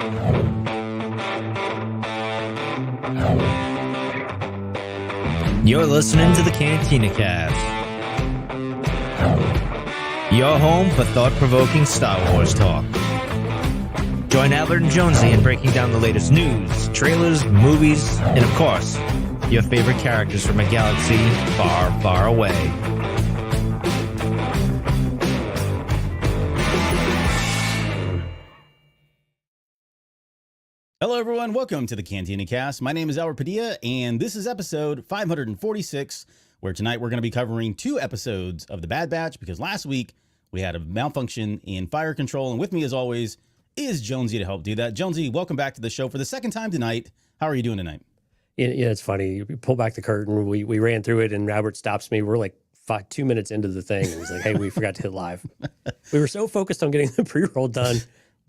You're listening to the Cantina Cast, your home for thought-provoking Star Wars talk. Join Albert and Jonesy in breaking down the latest news, trailers, movies, and of course, your favorite characters from a galaxy far, far away. Hello, everyone. Welcome to the Cantina Cast. My name is Albert Padilla, and this is episode 546, where tonight we're going to be covering 2 episodes of The Bad Batch, because last week we had a malfunction in fire control, and with me, as always, is Jonesy to help do that. Jonesy, welcome back to the show for the second time tonight. How are you doing tonight? Yeah, it's funny. We pull back the curtain. We ran through it, and Albert stops me. We're like 2 minutes into the thing, and he's like, "Hey, we forgot to hit live." We were so focused on getting the pre-roll done,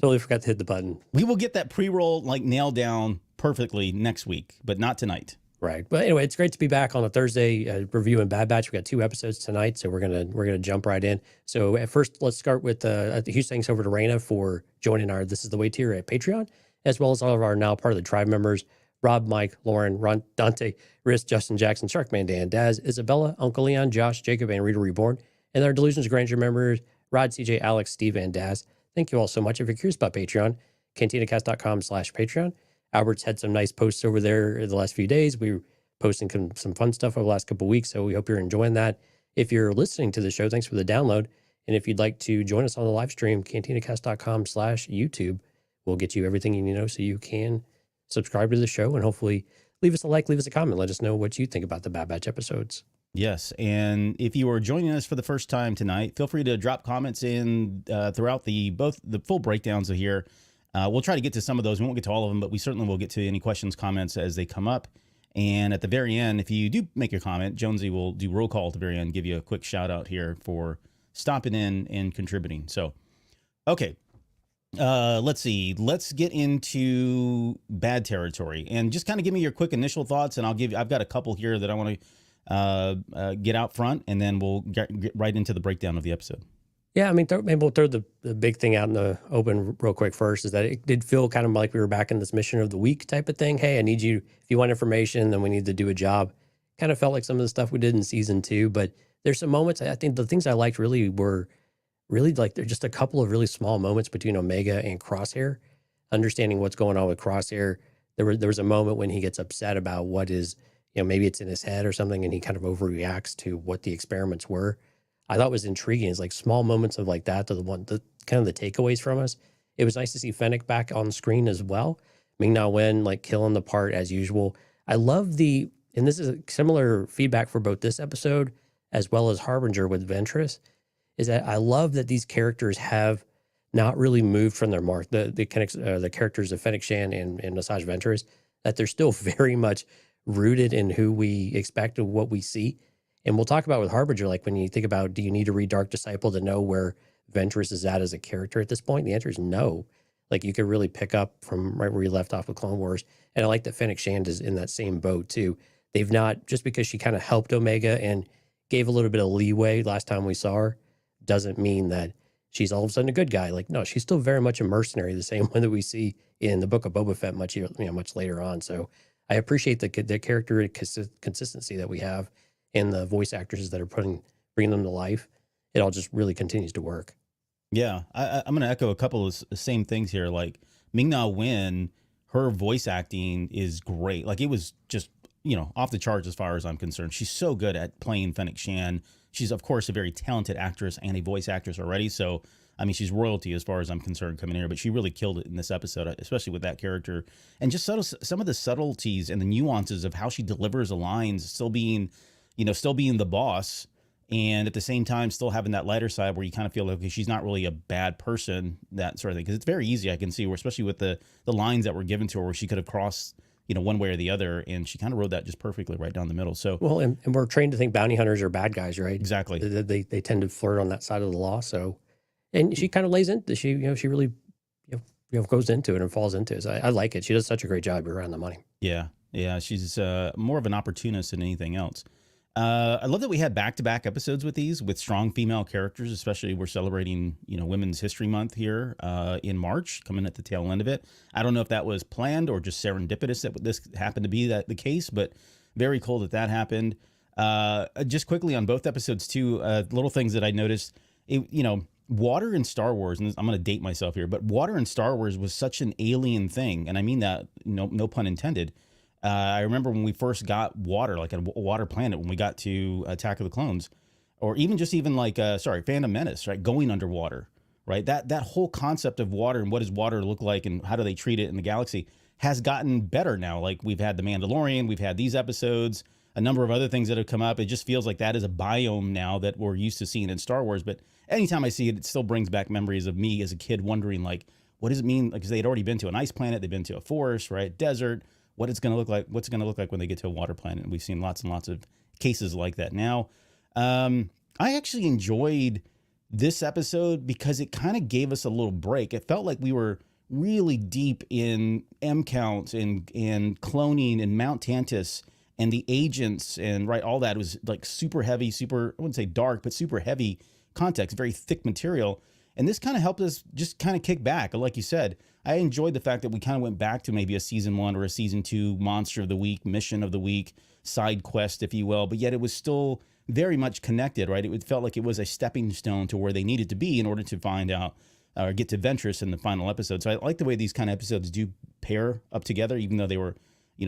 totally forgot to hit the button. We will get that pre-roll nailed down perfectly next week, but not tonight. Right. But anyway, it's great to be back on a Thursday reviewing Bad Batch. We got 2 episodes tonight, so we're gonna jump right in. So at first, let's start with the huge thanks over to Raina for joining our This Is the Way tier at Patreon, as well as all of our now part of the tribe members: Rob, Mike, Lauren, Ron, Dante, Riz, Justin, Jackson, Sharkman, Dan, Daz, Isabella, Uncle Leon, Josh, Jacob, and Rita Reborn, and our Delusions Grandeur members: Rod, CJ, Alex, Steve, and Daz. Thank you all so much. If you're curious about Patreon, cantinacast.com/Patreon. Albert's had some nice posts over there the last few days. We were posting some fun stuff over the last couple of weeks, so we hope you're enjoying that. If you're listening to the show, thanks for the download. And if you'd like to join us on the live stream, cantinacast.com/YouTube will get you everything you need to know so you can subscribe to the show and hopefully leave us a like, leave us a comment. Let us know what you think about the Bad Batch episodes. Yes, and if you are joining us for the first time tonight, feel free to drop comments in throughout both the full breakdowns of here. We'll try to get to some of those. We won't get to all of them, but we certainly will get to any questions, comments as they come up. And at the very end, if you do make a comment, Jonesy will do roll call at the very end, give you a quick shout out here for stopping in and contributing. So, okay, let's see. Let's get into bad territory and just kind of give me your quick initial thoughts. And I've got a couple here that I want to get out front, and then we'll get right into the breakdown of the episode. Yeah, I mean, maybe we'll throw the big thing out in the open real quick first, is that it did feel kind of like we were back in this mission of the week type of thing. Hey, I need you, if you want information, then we need to do a job. Kind of felt like some of the stuff we did in season 2, but there's some moments, I think the things I liked really were really like, there's just a couple of really small moments between Omega and Crosshair, understanding what's going on with Crosshair. There was a moment when he gets upset about what is, maybe it's in his head or something, and he kind of overreacts to what the experiments were. I thought was intriguing. It's like small moments of like that, the kind of the takeaways from us. It was nice to see Fennec back on screen as well. Ming-Na Wen like killing the part as usual. I love and this is a similar feedback for both this episode as well as Harbinger with Ventress, is that I love that these characters have not really moved from their mark. The characters of Fennec Shan and Asajj Ventress, that they're still very much rooted in who we expect and what we see. And we'll talk about with Harbinger, like when you think about, do you need to read Dark Disciple to know where Ventress is at as a character at this point? The answer is no. Like you could really pick up from right where you left off with Clone Wars. And I like that Fennec Shand is in that same boat too. They've not, just because she kind of helped Omega and gave a little bit of leeway last time we saw her, doesn't mean that she's all of a sudden a good guy. Like, no, she's still very much a mercenary, the same one that we see in the Book of Boba Fett much later on. So I appreciate the character consistency that we have, and the voice actors that are bringing them to life. It all just really continues to work. Yeah, I'm going to echo a couple of the same things here. Like Ming-Na Wen, her voice acting is great. Like it was just, off the charts as far as I'm concerned. She's so good at playing Fennec Shan. She's, of course, a very talented actress and a voice actress already. So, I mean, she's royalty as far as I'm concerned coming here, but she really killed it in this episode, especially with that character. And just some of the subtleties and the nuances of how she delivers the lines, still being the boss, and at the same time still having that lighter side where you kind of feel like, okay, she's not really a bad person, that sort of thing. Because it's very easy, I can see, where especially with the lines that were given to her, where she could have crossed, one way or the other, and she kind of rode that just perfectly right down the middle. So well, and we're trained to think bounty hunters are bad guys, right? Exactly. They tend to flirt on that side of the law. So, and she kind of lays into she really goes into it and falls into it. So I like it. She does such a great job around the money. Yeah, she's more of an opportunist than anything else. I love that we had back-to-back episodes with these, with strong female characters, especially we're celebrating, Women's History Month here in March, coming at the tail end of it. I don't know if that was planned or just serendipitous that this happened to be the case, but very cool that happened. Just quickly on both episodes too, little things that I noticed, water in Star Wars, and I'm going to date myself here, but water in Star Wars was such an alien thing, and I mean that, no pun intended. I remember when we first got water, like a water planet, when we got to Attack of the Clones, or even Phantom Menace, right? Going underwater, right? That whole concept of water and what does water look like and how do they treat it in the galaxy has gotten better now. Like we've had The Mandalorian, we've had these episodes, a number of other things that have come up. It just feels like that is a biome now that we're used to seeing in Star Wars. But anytime I see it, it still brings back memories of me as a kid wondering, like, what does it mean? Because they'd already been to an ice planet, they've been to a forest, right? Desert. What it's going to look like, what's it going to look like when they get to a water planet. And we've seen lots and lots of cases like that. Now, I actually enjoyed this episode because it kind of gave us a little break. It felt like we were really deep in M counts and cloning and Mount Tantus and the agents and all that was like super heavy, I wouldn't say dark, but super heavy context, very thick material. And this kind of helped us just kind of kick back. Like you said, I enjoyed the fact that we kind of went back to maybe a season 1 or a season 2 monster of the week, mission of the week, side quest, if you will, but yet it was still very much connected, right? It felt like it was a stepping stone to where they needed to be in order to find out or get to Ventress in the final episode. So I like the way these kind of episodes do pair up together, even though they were,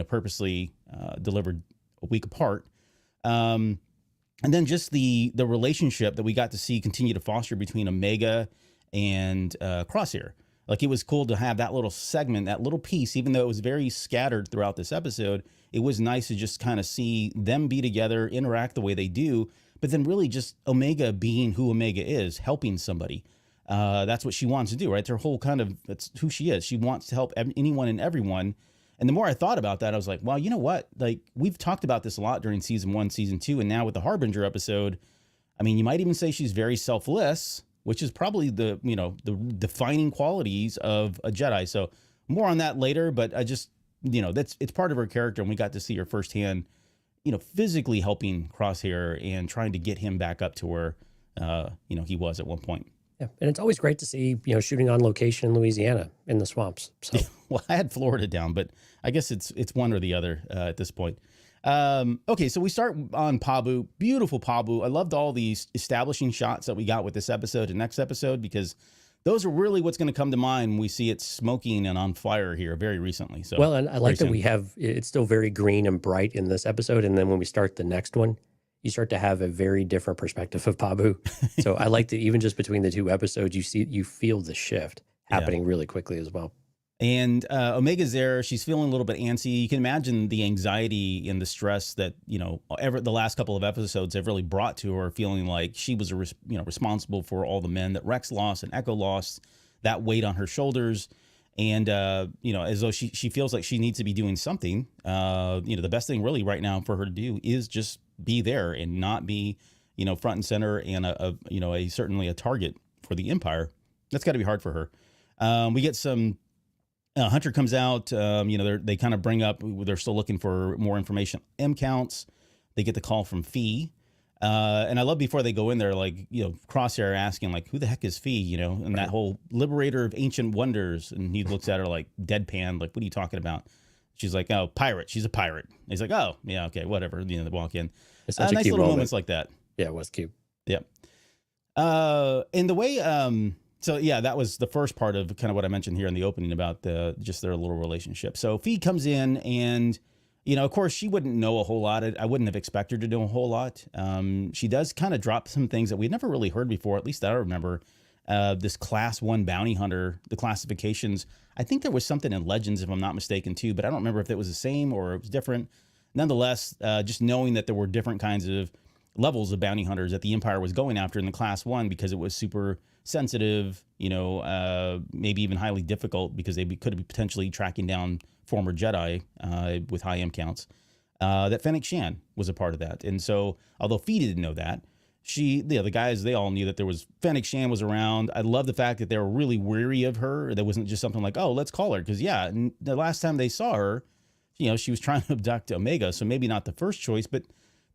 purposely delivered a week apart. And then just the relationship that we got to see continue to foster between Omega and Crosshair. Like it was cool to have that little segment, that little piece, even though it was very scattered throughout this episode. It was nice to just kind of see them be together, interact the way they do, but then really just Omega being who Omega is, helping somebody. That's what she wants to do, right? Her whole that's who she is. She wants to help anyone and everyone. And the more I thought about that, I was like, well, you know what? Like we've talked about this a lot during season 1, season 2, and now with the Harbinger episode, I mean, you might even say she's very selfless, which is probably the defining qualities of a Jedi. So more on that later, but I just, it's part of her character. And we got to see her firsthand, physically helping Crosshair and trying to get him back up to where, he was at one point. Yeah. And it's always great to see, shooting on location in Louisiana in the swamps. So, well, I had Florida down, but I guess it's one or the other at this point. Okay, so we start on Pabu. Beautiful Pabu. I loved all these establishing shots that we got with this episode and next episode because those are really what's going to come to mind when we see it smoking and on fire here very recently. So well, and I like that we have it's still very green and bright in this episode, and then when we start the next one, you start to have a very different perspective of Pabu. So I like that even just between the two episodes, you feel the shift happening really quickly as well. And Omega's there. She's feeling a little bit antsy. You can imagine the anxiety and the stress that, the last couple of episodes have really brought to her, feeling like she was, responsible for all the men that Rex lost and Echo lost, that weight on her shoulders. And, as though she feels like she needs to be doing something. The best thing really right now for her to do is just be there and not be, front and center and certainly a target for the Empire. That's got to be hard for her. We get some. Hunter comes out, they kind of bring up, they're still looking for more information. M counts, they get the call from Fee. And I love before they go in there, like, Crosshair asking, like, who the heck is Fee, and that whole liberator of ancient wonders. And he looks at her like deadpan, like, what are you talking about? She's like, oh, pirate. She's a pirate. And he's like, oh, yeah, okay, whatever. They walk in. It's such a nice cute little moment. moments like that. Yeah, it was cute. Yep. And the way, so yeah, that was the first part of kind of what I mentioned here in the opening about just their little relationship. So Fee comes in and, of course she wouldn't know a whole lot. I wouldn't have expected her to know a whole lot. She does kind of drop some things that we'd never really heard before, at least that I remember. This class 1 bounty hunter, the classifications. I think there was something in Legends, if I'm not mistaken too, but I don't remember if it was the same or it was different. Nonetheless, just knowing that there were different kinds of levels of bounty hunters that the Empire was going after in the class 1 because it was super sensitive, maybe even highly difficult because they could be potentially tracking down former Jedi with high M counts. That Fennec Shan was a part of that. And so, although Fee didn't know that, the guys, they all knew that there was Fennec Shan was around. I love the fact that they were really weary of her. That wasn't just something like, oh, let's call her. Because, the last time they saw her, she was trying to abduct Omega. So maybe not the first choice, but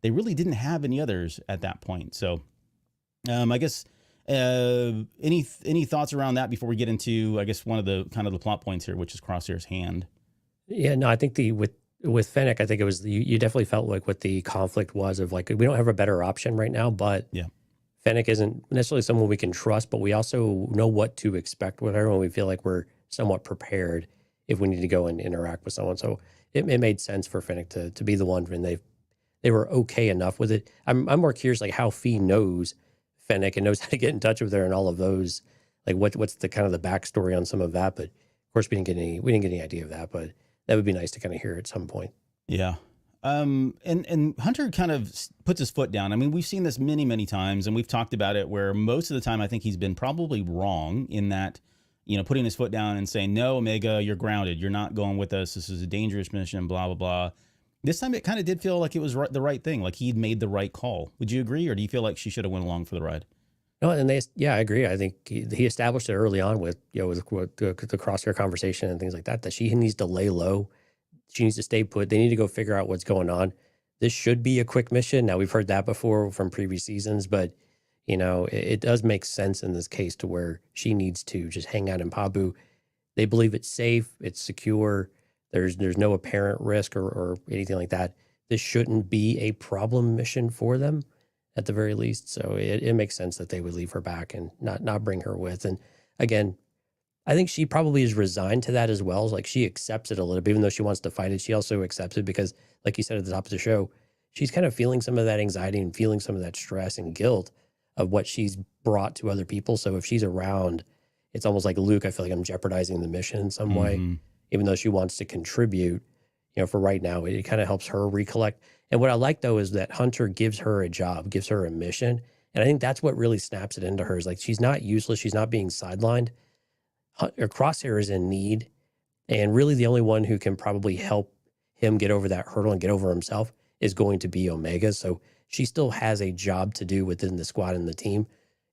they really didn't have any others at that point. So I guess any thoughts around that before we get into, I guess, one of the kind of the plot points here, which is Crosshair's hand. Yeah, no, I think with Fennec, I think it was you definitely felt like what the conflict was of like, we don't have a better option right now, but yeah, Fennec isn't necessarily someone we can trust, but we also know what to expect with her when we feel like we're somewhat prepared if we need to go and interact with someone. So it made sense for Fennec to be the one, and they were okay enough with it. I'm more curious like how Fee knows Fennec and knows how to get in touch with her and all of those. Like what's the kind of the backstory on some of that? But of course we didn't get any idea of that, but that would be nice to kind of hear at some point. Yeah. And Hunter kind of puts his foot down. I mean, we've seen this many, many times, and we've talked about it where most of the time I think he's been probably wrong in that, putting his foot down and saying, no, Omega, you're grounded. You're not going with us. This is a dangerous mission, blah, blah, blah. This time it kind of did feel like it was the right thing. Like he'd made the right call. Would you agree? Or do you feel like she should have went along for the ride? No, and I agree. I think he established it early on with, with the Crosshair conversation and things like that she needs to lay low. She needs to stay put. They need to go figure out what's going on. This should be a quick mission. Now, we've heard that before from previous seasons, but, it does make sense in this case to where she needs to just hang out in Pabu. They believe it's safe, it's secure. There's no apparent risk or anything like that. This shouldn't be a problem mission for them at the very least. So it makes sense that they would leave her back and not bring her with. And again, I think she probably is resigned to that as well. Like she accepts it a little bit, even though she wants to fight it. She also accepts it because, like you said at the top of the show, she's kind of feeling some of that anxiety and feeling some of that stress and guilt of what she's brought to other people. So if she's around, it's almost like, Luke, I feel like I'm jeopardizing the mission in some way, even though she wants to contribute. For right now, it kind of helps her recollect. And what I like, though, is that Hunter gives her a job, gives her a mission. And I think that's what really snaps it into her is like, she's not useless. She's not being sidelined. Crosshair is in need. And really the only one who can probably help him get over that hurdle and get over himself is going to be Omega. So she still has a job to do within the squad and the team.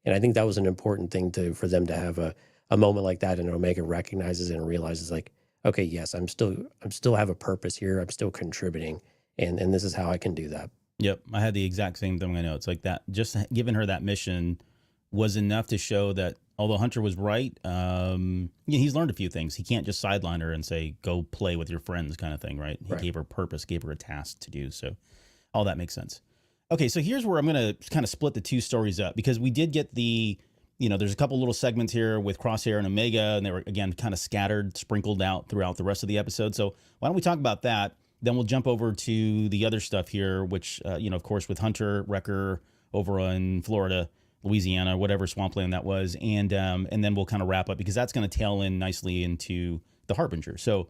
And I think that was an important thing for them to have a moment like that. And Omega recognizes it and realizes like, okay, yes, I'm still have a purpose here. I'm still contributing. And this is how I can do that. Yep. I had the exact same thing. I know it's like that. Just giving her that mission was enough to show that although Hunter was right, he's learned a few things. He can't just sideline her and say, go play with your friends kind of thing, right? He gave her purpose, gave her a task to do. So all that makes sense. Okay, so here's where I'm going to kind of split the two stories up because we did get there's a couple little segments here with Crosshair and Omega, and they were, again, kind of scattered, sprinkled out throughout the rest of the episode. So why don't we talk about that? Then we'll jump over to the other stuff here, which, of course, with Hunter, Wrecker over in Florida, Louisiana, whatever swampland that was. And then we'll kind of wrap up because that's going to tail in nicely into the Harbinger. So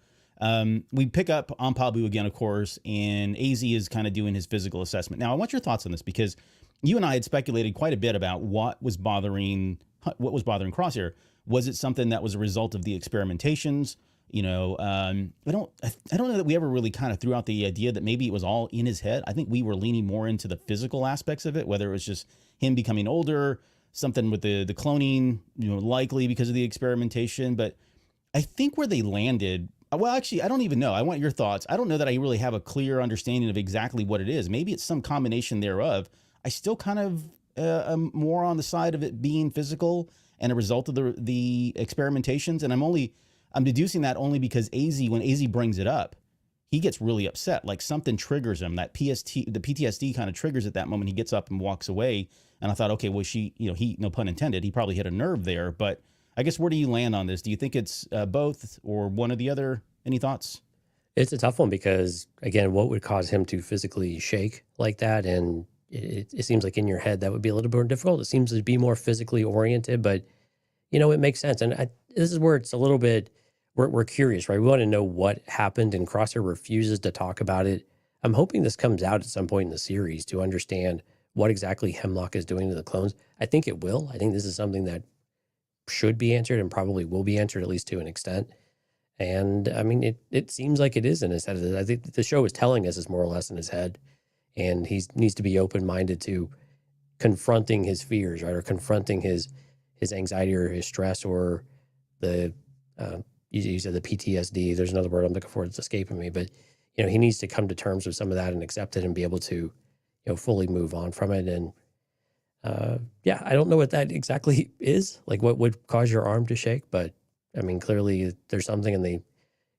we pick up on Pabu again, of course, and AZ is kind of doing his physical assessment. Now, I want your thoughts on this because you and I had speculated quite a bit about what was bothering Crosshair. Was it something that was a result of the experimentations? I don't know that we ever really kind of threw out the idea that maybe it was all in his head. I think we were leaning more into the physical aspects of it, whether it was just him becoming older, something with the cloning, likely because of the experimentation. But I think where they landed, well, actually, I don't even know. I want your thoughts. I don't know that I really have a clear understanding of exactly what it is. Maybe it's some combination thereof. I still kind of am more on the side of it being physical and a result of the experimentations. And I'm deducing that only because when AZ brings it up, he gets really upset. Like something triggers him. The PTSD kind of triggers at that moment. He gets up and walks away. And I thought, okay, well, he, no pun intended, he probably hit a nerve there. But I guess where do you land on this? Do you think it's both or one or the other? Any thoughts? It's a tough one because, again, what would cause him to physically shake like that? And it seems like in your head that would be a little bit more difficult. It seems to be more physically oriented, but, it makes sense. And this is where it's a little bit, we're curious, right? We want to know what happened, and Crosshair refuses to talk about it. I'm hoping this comes out at some point in the series to understand what exactly Hemlock is doing to the clones. I think it will. I think this is something that should be answered and probably will be answered, at least to an extent. And I mean, it seems like it is in his head. I think the show is telling us it's more or less in his head, and he needs to be open-minded to confronting his fears, right? Or confronting his anxiety or his stress or the, you said the PTSD. There's another word I'm looking for. It's escaping me, but he needs to come to terms with some of that and accept it and be able to, fully move on from it. And yeah, I don't know what that exactly is, like what would cause your arm to shake, but I mean, clearly there's something, and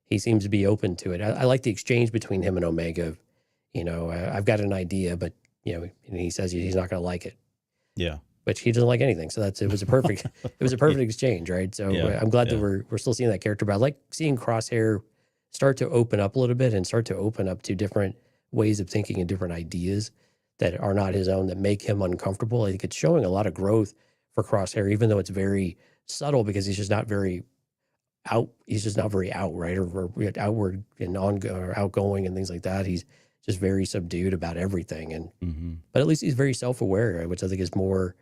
he seems to be open to it. I like the exchange between him and Omega. I've got an idea, but and he says he's not going to like it. Yeah. But he doesn't like anything. So it was a perfect exchange, right? So I'm glad that we're still seeing that character, but I like seeing Crosshair start to open up a little bit and start to open up to different ways of thinking and different ideas that are not his own, that make him uncomfortable. I think it's showing a lot of growth for Crosshair, even though it's very subtle, because he's just not very out. He's just not very out, right? Or outward and outgoing and things like that. He's just very subdued about everything. And but at least he's very self-aware, which I think is more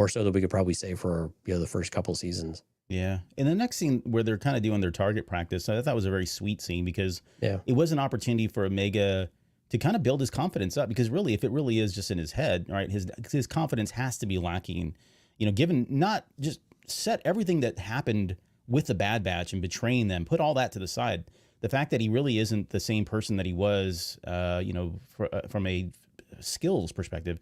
so than we could probably say for the first couple seasons. Yeah. And the next scene where they're kind of doing their target practice, I thought was a very sweet scene, because it was an opportunity for Omega to kind of build his confidence up, because really, if it really is just in his head, right, his confidence has to be lacking, given not just set everything that happened with the Bad Batch and betraying them, put all that to the side. The fact that he really isn't the same person that he was, from a skills perspective,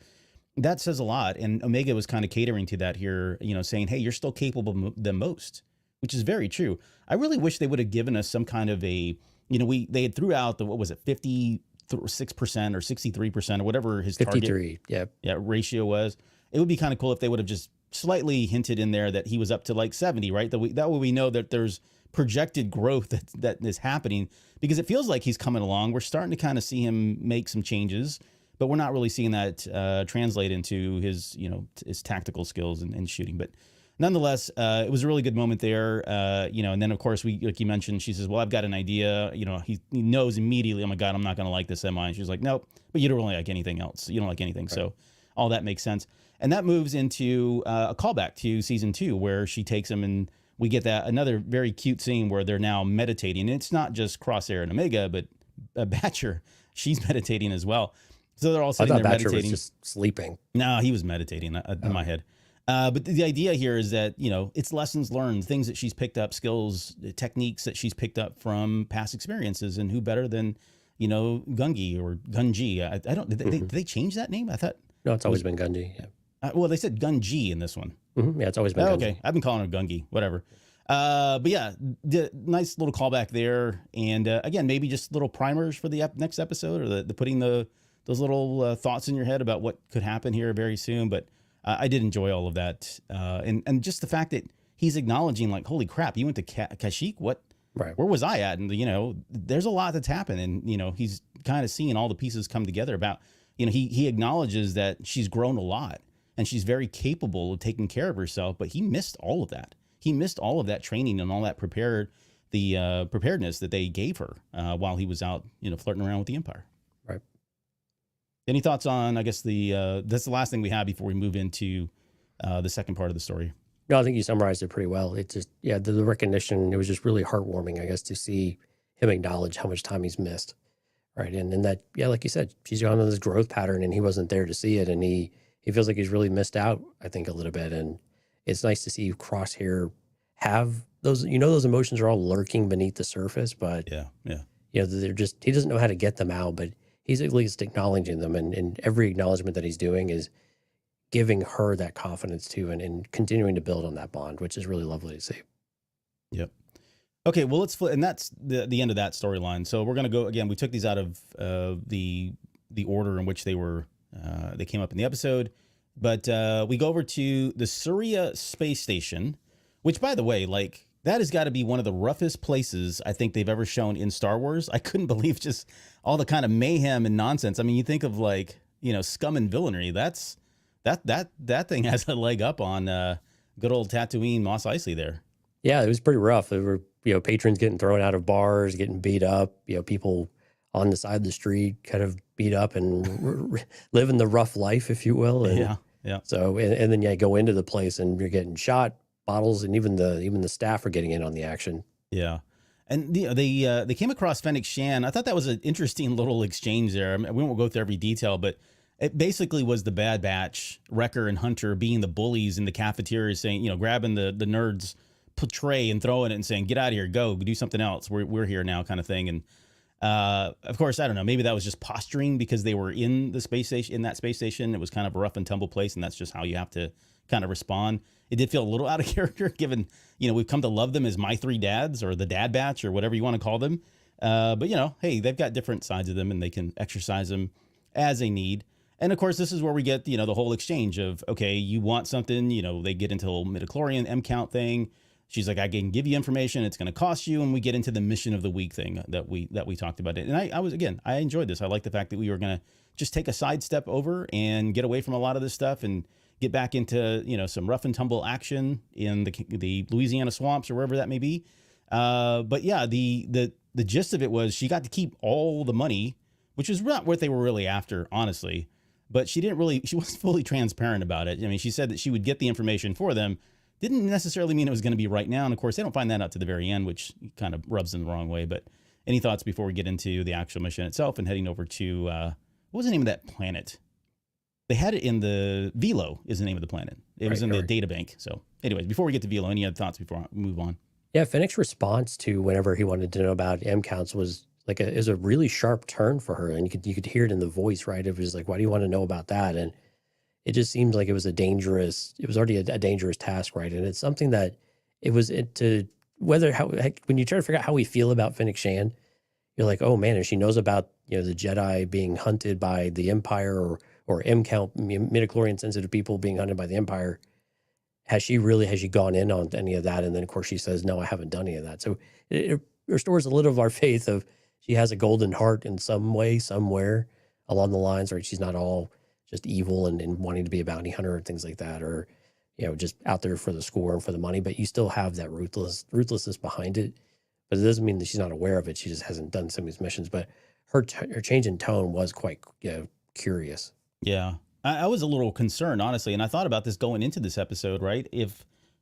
that says a lot. And Omega was kind of catering to that here, saying, hey, you're still capable than most, which is very true. I really wish they would have given us some kind of a, they had threw out the, what was it, 56% or 63% or whatever his 53, target ratio was. It would be kind of cool if they would have just slightly hinted in there that he was up to like 70, right? That way we know that there's projected growth that is happening, because it feels like he's coming along. We're starting to kind of see him make some changes, but we're not really seeing that translate into his, his tactical skills and shooting. But nonetheless, it was a really good moment there. And then of course like you mentioned, she says, well, I've got an idea. He knows immediately, oh my God, I'm not going to like this, am I? And she's like, nope, but you don't really like anything else. You don't like anything. Right. So all that makes sense. And that moves into a callback to season 2, where she takes him, and we get that another very cute scene where they're now meditating. And it's not just Crosshair and Omega, but Batcher, she's meditating as well. So they're all sitting there Batcher meditating. was just sleeping. No, he was meditating in my head. But the idea here is that, it's lessons learned, things that she's picked up, skills, techniques that she's picked up from past experiences. And who better than, Gungi or Gunji? I don't, did they change that name? I thought. No, it's always been Gunji. Yeah. Well, they said Gunji in this one. Yeah, it's always been Gunji. Okay, I've been calling her Gungi, whatever. But yeah, the nice little callback there. And again, maybe just little primers for the next episode, or the putting those little thoughts in your head about what could happen here very soon. But I did enjoy all of that. And just the fact that he's acknowledging, like, holy crap, you went to Kashyyyk? What? Right. Where was I at? And, there's a lot that's happened. And, he's kind of seeing all the pieces come together about, he acknowledges that she's grown a lot and she's very capable of taking care of herself, but he missed all of that. He missed all of that training and all that preparedness that they gave her while he was out, flirting around with the Empire. Right. Any thoughts on, I guess, that's the last thing we have before we move into the second part of the story? No, I think you summarized it pretty well. It's just, the recognition, it was just really heartwarming, I guess, to see him acknowledge how much time he's missed. Right. And that, like you said, she's gone on this growth pattern and he wasn't there to see it. And he feels like he's really missed out, I think, a little bit. And it's nice to see Crosshair have those, those emotions are all lurking beneath the surface, but they're just, he doesn't know how to get them out, but he's at least acknowledging them. And every acknowledgement that he's doing is giving her that confidence too, and continuing to build on that bond, which is really lovely to see. Yep. Okay, well, let's flip, and that's the end of that storyline. So we're going to go again. We took these out of the order in which they came up in the episode, but we go over to the Surya space station, which, by the way, like, that has got to be one of the roughest places I think they've ever shown in Star Wars. I couldn't believe just all the kind of mayhem and nonsense. I mean, you think of, like, scum and villainy. That thing has a leg up on good old Tatooine, Mos Eisley there. Yeah, it was pretty rough. There were, patrons getting thrown out of bars, getting beat up, people on the side of the street kind of beat up and living the rough life, if you will. And yeah. So, and then go into the place and you're getting shot, bottles, and even the staff are getting in on the action. Yeah. And they came across Fennec Shan. I thought that was an interesting little exchange there. I mean, we won't go through every detail, but it basically was the Bad Batch, Wrecker and Hunter, being the bullies in the cafeteria, saying, grabbing the nerds' tray and throwing it and saying, get out of here, go do something else. We're here now, kind of thing. And Of course, I don't know. Maybe that was just posturing because they were in the space station, in that space station. It was kind of a rough and tumble place, and that's just how you have to kind of respond. It did feel a little out of character, given we've come to love them as my three dads or the dad batch or whatever you want to call them. But hey, they've got different sides of them, and they can exercise them as they need. And of course, this is where we get the whole exchange of, okay, you want something. They get into the whole midichlorian M count thing. She's like, I can give you information. It's going to cost you. And we get into the mission of the week thing that we talked about it. And I enjoyed this. I like the fact that we were going to just take a sidestep over and get away from a lot of this stuff and get back into, some rough and tumble action in the Louisiana swamps or wherever that may be. But yeah, the gist of it was she got to keep all the money, which is not what they were really after, honestly. But she wasn't fully transparent about it. I mean, she said that she would get the information for them. Didn't necessarily mean it was going to be right now. And of course, they don't find that out to the very end, which kind of rubs them the wrong way. But any thoughts before we get into the actual mission itself and heading over to, what was the name of that planet? They had it in the Velo is the name of the planet. It was in the data bank. So anyways, before we get to Velo, any other thoughts before we move on? Yeah, Fennec's response to whenever he wanted to know about M counts was is a really sharp turn for her. And you could hear it in the voice, right? It was like, why do you want to know about that? And it just seems like it was already a dangerous task, right? And it's something that when you try to figure out how we feel about Fennec Shand, you're like, oh man, if she knows about, the Jedi being hunted by the Empire or M count midichlorian sensitive people being hunted by the Empire, has she gone in on any of that? And then of course she says, no, I haven't done any of that. So it restores a little of our faith of she has a golden heart in some way, somewhere along the lines, right? She's not all just evil and wanting to be a bounty hunter and things like that, or, just out there for the score and for the money, but you still have that ruthlessness behind it. But it doesn't mean that she's not aware of it. She just hasn't done some of these missions, but her change in tone was quite curious. Yeah. I was a little concerned, honestly. And I thought about this going into this episode, right?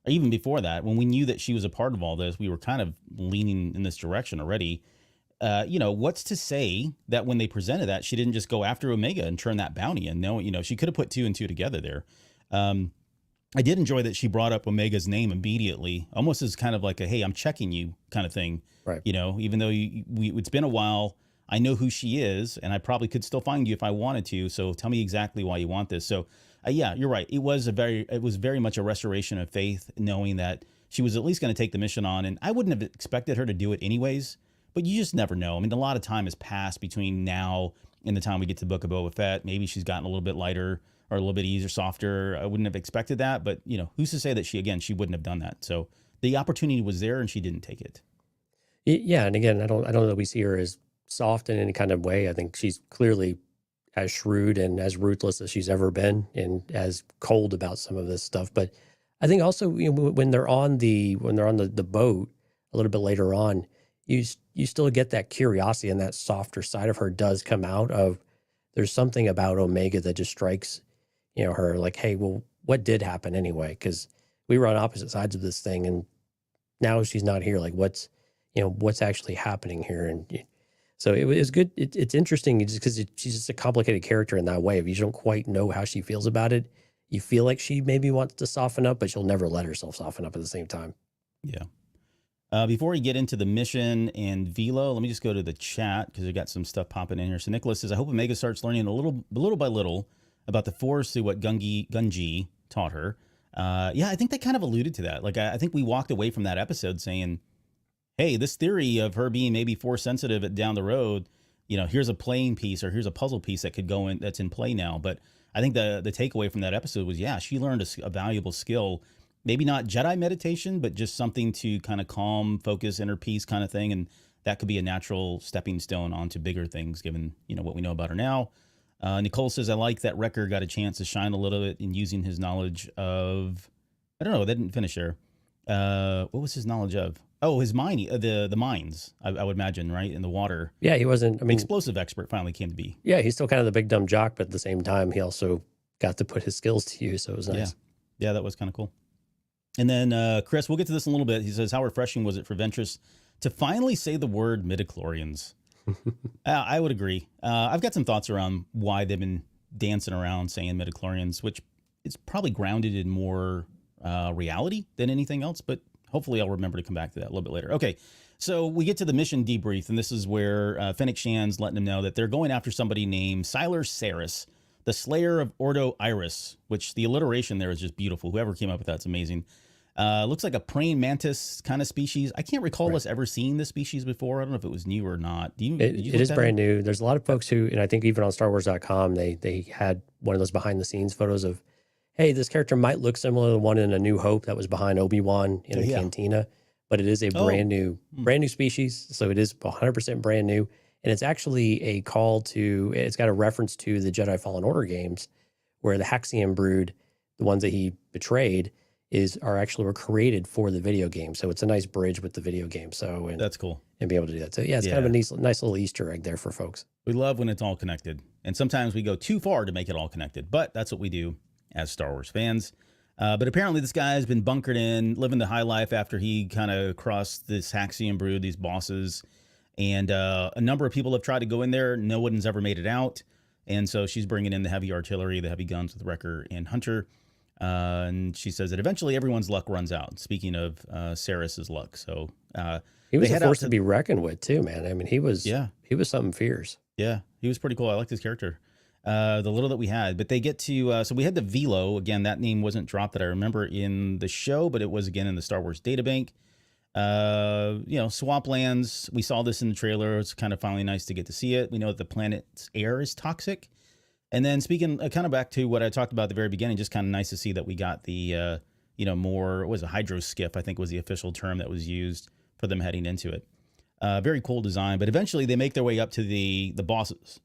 Even before that, when we knew that she was a part of all this, we were kind of leaning in this direction already. What's to say that when they presented that, she didn't just go after Omega and turn that bounty in? No, she could have put two and two together there. I did enjoy that she brought up Omega's name immediately, almost as kind of like a, hey, I'm checking you kind of thing. Right. Even though it's been a while, I know who she is, and I probably could still find you if I wanted to. So tell me exactly why you want this. So yeah, you're right. It was very much a restoration of faith, knowing that she was at least going to take the mission on. And I wouldn't have expected her to do it anyways. But you just never know. I mean, a lot of time has passed between now and the time we get to the Book of Boba Fett. Maybe she's gotten a little bit lighter or a little bit easier, softer. I wouldn't have expected that. But, who's to say that she wouldn't have done that? So the opportunity was there and she didn't take it. Yeah. And again, I don't know that we see her as soft in any kind of way. I think she's clearly as shrewd and as ruthless as she's ever been and as cold about some of this stuff. But I think also, when they're on the boat a little bit later on, you still get that curiosity, and that softer side of her does come out. Of there's something about Omega that just strikes, her like, hey, well, what did happen anyway? Because we were on opposite sides of this thing, and now she's not here. Like, what's actually happening here? And so it was good. It's interesting just because she's just a complicated character in that way. If you don't quite know how she feels about it, you feel like she maybe wants to soften up, but she'll never let herself soften up at the same time. Yeah. Before we get into the mission and Velo, let me just go to the chat because we got some stuff popping in here. So Nicholas says, I hope Omega starts learning little by little about the Force through what Gungi taught her. Yeah, I think they kind of alluded to that. Like, I think we walked away from that episode saying, hey, this theory of her being maybe Force sensitive down the road, here's a playing piece or here's a puzzle piece that could go in that's in play now. But I think the takeaway from that episode was, yeah, she learned a valuable skill. Maybe not Jedi meditation, but just something to kind of calm, focus, inner peace kind of thing. And that could be a natural stepping stone onto bigger things, given, what we know about her now. Nicole says, I like that Wrecker got a chance to shine a little bit in using his knowledge of, I don't know, they didn't finish there. What was his knowledge of? Oh, his mine, the mines, I would imagine, right? In the water. Yeah, he wasn't, explosive expert finally came to be. Yeah, he's still kind of the big dumb jock, but at the same time, he also got to put his skills to use. So it was nice. Yeah, that was kind of cool. And then Chris, we'll get to this in a little bit. He says, how refreshing was it for Ventress to finally say the word midichlorians? I would agree. I've got some thoughts around why they've been dancing around saying midichlorians, which is probably grounded in more reality than anything else. But hopefully I'll remember to come back to that a little bit later. Okay, so we get to the mission debrief, and this is where Fennec Shan's letting them know that they're going after somebody named Sylar Saris, the Slayer of Ordo Iris, which the alliteration there is just beautiful. Whoever came up with that's amazing. Looks like a praying mantis kind of species. I can't recall us ever seeing this species before. I don't know if it was new or not. It is brand new. There's a lot of folks who, and I think even on StarWars.com, they had one of those behind the scenes photos of, hey, this character might look similar to the one in A New Hope that was behind Obi-Wan in the Cantina, but it is a brand new species. So it is 100% brand new. And it's actually a call to, it's got a reference to the Jedi Fallen Order games where the Haxian brood, the ones that he betrayed, were created for the video game. So it's a nice bridge with the video game. So that's cool. And be able to do that. So yeah, it's kind of a nice little Easter egg there for folks. We love when it's all connected. And sometimes we go too far to make it all connected, but that's what we do as Star Wars fans. But apparently this guy has been bunkered in, living the high life after he kind of crossed this Haxian brood, these bosses. And a number of people have tried to go in there. No one's ever made it out. And so she's bringing in the heavy artillery, the heavy guns with Wrecker and Hunter. And she says that eventually everyone's luck runs out. Speaking of Saris's luck. So he was a force to be reckoned with too, man. I mean, he was something fierce. Yeah, he was pretty cool. I liked his character. The little that we had, but they get to, so we had the Velo. Again, that name wasn't dropped that I remember in the show, but it was again in the Star Wars databank. Swamplands. We saw this in the trailer. It's kind of finally nice to get to see it. We know that the planet's air is toxic. And then speaking kind of back to what I talked about at the very beginning, just kind of nice to see that we got the, more, what was a hydroskiff, I think was the official term that was used for them heading into it. Very cool design, but eventually they make their way up to the boss's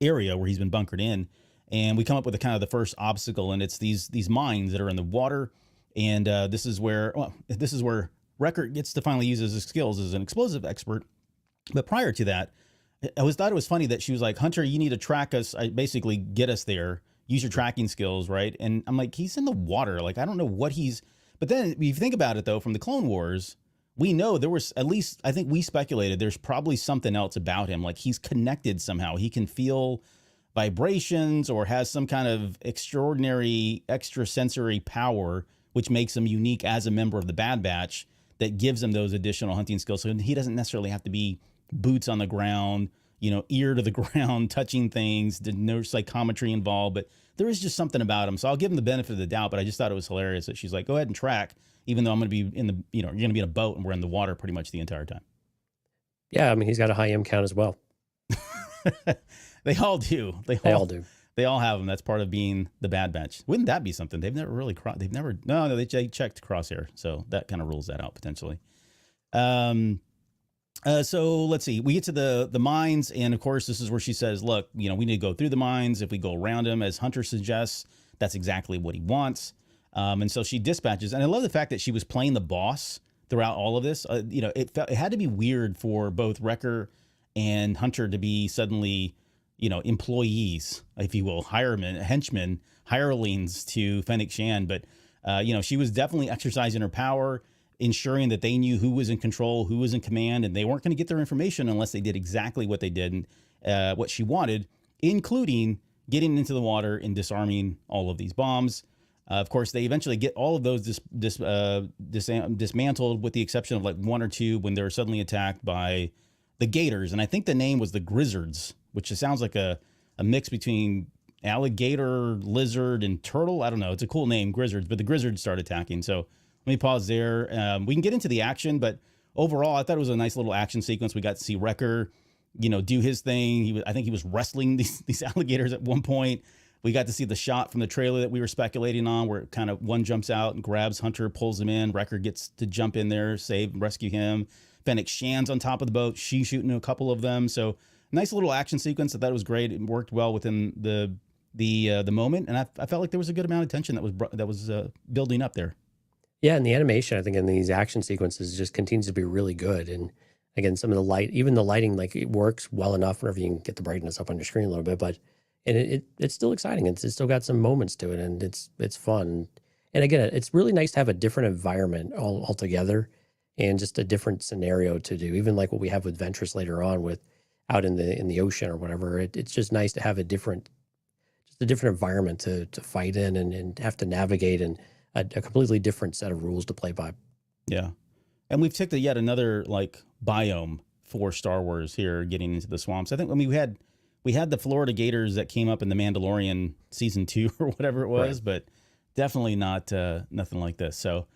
area where he's been bunkered in. And we come up with the first obstacle, and it's these mines that are in the water. And this is where Wrecker gets to finally use his skills as an explosive expert. But prior to that, I thought it was funny that she was like, Hunter, you need to track us, basically get us there, use your tracking skills, right? And I'm like, he's in the water. Like, I don't know what but then if you think about it though, from the Clone Wars, we know there was, at least I think we speculated, there's probably something else about him. Like he's connected somehow. He can feel vibrations or has some kind of extraordinary extrasensory power, which makes him unique as a member of the Bad Batch, that gives him those additional hunting skills. So he doesn't necessarily have to be boots on the ground, ear to the ground, touching things. There's no psychometry involved, but there is just something about him. So I'll give him the benefit of the doubt, but I just thought it was hilarious that she's like, go ahead and track, even though I'm going to be in the, you're going to be in a boat and we're in the water pretty much the entire time. Yeah. I mean, he's got a high M count as well. They all do. They all do. They all have them. That's part of being the Bad Batch. Wouldn't that be something? They've never really, they checked Crosshair. So that kind of rules that out potentially. So let's see, we get to the mines. And of course, this is where she says, look, we need to go through the mines. If we go around them, as Hunter suggests, that's exactly what he wants. And so she dispatches, and I love the fact that she was playing the boss throughout all of this. It had to be weird for both Wrecker and Hunter to be suddenly, employees, if you will, henchmen, hirelings to Fennec Shan. But, she was definitely exercising her power, ensuring that they knew who was in control, who was in command, and they weren't going to get their information unless they did exactly what they did and what she wanted, including getting into the water and disarming all of these bombs. Of course, they eventually get all of those dismantled, with the exception of like one or two when they were suddenly attacked by the Gators. And I think the name was the Grizzards, which sounds like a mix between alligator, lizard, and turtle. I don't know. It's a cool name, Grizzards, but the Grizzards start attacking. So let me pause there. We can get into the action, but overall, I thought it was a nice little action sequence. We got to see Wrecker, do his thing. I think he was wrestling these alligators at one point. We got to see the shot from the trailer that we were speculating on, where it kind of one jumps out and grabs Hunter, pulls him in. Wrecker gets to jump in there, rescue him. Fennec Shan's on top of the boat. She's shooting a couple of them. So nice little action sequence. I thought it was great. It worked well within the moment, and I felt like there was a good amount of tension that was building up there. Yeah, and the animation, I think, in these action sequences just continues to be really good. And again, some of the even the lighting, like it works well enough whenever you can get the brightness up on your screen a little bit, but it's still exciting. It's still got some moments to it, and it's fun. And again, it's really nice to have a different environment altogether, and just a different scenario to do. Even like what we have with Ventress later on, with out in the ocean or whatever. It's just nice to have a different environment to fight in and have to navigate, and a completely different set of rules to play by. Yeah. And we've ticked yet another like biome for Star Wars here, getting into the swamps. I think, I mean, we had the Florida Gators that came up in the Mandalorian season 2 or whatever it was, Right. but definitely not nothing like this. So,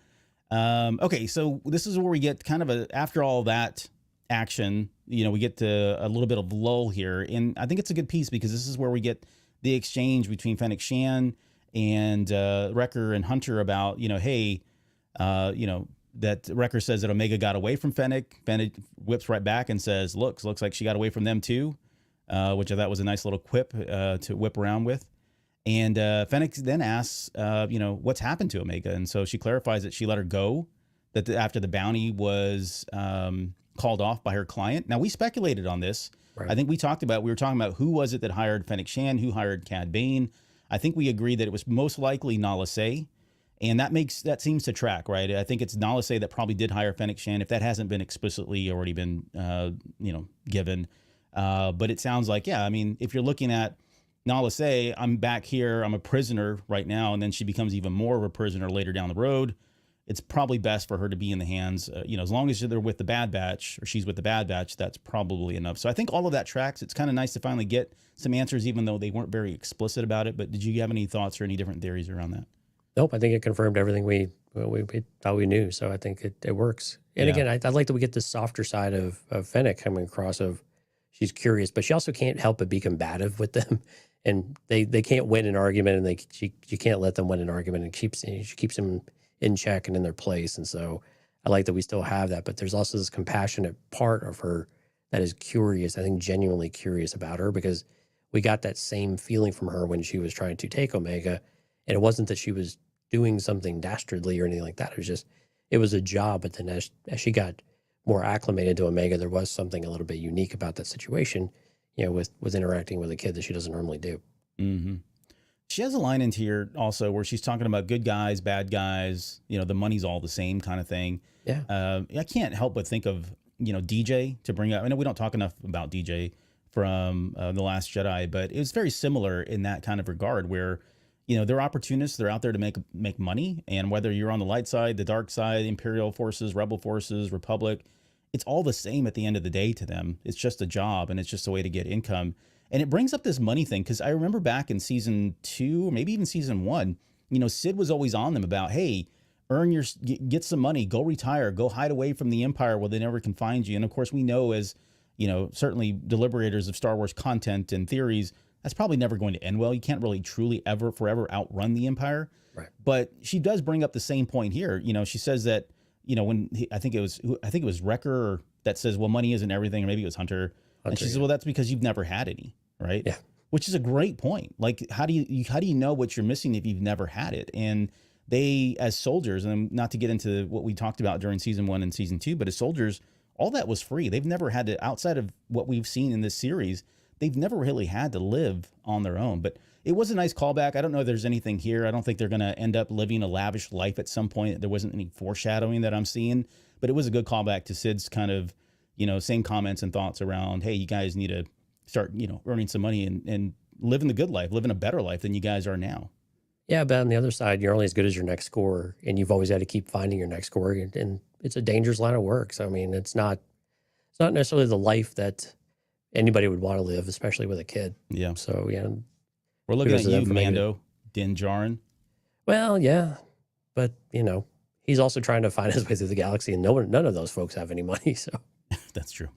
okay, so this is where we get kind of after all that action, we get to a little bit of lull here, and I think it's a good piece because this is where we get the exchange between Fennec Shan and Wrecker and Hunter about, hey, that Wrecker says that Omega got away from Fennec. Fennec whips right back and says, looks like she got away from them too, which I thought was a nice little quip to whip around with. And Fennec then asks, what's happened to Omega? And so she clarifies that she let her go, that after the bounty was called off by her client. Now, we speculated on this. Right. I think we were talking about who was it that hired Fennec Shan, who hired Cad Bane. I think we agreed that it was most likely Nala Se. And that seems to track, right? I think it's Nala Se that probably did hire Fennec Shan, if that hasn't been explicitly already been, given. But it sounds like, yeah, I mean, if you're looking at Nala Se, I'm back here, I'm a prisoner right now, and then she becomes even more of a prisoner later down the road. It's probably best for her to be in the hands, as long as they're with the Bad Batch, or she's with the Bad Batch, that's probably enough. So I think all of that tracks. It's kind of nice to finally get some answers, even though they weren't very explicit about it. But did you have any thoughts or any different theories around that? Nope, I think it confirmed everything we thought we knew. So I think it works. And again, I like that we get the softer side of Fennec coming across of she's curious, but she also can't help but be combative with them. And they can't win an argument, and she can't let them win an argument, and she keeps them in check and in their place. And so I like that we still have that, but there's also this compassionate part of her that is curious, I think genuinely curious about her, because we got that same feeling from her when she was trying to take Omega. And it wasn't that she was doing something dastardly or anything like that. It was a job. But then as she got more acclimated to Omega, there was something a little bit unique about that situation, with interacting with a kid that she doesn't normally do. Mm-hmm. She has a line into here also where she's talking about good guys, bad guys, the money's all the same kind of thing. Yeah. I can't help but think of, DJ to bring up. I know we don't talk enough about DJ from The Last Jedi, but it was very similar in that kind of regard where, they're opportunists. They're out there to make money. And whether you're on the light side, the dark side, Imperial forces, Rebel forces, Republic, it's all the same at the end of the day to them. It's just a job, and it's just a way to get income. And it brings up this money thing, because I remember back in season 2, or maybe even season 1, Sid was always on them about, hey, get some money, go retire, go hide away from the Empire where they never can find you. And of course, we know as, certainly deliberators of Star Wars content and theories, that's probably never going to end well. You can't really truly forever outrun the Empire. Right. But she does bring up the same point here. She says that, I think it was Wrecker that says, well, money isn't everything, or maybe it was Hunter. And she says, well, that's because you've never had any, right? Yeah. Which is a great point. Like, how do you know what you're missing if you've never had it? And they, as soldiers, and not to get into what we talked about during season 1 and season 2, but as soldiers, all that was free. They've never had to, outside of what we've seen in this series, they've never really had to live on their own. But it was a nice callback. I don't know if there's anything here. I don't think they're going to end up living a lavish life at some point. There wasn't any foreshadowing that I'm seeing, but it was a good callback to Sid's kind of, same comments and thoughts around, hey, you guys need to start, earning some money and living the good life, living a better life than you guys are now. Yeah, but on the other side, you're only as good as your next scorer, and you've always had to keep finding your next scorer, and it's a dangerous line of work. So I mean, it's not necessarily the life that anybody would want to live, especially with a kid. Yeah. So yeah, we're looking at you, Mando Din Djarin. Well, yeah, but he's also trying to find his way through the galaxy, and none of those folks have any money. So that's true.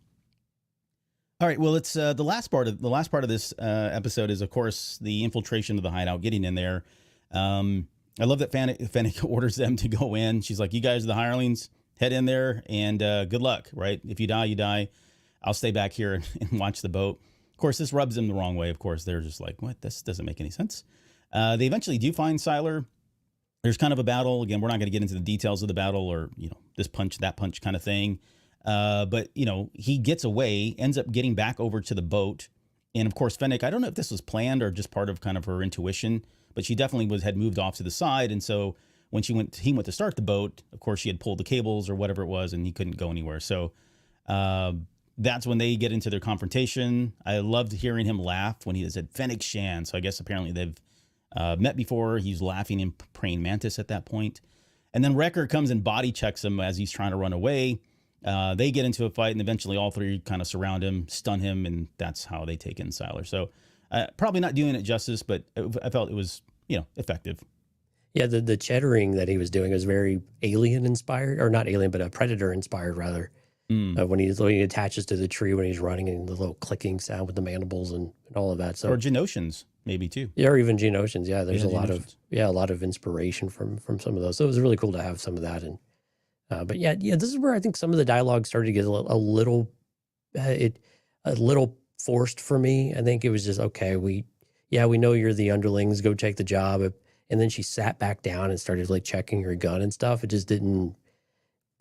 All right. Well, it's the last part of this episode is, of course, the infiltration of the hideout, getting in there. I love that Fennec orders them to go in. She's like, "You guys are the hirelings. Head in there, and good luck. Right? If you die, you die. I'll stay back here and watch the boat." Of course, this rubs them the wrong way. Of course, they're just like, "What? This doesn't make any sense." They eventually do find Siler. There's kind of a battle. Again, we're not going to get into the details of the battle, or this punch, that punch kind of thing. But he gets away, ends up getting back over to the boat. And of course, Fennec, I don't know if this was planned or just part of kind of her intuition, but she definitely had moved off to the side. And so when he went to start the boat, of course, she had pulled the cables or whatever it was, and he couldn't go anywhere. So that's when they get into their confrontation. I loved hearing him laugh when he said Fennec Shan. So I guess apparently they've met before. He's laughing in praying mantis at that point. And then Wrecker comes and body checks him as he's trying to run away. They get into a fight, and eventually all three kind of surround him, stun him, and that's how they take in Siler. So probably not doing it justice, but I felt it was, effective. Yeah, the cheddering that he was doing was very Alien inspired, or not Alien, but Predator inspired rather. When he attaches to the tree when he's running, and the little clicking sound with the mandibles and all of that. So, or Genotions maybe too. Yeah, or even Genotions. Yeah, there's a lot Genotions. of inspiration from some of those. So it was really cool to have some of that. And but yeah, this is where I think some of the dialogue started to get a little forced for me. I think it was just okay. We know you're the underlings. Go take the job. And then she sat back down and started like checking her gun and stuff. It just didn't.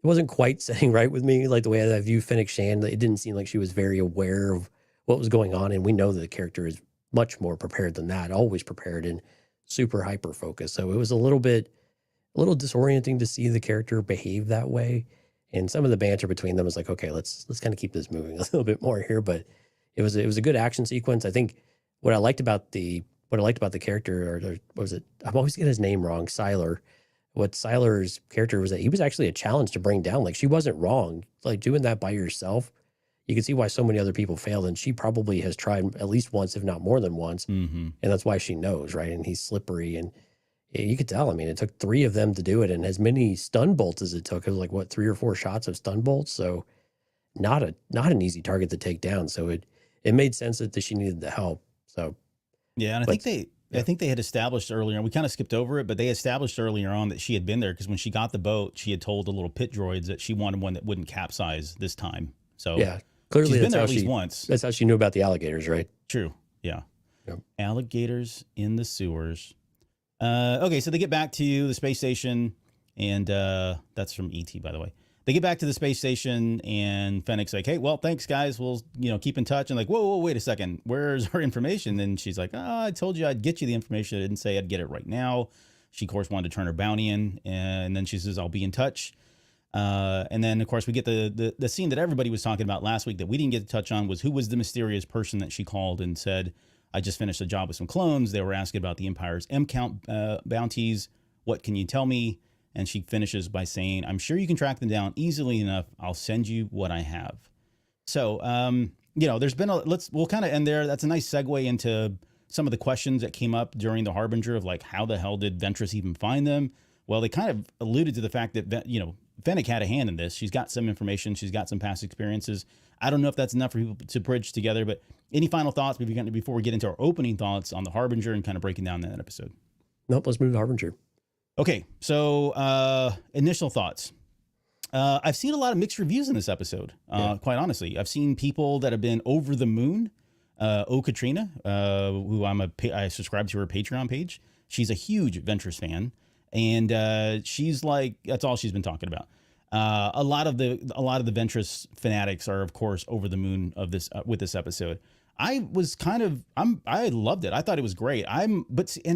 It wasn't quite sitting right with me, like the way I view Fennec Shand. It didn't seem like she was very aware of what was going on, and we know that the character is much more prepared than that, always prepared and super hyper focused. So it was a little disorienting to see the character behave that way, and some of the banter between them was like, okay, let's kind of keep this moving a little bit more here. But it was a good action sequence. I think what I liked about the character, or what was it? I'm always getting his name wrong, Siler. What Siler's character was that he was actually a challenge to bring down. Like, she wasn't wrong. Like, doing that by yourself, you can see why so many other people failed. And she probably has tried at least once, if not more than once. Mm-hmm. And that's why she knows, right? And he's slippery. And you could tell, I mean, it took 3 of them to do it. And as many stun bolts as it took, it was like, what, 3 or 4 shots of stun bolts? So not an easy target to take down. So it made sense that she needed the help. So yeah, and I think they had established earlier, and we kind of skipped over it, but they established earlier on that she had been there because when she got the boat, she had told the little pit droids that she wanted one that wouldn't capsize this time. So yeah, clearly she's been there at least once. That's how she knew about the alligators, right? True. Yeah. Yep. Alligators in the sewers. Okay, so they get back to the space station, and that's from ET, by the way. They get back to the space station, and Fennec's like, hey, well, thanks, guys. We'll, keep in touch. And like, whoa, wait a second. Where's our information? And she's like, I told you I'd get you the information. I didn't say I'd get it right now. She, of course, wanted to turn her bounty in. And then she says, I'll be in touch. And then, of course, we get the scene that everybody was talking about last week that we didn't get to touch on was who was the mysterious person that she called and said, I just finished a job with some clones. They were asking about the Empire's M-count bounties. What can you tell me? And she finishes by saying, I'm sure you can track them down easily enough. I'll send you what I have. So, there's been we'll kind of end there. That's a nice segue into some of the questions that came up during the Harbinger of like, how the hell did Ventress even find them? Well, they kind of alluded to the fact that, Fennec had a hand in this. She's got some information. She's got some past experiences. I don't know if that's enough for people to bridge together, but any final thoughts before we get into our opening thoughts on the Harbinger and kind of breaking down that episode? Nope, let's move to Harbinger. Okay, so initial thoughts. I've seen a lot of mixed reviews in this episode, quite honestly. I've seen people that have been over the moon. Katrina, who I subscribe to her Patreon page. She's a huge Ventress fan, and she's like, that's all she's been talking about. A lot of the Ventress fanatics are, of course, over the moon of this with this episode. I loved it. I thought it was great. And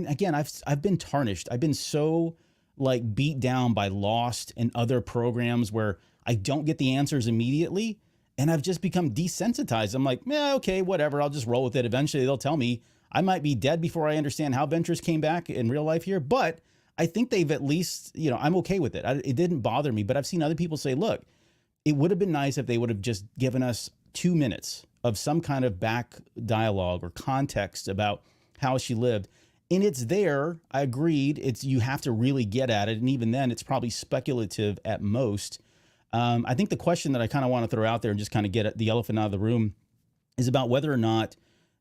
again, I've been tarnished. I've been so like beat down by Lost and other programs where I don't get the answers immediately. And I've just become desensitized. I'm like, yeah, okay, whatever. I'll just roll with it. Eventually they'll tell me I might be dead before I understand how Ventress came back in real life here. But I think they've at least, I'm okay with it. It didn't bother me, but I've seen other people say, look, it would have been nice if they would have just given us 2 minutes of some kind of back dialogue or context about how she lived. And it's there. I agreed. You have to really get at it. And even then it's probably speculative at most. I think the question that I kind of want to throw out there and just kind of get the elephant out of the room is about whether or not,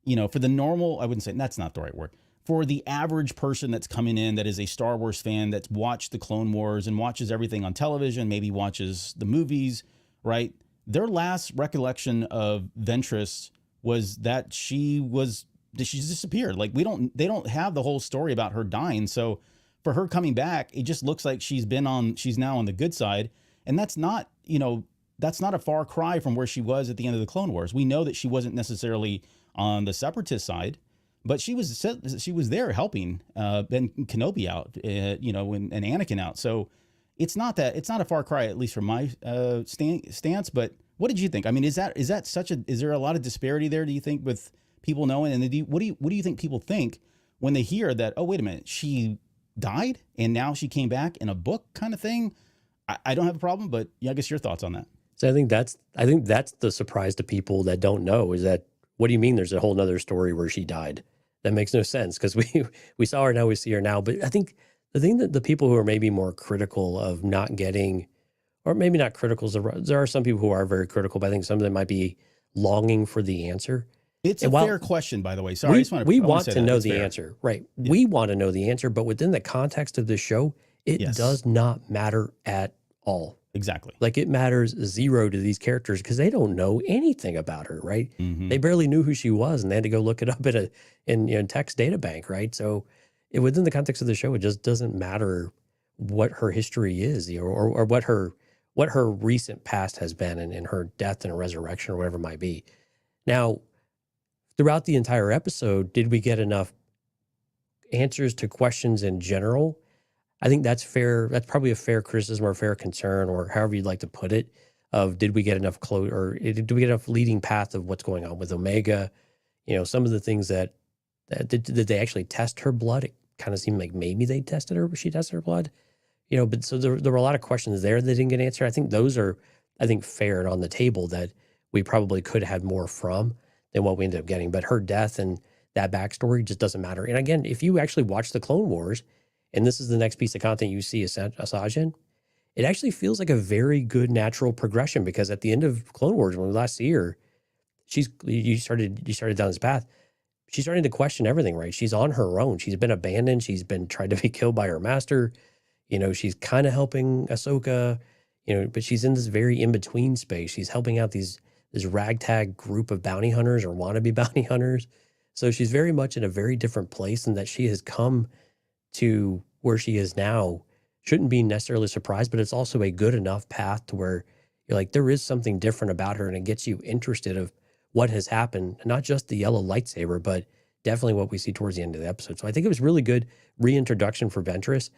for the normal, I wouldn't say that's not the right word, for the average person that's coming in that is a Star Wars fan that's watched the Clone Wars and watches everything on television, maybe watches the movies, right? Their last recollection of Ventress was that she disappeared. Like they don't have the whole story about her dying. So for her coming back, it just looks like she's now on the good side. And that's not a far cry from where she was at the end of the Clone Wars. We know that she wasn't necessarily on the Separatist side, but she was there helping Ben Kenobi out, and Anakin out. So it's not a far cry, at least from my stance. But what did you think? I mean, is there a lot of disparity there, do you think, with people knowing? And what do you think people think when they hear that, oh, wait a minute, she died and now she came back in a book kind of thing, I don't have a problem. But yeah, I guess your thoughts on that. So I think that's the surprise to people that don't know is that, what do you mean there's a whole nother story where she died? That makes no sense because we saw her now, we see her now. But I think the thing that the people who are maybe more critical of not getting, or maybe not critical, there are some people who are very critical, but I think some of them might be longing for the answer. It's a fair question, by the way. Sorry, we want to know the answer, right? Yeah. We want to know the answer, but within the context of the show, it does not matter at all. Exactly. Like it matters zero to these characters because they don't know anything about her, right? They barely knew who she was, and they had to go look it up in text data bank, right? So within the context of the show, it just doesn't matter what her history is, or what her recent past has been, and her death and resurrection or whatever it might be. Now, throughout the entire episode, did we get enough answers to questions in general? I think that's fair. That's probably a fair criticism or a fair concern, or however you'd like to put it, of did we get enough or did we get enough leading path of what's going on with Omega? Some of the things that did they actually test her blood? It kind of seemed like maybe they tested her, but she tested her blood. But so there were a lot of questions there that didn't get answered. I think those are, fair and on the table that we probably could have more from than what we ended up getting. But her death and that backstory just doesn't matter. And again, if you actually watch the Clone Wars, and this is the next piece of content you see Asajj in, it actually feels like a very good natural progression because at the end of Clone Wars, when we last see her, you started down this path. She's starting to question everything, right? She's on her own. She's been abandoned. She's been tried to be killed by her master. She's kind of helping Ahsoka, but she's in this very in-between space. She's helping out this ragtag group of bounty hunters or wannabe bounty hunters. So she's very much in a very different place, and that she has come to where she is now shouldn't be necessarily surprised, but it's also a good enough path to where you're like, there is something different about her, and it gets you interested of what has happened, not just the yellow lightsaber, but definitely what we see towards the end of the episode. So I think it was really good reintroduction for Ventress,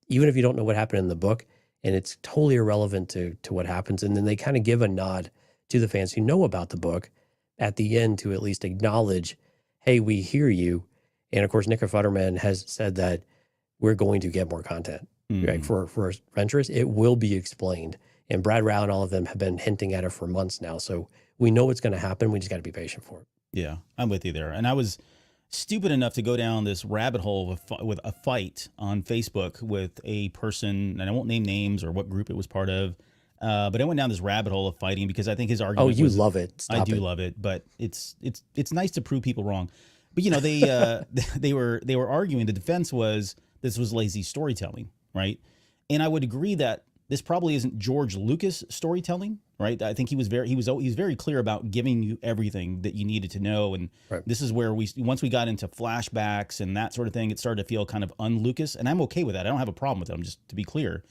even if you don't know what happened in the book, and it's totally irrelevant to what happens. And then they kind of give a nod to the fans who know about the book at the end to at least acknowledge, hey, we hear you. And of course, Nick Futterman has said that we're going to get more content right, for Ventress. It will be explained. And Brad Rao and all of them have been hinting at it for months now. So we know it's going to happen. We just got to be patient for it. Yeah, I'm with you there. And I was stupid enough to go down this rabbit hole with a fight on Facebook with a person, and I won't name names or what group it was part of, but I went down this rabbit hole of fighting because I think his argument love it. I do love it, but it's nice to prove people wrong. But they were arguing. The defense was this was lazy storytelling, right? And I would agree that this probably isn't George Lucas storytelling, right? I think he was very clear about giving you everything that you needed to know. And This is where once we got into flashbacks and that sort of thing, it started to feel kind of un-Lucas, and I'm okay with that. I don't have a problem with it. I'm just to be clear.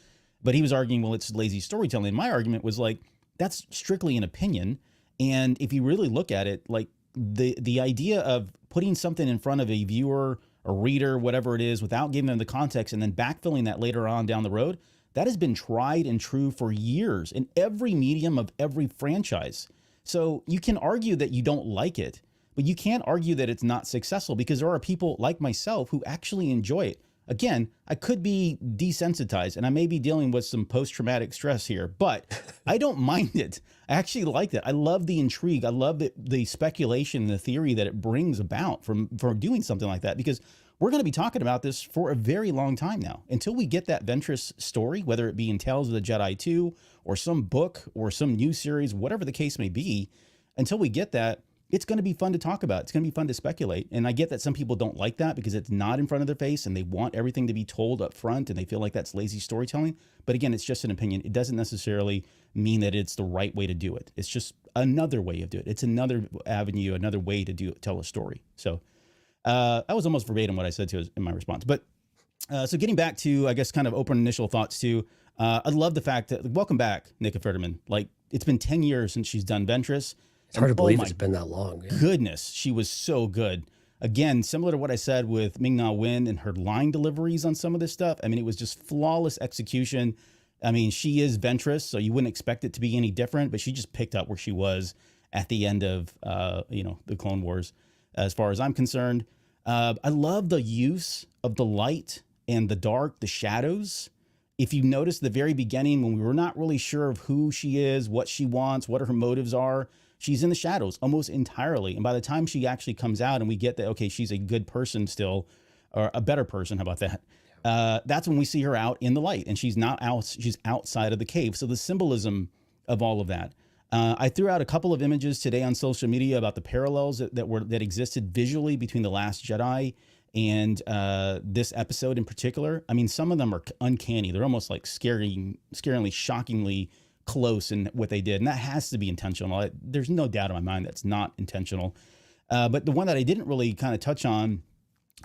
But he was arguing, well, it's lazy storytelling. And my argument was like, that's strictly an opinion. And if you really look at it, like the idea of putting something in front of a viewer, a reader, whatever it is, without giving them the context and then backfilling that later on down the road, that has been tried and true for years in every medium of every franchise. So you can argue that you don't like it, but you can't argue that it's not successful because there are people like myself who actually enjoy it. Again, I could be desensitized and I may be dealing with some post-traumatic stress here, but I don't mind it. I actually like it. I love the intrigue. I love the speculation and the theory that it brings about from doing something like that, because we're going to be talking about this for a very long time now until we get that Ventress story, whether it be in Tales of the Jedi 2 or some book or some new series, whatever the case may be. Until we get that, it's going to be fun to talk about. It's going to be fun to speculate. And I get that some people don't like that because it's not in front of their face and they want everything to be told up front and they feel like that's lazy storytelling. But again, it's just an opinion. It doesn't necessarily mean that it's the right way to do it. It's just another way of doing it. It's another avenue, another way to tell a story. So that was almost verbatim what I said to in my response. But so getting back to, I guess, kind of open initial thoughts too. I love the fact that, welcome back, Nick Futterman. Like, it's been 10 years since she's done Ventress. It's hard to believe it's been that long. Yeah. Goodness, she was so good. Again, similar to what I said with Ming-Na Wen and her line deliveries on some of this stuff. I mean, it was just flawless execution. I mean, she is Ventress, so you wouldn't expect it to be any different, but she just picked up where she was at the end of, the Clone Wars, as far as I'm concerned. I love the use of the light and the dark, the shadows. If you notice the very beginning, when we were not really sure of who she is, what she wants, what her motives are, she's in the shadows almost entirely. And by the time she actually comes out and we get that, okay, she's a good person still, or a better person, how about that? That's when we see her out in the light, and she's not out, she's outside of the cave. So the symbolism of all of that. I threw out a couple of images today on social media about the parallels that existed visually between The Last Jedi and this episode in particular. I mean, some of them are uncanny. They're almost like scaringly, shockingly close in what they did. And that has to be intentional. There's no doubt in my mind that's not intentional. But the one that I didn't really kind of touch on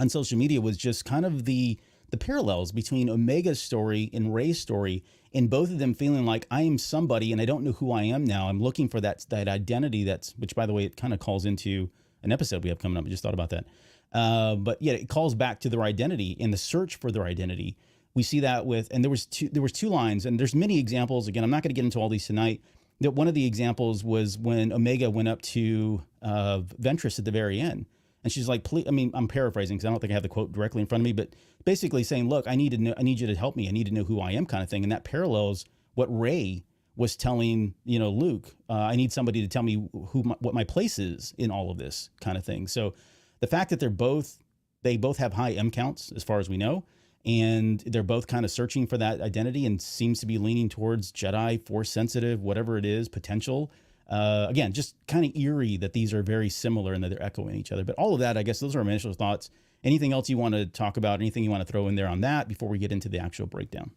social media was just kind of the parallels between Omega's story and Rey's story, and both of them feeling like I am somebody and I don't know who I am now. I'm looking for that identity which by the way, it kind of calls into an episode we have coming up. I just thought about that. But yeah, it calls back to their identity and the search for their identity. We see that and there was two lines, and there's many examples. Again, I'm not going to get into all these tonight. That one of the examples was when Omega went up to Ventress at the very end. And she's like, please, I mean, I'm paraphrasing because I don't think I have the quote directly in front of me, but basically saying, look, I need you to help me. I need to know who I am, kind of thing. And that parallels what Rey was telling, Luke. I need somebody to tell me what my place is in all of this, kind of thing. So the fact that they both have high M counts as far as we know, and they're both kind of searching for that identity and seems to be leaning towards Jedi, Force sensitive, whatever it is, potential. Again, just kind of eerie that these are very similar and that they're echoing each other. But all of that, I guess, those are our initial thoughts. Anything else you want to talk about? Anything you want to throw in there on that before we get into the actual breakdown?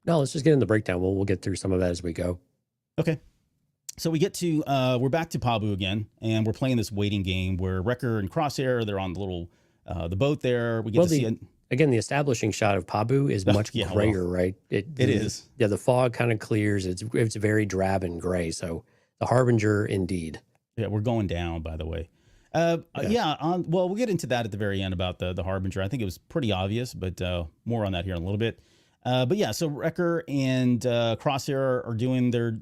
No, let's just get in the breakdown. We'll get through some of that as we go. Okay. So we get to, we're back to Pabu again, and we're playing this waiting game where Wrecker and Crosshair, they're on the little, the boat there. We get to see Again, the establishing shot of Pabu is much grayer, right? It is. Yeah, the fog kind of clears. It's very drab and gray. So the Harbinger, indeed. Yeah, we're going down, by the way. We'll get into that at the very end about the Harbinger. I think it was pretty obvious, but more on that here in a little bit. So Wrecker and Crosshair are doing their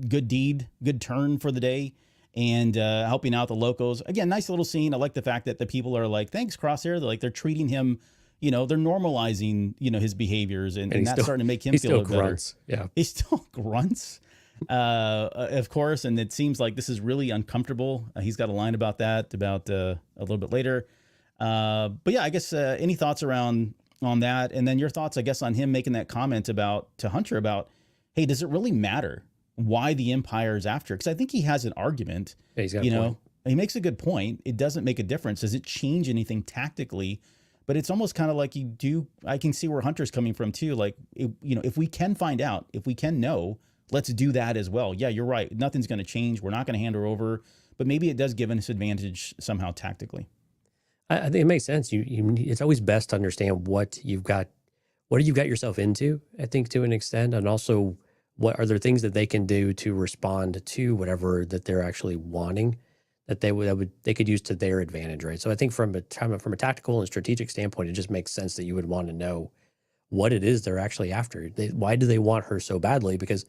good deed, good turn for the day, and helping out the locals. Again, nice little scene. I like the fact that the people are like, thanks, Crosshair. They're treating him, they're normalizing, his behaviors, and that's starting to make him feel grunts. Better. Yeah. He still grunts. Of course, and it seems like this is really uncomfortable. He's got a line about that a little bit later. I guess any thoughts on that, and then your thoughts, I guess, on him making that comment to Hunter about, hey, does it really matter why the Empire is after? Because I think he has an argument. Yeah, he's got a point. He makes a good point. It doesn't make a difference. Does it change anything tactically? But it's almost kind of like I can see where Hunter's coming from too. Like, if we can find out, if we can know, let's do that as well. Yeah, you're right. Nothing's going to change. We're not going to hand her over, but maybe it does give us advantage somehow tactically. I think it makes sense. It's always best to understand what you've got yourself into, I think, to an extent, and also what are there things that they can do to respond to whatever that they're actually wanting that they could use to their advantage, right? So I think from a tactical and strategic standpoint, it just makes sense that you would want to know what it is they're actually after. Why do they want her so badly? Because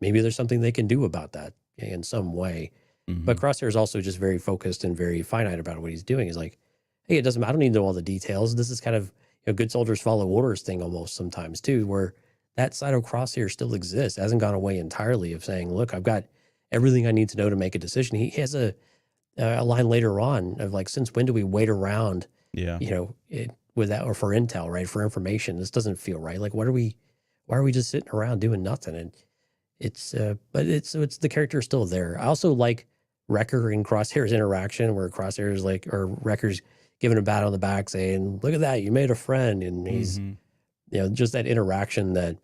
maybe there's something they can do about that in some way. Mm-hmm. But Crosshair is also just very focused and very finite about what he's doing. He's like, hey, it doesn't matter. I don't need to know all the details. This is kind of good soldiers follow orders thing almost sometimes too, where that side of Crosshair still exists. It hasn't gone away entirely of saying, look, I've got everything I need to know to make a decision. He has a line later on of like, since when do we wait around, with that, or for intel, right? For information, this doesn't feel right. Like, why are we just sitting around doing nothing? And it's the character is still there. I also like Wrecker and Crosshair's interaction where Crosshair is like, or Wrecker's giving a pat on the back saying, look at that, you made a friend. And he's, just that interaction that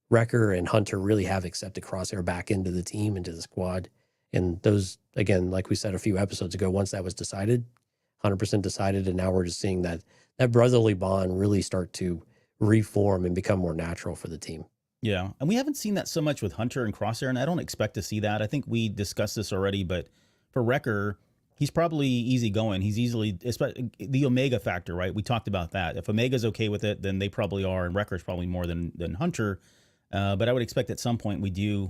Wrecker and Hunter really have accepted Crosshair back into the team, into the squad. And those, again, like we said a few episodes ago, once that was decided, 100% decided, and now we're just seeing that brotherly bond really start to reform and become more natural for the team. Yeah, and we haven't seen that so much with Hunter and Crosshair, and I don't expect to see that. I think we discussed this already, but for Wrecker, he's probably easygoing. He's easily, especially the Omega factor, right? We talked about that. If Omega's okay with it, then they probably are, and Wrecker's probably more than Hunter. But I would expect at some point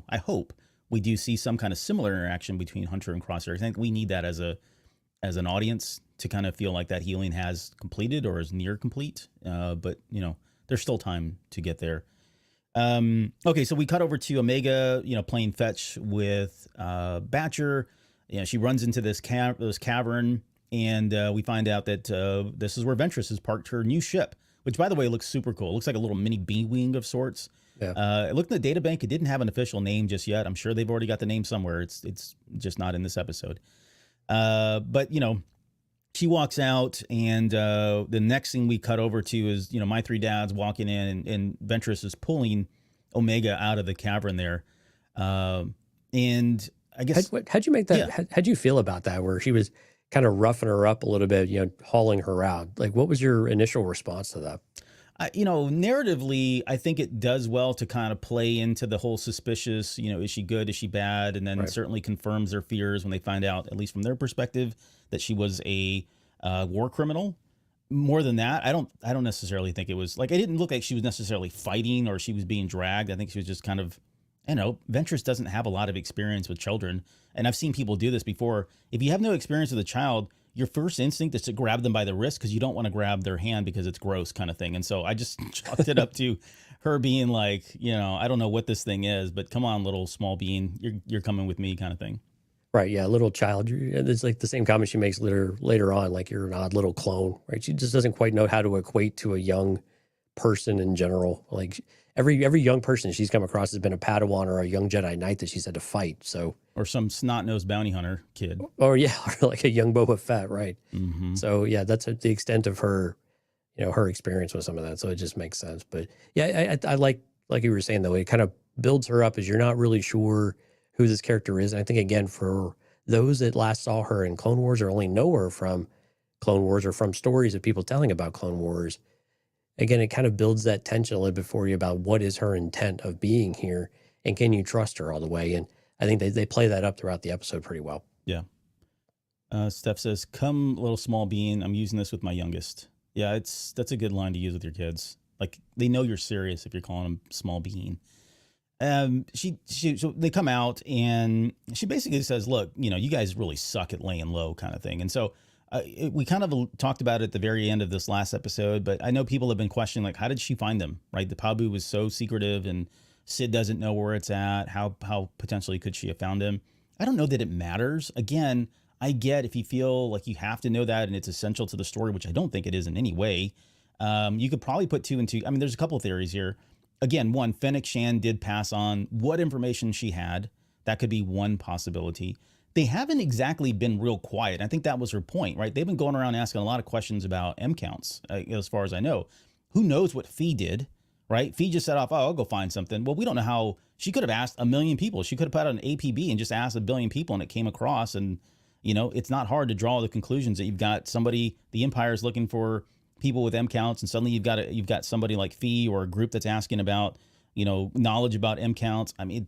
I hope we do see some kind of similar interaction between Hunter and Crosshair. I think we need that as an audience to kind of feel like that healing has completed or is near complete. But there's still time to get there. Okay, so we cut over to Omega, playing fetch with Batcher. She runs into this cavern, and we find out that this is where Ventress has parked her new ship, which, by the way, looks super cool. It looks like a little mini B-wing of sorts. Yeah. It looked in the data bank. It didn't have an official name just yet. I'm sure they've already got the name somewhere. It's just not in this episode. But she walks out, and the next thing we cut over to is my three dads walking in, and Ventress is pulling Omega out of the cavern there. And I guess how'd you make that? Yeah. How'd you feel about that? Where she was kind of roughing her up a little bit, hauling her out. Like, what was your initial response to that? Narratively, I think it does well to kind of play into the whole suspicious, is she good? Is she bad? And then Right. certainly confirms their fears when they find out, at least from their perspective, that she was a war criminal. More than that, I don't necessarily think it was like, it didn't look like she was necessarily fighting or she was being dragged. I think she was just kind of, Ventress doesn't have a lot of experience with children. And I've seen people do this before. If you have no experience with a child, your first instinct is to grab them by the wrist because you don't want to grab their hand because it's gross kind of thing. And so I just chalked it up to her being like, I don't know what this thing is, but come on, little small being, you're coming with me kind of thing. Right. Yeah. Little child. It's like the same comment she makes later on, like you're an odd little clone, right? She just doesn't quite know how to equate to a young person in general. Like every young person she's come across has been a Padawan or a young Jedi Knight that she's had to fight. So, or some snot-nosed bounty hunter kid. or like a young Boba Fett, right? Mm-hmm. So yeah, that's the extent of her, her experience with some of that. So it just makes sense. But yeah, I like you were saying though, it kind of builds her up as you're not really sure who this character is. And I think again, for those that last saw her in Clone Wars or only know her from Clone Wars or from stories of people telling about Clone Wars, again, it kind of builds that tension a little bit for you about what is her intent of being here and can you trust her all the way? And I think they play that up throughout the episode pretty well. Yeah. Steph says, "Come, little small bean. I'm using this with my youngest." Yeah, that's a good line to use with your kids. Like, they know you're serious if you're calling them small bean. So they come out and she basically says, "Look, you guys really suck at laying low," kind of thing. And so we kind of talked about it at the very end of this last episode, but I know people have been questioning, like, how did she find them? Right, the Pabu was so secretive, and Sid doesn't know where it's at. How potentially could she have found him? I don't know that it matters. Again, I get if you feel like you have to know that and it's essential to the story, which I don't think it is in any way. You could probably put two and two. I mean, there's a couple of theories here. Again, one, Fennec Shan did pass on what information she had. That could be one possibility. They haven't exactly been real quiet. I think that was her point, right? They've been going around asking a lot of questions about M counts, as far as I know. Who knows what Fee did, right? Fee just set off, I'll go find something. Well, we don't know how. She could have asked a million people. She could have put out an APB and just asked a billion people, and it came across. And, it's not hard to draw the conclusions that you've got somebody, the Empire's looking for people with M counts, and suddenly you've got somebody like Fee or a group that's asking about, knowledge about M counts. I mean,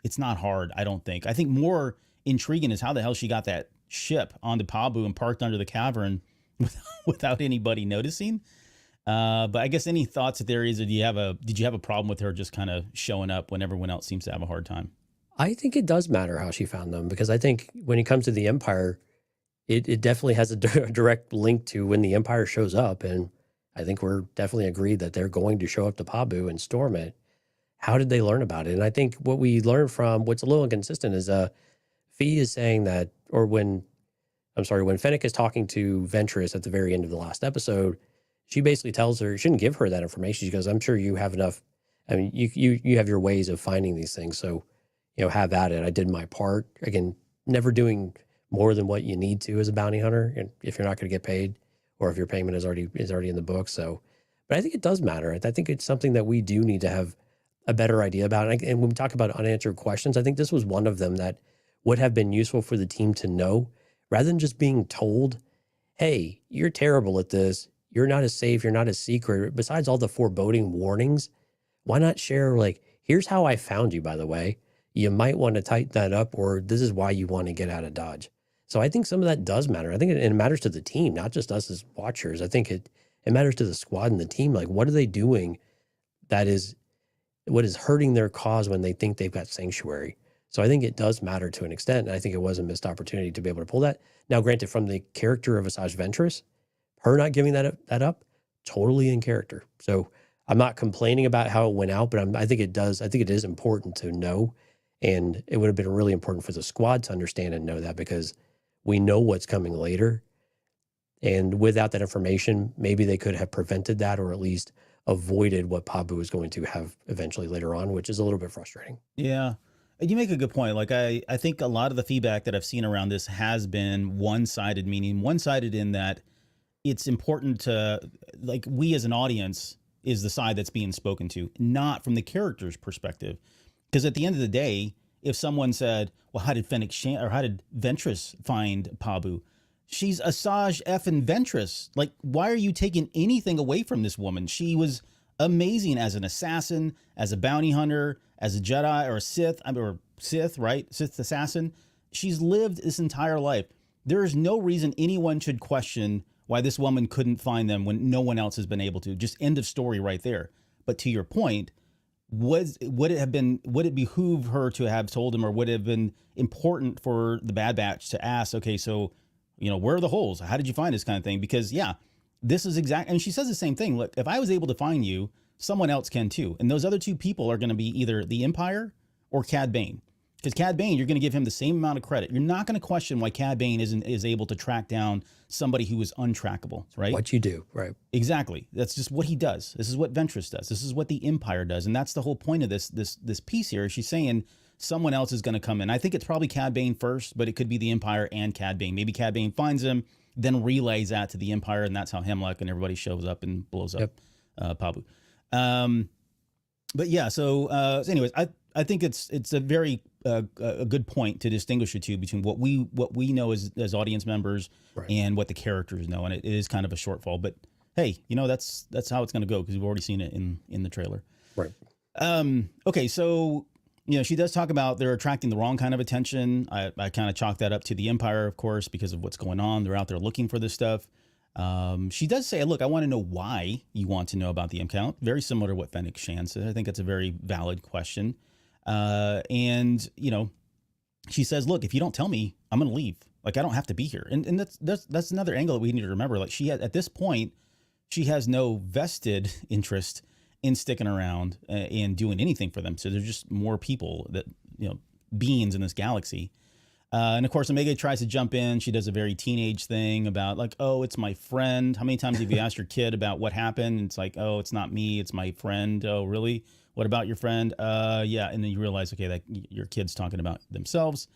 it's not hard, I don't think. I think more intriguing is how the hell she got that ship onto Pabu and parked under the cavern without anybody noticing. But I guess any thoughts or theories, or did you have a problem with her just kind of showing up when everyone else seems to have a hard time? I think it does matter how she found them, because I think when it comes to the Empire, it definitely has a direct link to when the Empire shows up. And I think we're definitely agreed that they're going to show up to Pabu and storm it. How did they learn about it? And I think what we learned from what's a little inconsistent is Fee is saying that, or when Fennec is talking to Ventress at the very end of the last episode, she basically tells her, she shouldn't give her that information. She goes, "I'm sure you have enough. I mean, you have your ways of finding these things. So, have at it. I did my part." Again, never doing more than what you need to as a bounty hunter, and if you're not going to get paid, or if your payment is already in the book. So, but I think it does matter. I think it's something that we do need to have a better idea about. And when we talk about unanswered questions, I think this was one of them that would have been useful for the team to know, rather than just being told, "Hey, you're terrible at this. You're not as safe. You're not as secret." Besides all the foreboding warnings, why not share, like, here's how I found you, by the way. You might want to tighten that up, or this is why you want to get out of Dodge. So I think some of that does matter. I think it matters to the team, not just us as watchers. I think it matters to the squad and the team. Like, what are they doing what is hurting their cause when they think they've got sanctuary? So I think it does matter to an extent, and I think it was a missed opportunity to be able to pull that. Now, granted, from the character of Asajj Ventress, her not giving that up, totally in character. So I'm not complaining about how it went out, but I think it does. I think it is important to know. And it would have been really important for the squad to understand and know that, because we know what's coming later. And without that information, maybe they could have prevented that, or at least avoided what Pabu was going to have eventually later on, which is a little bit frustrating. Yeah. You make a good point. Like, I think a lot of the feedback that I've seen around this has been one-sided, meaning one-sided in that it's important to, like, we as an audience is the side that's being spoken to, not from the character's perspective. Because at the end of the day, if someone said, well, how did Fennec or how did Ventress find Pabu? She's Asajj effing Ventress. Like, why are you taking anything away from this woman? She was amazing as an assassin, as a bounty hunter, as a Jedi or a Sith, or Sith, right? Sith assassin. She's lived this entire life. There is no reason anyone should question why this woman couldn't find them when no one else has been able to. Just end of story right there. But to your point, would it behoove her to have told him, or would it have been important for the Bad Batch to ask, okay, so, you know, where are the holes? How did you find this kind of thing? Because yeah, this is exact. And she says the same thing. Look, if I was able to find you, someone else can too. And those other two people are going to be either the Empire or Cad Bane. Because Cad Bane, you're going to give him the same amount of credit. You're not going to question why Cad Bane is able to track down somebody who is untrackable, right? What you do, right? Exactly. That's just what he does. This is what Ventress does. This is what the Empire does, and that's the whole point of this piece here. She's saying someone else is going to come in. I think it's probably Cad Bane first, but it could be the Empire and Cad Bane. Maybe Cad Bane finds him, then relays that to the Empire, and that's how Hemlock and everybody shows up and blows up Pabu. But yeah, so anyways, I think it's a very a good point to distinguish the two between what we know as audience members, right, and what the characters know, and it is kind of a shortfall. But hey, you know, that's how it's going to go, because we've already seen it in the trailer. Right. Okay, so you know, she does talk about they're attracting the wrong kind of attention. I kind of chalk that up to the Empire, of course, because of what's going on. They're out there looking for this stuff. She does say, look, I want to know why you want to know about the M count. Very similar to what Fennec Shan said. I think that's a very valid question. And you know, she says, look, if you don't tell me, I'm going to leave. Like, I don't have to be here. And that's another angle that we need to remember. Like, at this point, she has no vested interest in sticking around and doing anything for them. So there's just more people that, you know, beings in this galaxy. And of course, Omega tries to jump in. She does a very teenage thing about like, oh, it's my friend. How many times have you asked your kid about what happened? It's like, oh, it's not me, it's my friend. Oh, really? What about your friend? Yeah. And then you realize, okay, that your kid's talking about themselves.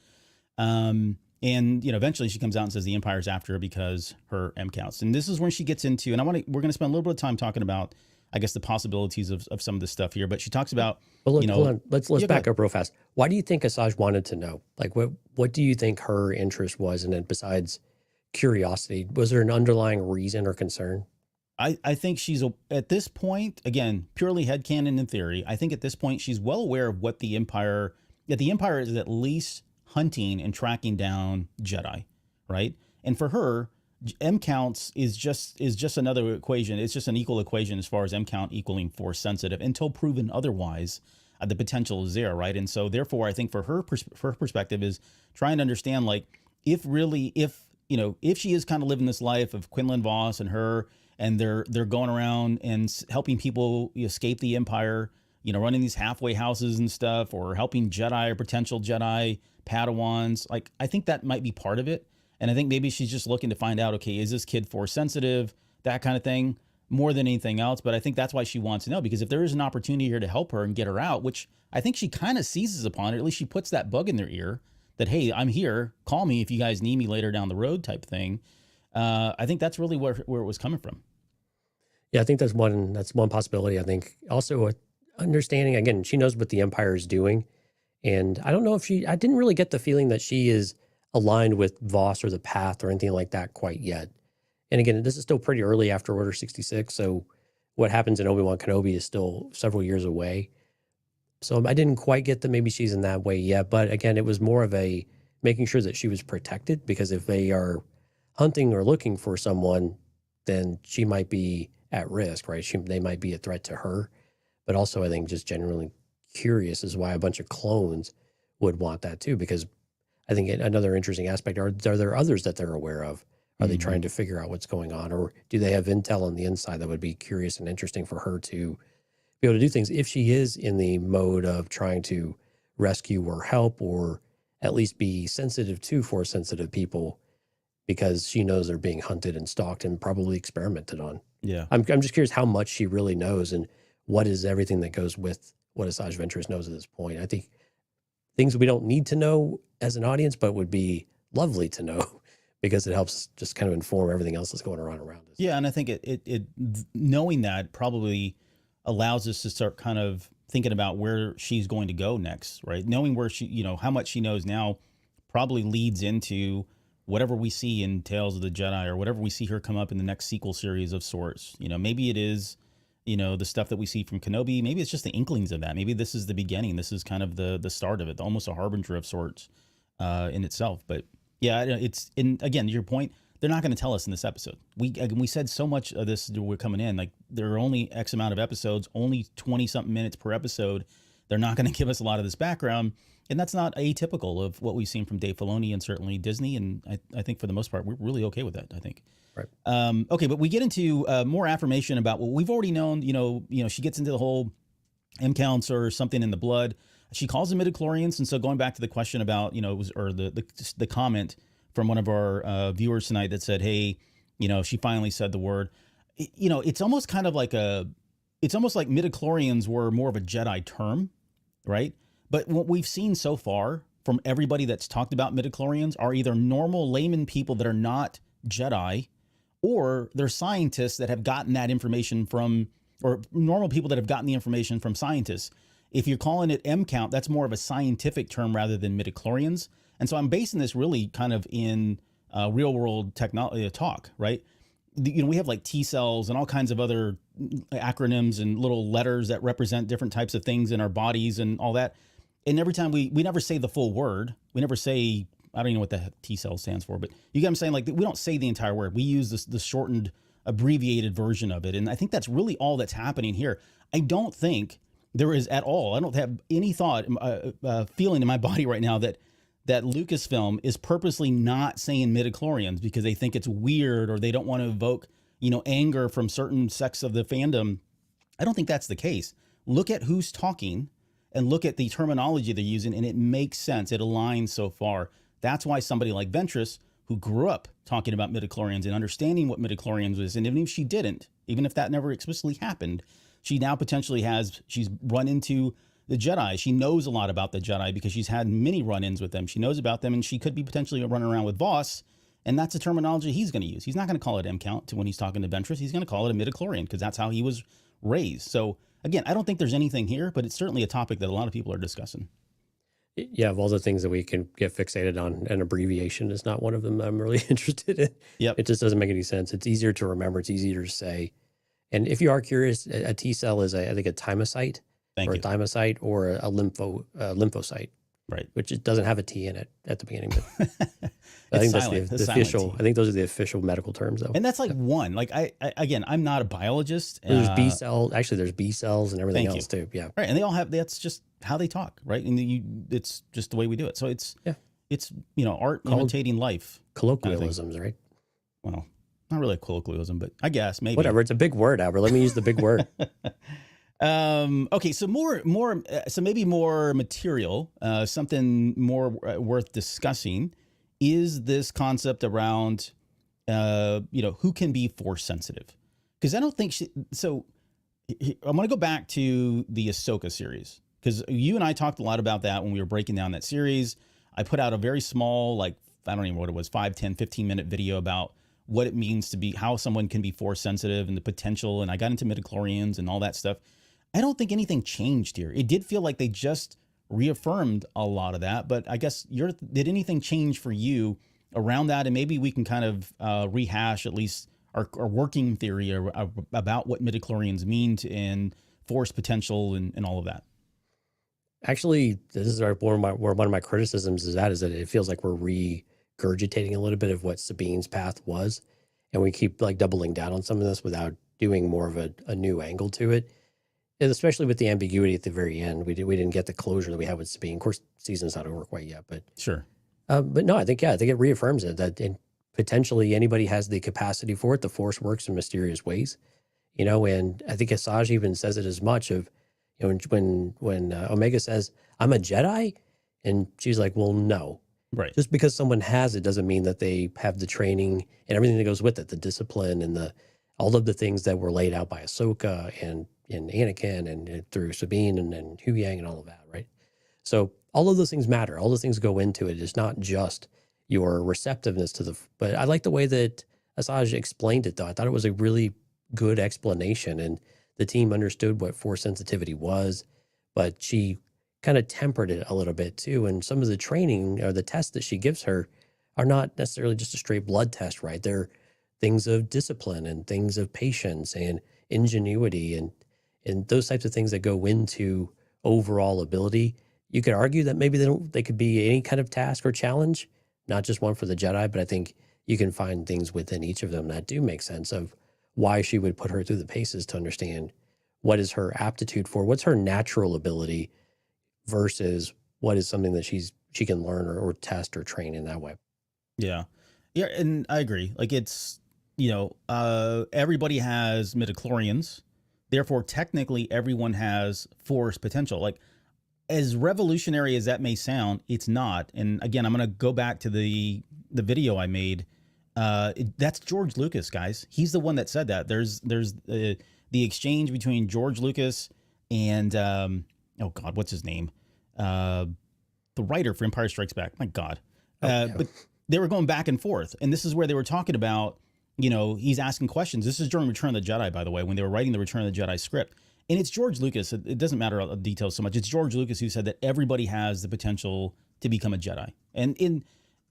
And, you know, eventually she comes out and says the Empire's after her because her M counts. And this is when she gets into, and we're going to spend a little bit of time talking about, I guess, the possibilities of some of this stuff here. But she talks about, hold on. Let's back up real fast. Why do you think Asajj wanted to know? Like, what do you think her interest was? And then besides curiosity, was there an underlying reason or concern? I think she's, at this point, again, purely headcanon in theory, I think at this point she's well aware of what the Empire, that the Empire is at least hunting and tracking down Jedi, right? And for her, M counts is just another equation. It's just an equal equation as far as M count equaling force sensitive until proven otherwise. The potential is there, right? And so therefore, I think for her perspective is trying to understand, like, if she is kind of living this life of Quinlan Vos and her, and they're going around and helping people escape the Empire, you know, running these halfway houses and stuff, or helping Jedi or potential Jedi Padawans. Like, I think that might be part of it. And I think maybe she's just looking to find out, okay, is this kid force sensitive, that kind of thing, more than anything else. But I think that's why she wants to know, because if there is an opportunity here to help her and get her out, which I think she kind of seizes upon it, at least she puts that bug in their ear that, hey, I'm here, call me if you guys need me later down the road type thing. I think that's really where it was coming from. Yeah, I think that's one possibility. I think also understanding, again, she knows what the Empire is doing. And I don't know if I didn't really get the feeling that she is aligned with Vos or the Path or anything like that quite yet. And again, this is still pretty early after Order 66. So what happens in Obi-Wan Kenobi is still several years away. So I didn't quite get that maybe she's in that way yet. But again, it was more of a making sure that she was protected, because if they are hunting or looking for someone, then she might be at risk, right? They might be a threat to her. But also, I think just generally curious is why a bunch of clones would want that too, because I think another interesting aspect are there others that they're aware of? Are they trying to figure out what's going on, or do they have intel on the inside that would be curious and interesting for her to be able to do things if she is in the mode of trying to rescue or help, or at least be sensitive to Force sensitive people, because she knows they're being hunted and stalked and probably experimented on. Yeah. I'm just curious how much she really knows and what is everything that goes with what Asajj Ventress knows at this point. I think things we don't need to know as an audience, but would be lovely to know because it helps just kind of inform everything else that's going on around us. Yeah, and I think it knowing that probably allows us to start kind of thinking about where she's going to go next, right? Knowing where she, how much she knows now probably leads into whatever we see in Tales of the Jedi, or whatever we see her come up in the next sequel series of sorts. Maybe it is, the stuff that we see from Kenobi. Maybe it's just the inklings of that. Maybe this is the beginning. This is kind of the start of it, almost a harbinger of sorts in itself. But yeah, it's again, to your point, they're not going to tell us in this episode. We said so much of this we're coming in, like there are only X amount of episodes, only 20 something minutes per episode. They're not going to give us a lot of this background. And that's not atypical of what we've seen from Dave Filoni and certainly Disney. And I think for the most part, we're really okay with that, I think. Right. Okay, but we get into more affirmation about what we've already known. She gets into the whole M counts or something in the blood. She calls them midichlorians. And so going back to the question about, the comment from one of our viewers tonight that said, hey, she finally said the word. It's almost kind of like it's almost like midichlorians were more of a Jedi term, right? But what we've seen so far from everybody that's talked about midichlorians are either normal layman people that are not Jedi, or they're scientists that have gotten that information from, or normal people that have gotten the information from scientists. If you're calling it M count, that's more of a scientific term rather than midichlorians. And so I'm basing this really kind of in real world technology talk, right? We have like T cells and all kinds of other acronyms and little letters that represent different types of things in our bodies and all that. And every time we never say the full word. We never say, I don't even know what the T cell stands for, but you get what I'm saying? Like, we don't say the entire word. We use the shortened, abbreviated version of it. And I think that's really all that's happening here. I don't think there is at all, I don't have any thought, feeling in my body right now that Lucasfilm is purposely not saying midichlorians because they think it's weird or they don't want to evoke, anger from certain sects of the fandom. I don't think that's the case. Look at who's talking and look at the terminology they're using, and it makes sense. It aligns so far. That's why somebody like Ventress, who grew up talking about midichlorians and understanding what midichlorians was, and even if she didn't, even if that never explicitly happened, she now potentially she's run into the Jedi. She knows a lot about the Jedi because she's had many run-ins with them. She knows about them, and she could be potentially running around with Voss, and that's the terminology he's going to use. He's not going to call it M count when he's talking to Ventress. He's going to call it a midichlorian because that's how he was raised. So again, I don't think there's anything here, but it's certainly a topic that a lot of people are discussing. Yeah, of all the things that we can get fixated on, an abbreviation is not one of them I'm really interested in. Yep. It just doesn't make any sense. It's easier to remember. It's easier to say. And if you are curious, a T cell is, I think, a thymocyte a thymocyte or a lymphocyte. Right. Which it doesn't have a T in it at the beginning. But I Silent. think that's the official. T. I think those are the official medical terms, though. And that's like one. Like I'm not a biologist. There's B cells. Actually, there's B cells and everything else too. Yeah. Right. And they all have. That's just how they talk, right? And it's just the way we do it. So it's art imitating life. Colloquialisms, right? Well, not really a colloquialism, but I guess maybe. Whatever. It's a big word, Albert. Let me use the big word. Okay, so so maybe more material, something more worth discussing is this concept around, who can be force sensitive? Because I don't think so I'm going to go back to the Ahsoka series, because you and I talked a lot about that when we were breaking down that series. I put out a very small, I don't even know what it was, 5, 10, 15-minute video about what it means to be, how someone can be force sensitive and the potential. And I got into midichlorians and all that stuff. I don't think anything changed here. It did feel like they just reaffirmed a lot of that, but I guess did anything change for you around that? And maybe we can kind of rehash at least our working theory about what midichlorians mean in force potential and all of that. Actually, this is one of my criticisms is that it feels like we're regurgitating a little bit of what Sabine's path was, and we keep doubling down on some of this without doing more of a new angle to it. And especially with the ambiguity at the very end, we didn't get the closure that we had with Sabine. Of course, season's not over quite yet, but sure. But no, I think it reaffirms it that potentially anybody has the capacity for it. The Force works in mysterious ways. you know, and I think Asajj even says it as much of, you know, when Omega says, I'm a Jedi, and she's like, well, no. Right. Just because someone has it doesn't mean that they have the training and everything that goes with it, the discipline and all of the things that were laid out by Ahsoka and Anakin and through Sabine and Hu Yang and all of that, right? So all of those things matter. All those things go into it. It's not just your receptiveness to but I like the way that Asajj explained it, though. I thought it was a really good explanation, and the team understood what force sensitivity was, but she kind of tempered it a little bit too. And some of the training or the tests that she gives her are not necessarily just a straight blood test, right? They're things of discipline and things of patience and ingenuity and those types of things that go into overall ability. You could argue that maybe they could be any kind of task or challenge, not just one for the Jedi, but I think you can find things within each of them that do make sense of why she would put her through the paces to understand what is her aptitude for, what's her natural ability versus what is something that she can learn or test or train in that way. Yeah. Yeah. And I agree. Like it's, you know, everybody has midichlorians. Therefore, technically everyone has force potential. Like as revolutionary as that may sound, it's not. And again, I'm going to go back to the video I made. That's George Lucas, guys. He's the one that said that. There's the exchange between George Lucas and oh God, what's his name? The writer for Empire Strikes Back. My God. But they were going back and forth. And this is where they were talking about, you know, he's asking questions. This is during Return of the Jedi, by the way, when they were writing the Return of the Jedi script. And it's George Lucas. It doesn't matter the details so much. It's George Lucas who said that everybody has the potential to become a Jedi. And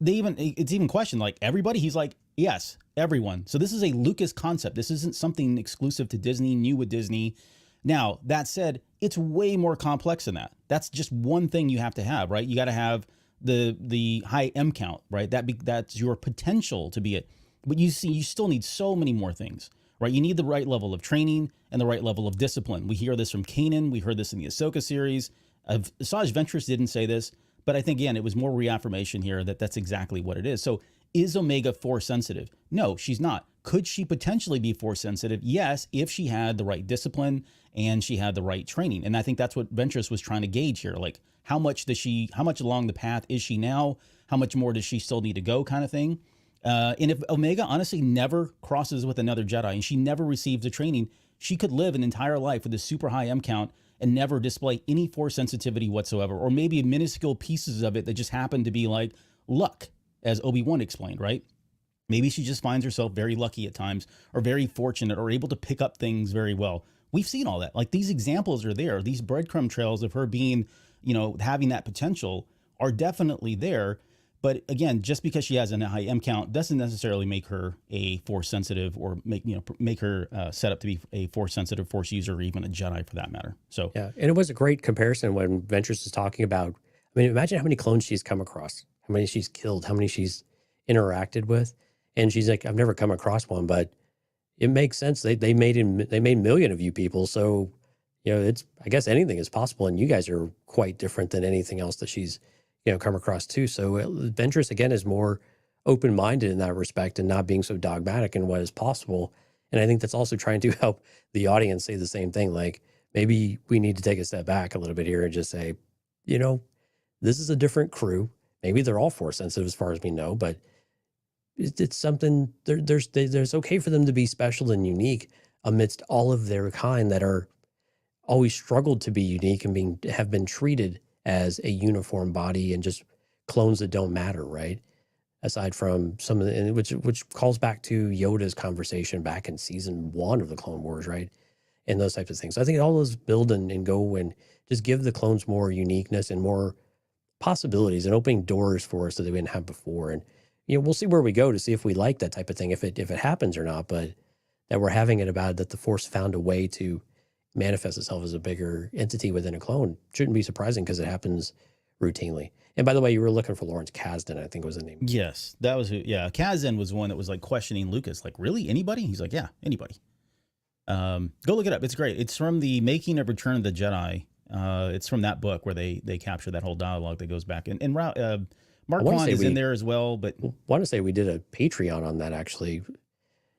it's even questioned, like, everybody? He's like, yes, everyone. So this is a Lucas concept. This isn't something exclusive to Disney, new with Disney. Now, that said, it's way more complex than that. That's just one thing you have to have, right? You got to have the high M count, right? That's your potential to be it. But you still need so many more things, right? You need the right level of training and the right level of discipline. We hear this from Kanan. We heard this in the Ahsoka series. Asajj Ventress didn't say this, but I think, again, it was more reaffirmation here that that's exactly what it is. So is Omega force sensitive? No, she's not. Could she potentially be force sensitive? Yes, if she had the right discipline and she had the right training. And I think that's what Ventress was trying to gauge here. Like, how much along the path is she now? How much more does she still need to go, kind of thing? And if Omega honestly never crosses with another Jedi and she never receives the training, she could live an entire life with a super high M count and never display any force sensitivity whatsoever, or maybe minuscule pieces of it that just happen to be like luck, as Obi-Wan explained, right? Maybe she just finds herself very lucky at times or very fortunate or able to pick up things very well. We've seen all that. Like, these examples are there. These breadcrumb trails of her being, you know, having that potential are definitely there. But again, just because she has a high M count doesn't necessarily make her a force sensitive or make her set up to be a force sensitive force user or even a Jedi for that matter. So yeah, and it was a great comparison when Ventress is talking about. I mean, imagine how many clones she's come across, how many she's killed, how many she's interacted with, and she's like, I've never come across one, but it makes sense. They made million of you people, so you know I guess anything is possible, and you guys are quite different than anything else that she's come across too. So Ventress, again, is more open-minded in that respect and not being so dogmatic in what is possible. And I think that's also trying to help the audience say the same thing. Like, maybe we need to take a step back a little bit here and just say, this is a different crew. Maybe they're all force sensitive as far as we know, but it's something there's okay for them to be special and unique amidst all of their kind that are always struggled to be unique and have been treated as a uniform body and just clones that don't matter, right? Aside from some of the, which calls back to Yoda's conversation back in season 1 of the Clone Wars, right? And those types of things. So I think all those build and go and just give the clones more uniqueness and more possibilities and opening doors for us that they didn't have before. And we'll see where we go to see if we like that type of thing, if it happens or not. But that we're having it about that the Force found a way to manifest itself as a bigger entity within a clone shouldn't be surprising because it happens routinely. And by the way, you were looking for Lawrence Kasdan, I think was the name. Yes, that was who. Yeah, Kasdan was one that was like questioning Lucas, like, really, anybody? He's like, yeah, anybody. Go look it up. It's great. It's from the Making of Return of the Jedi. It's from that book where they capture that whole dialogue that goes back. And Mark Kwan is in there as well. But I want to say we did a Patreon on that, actually.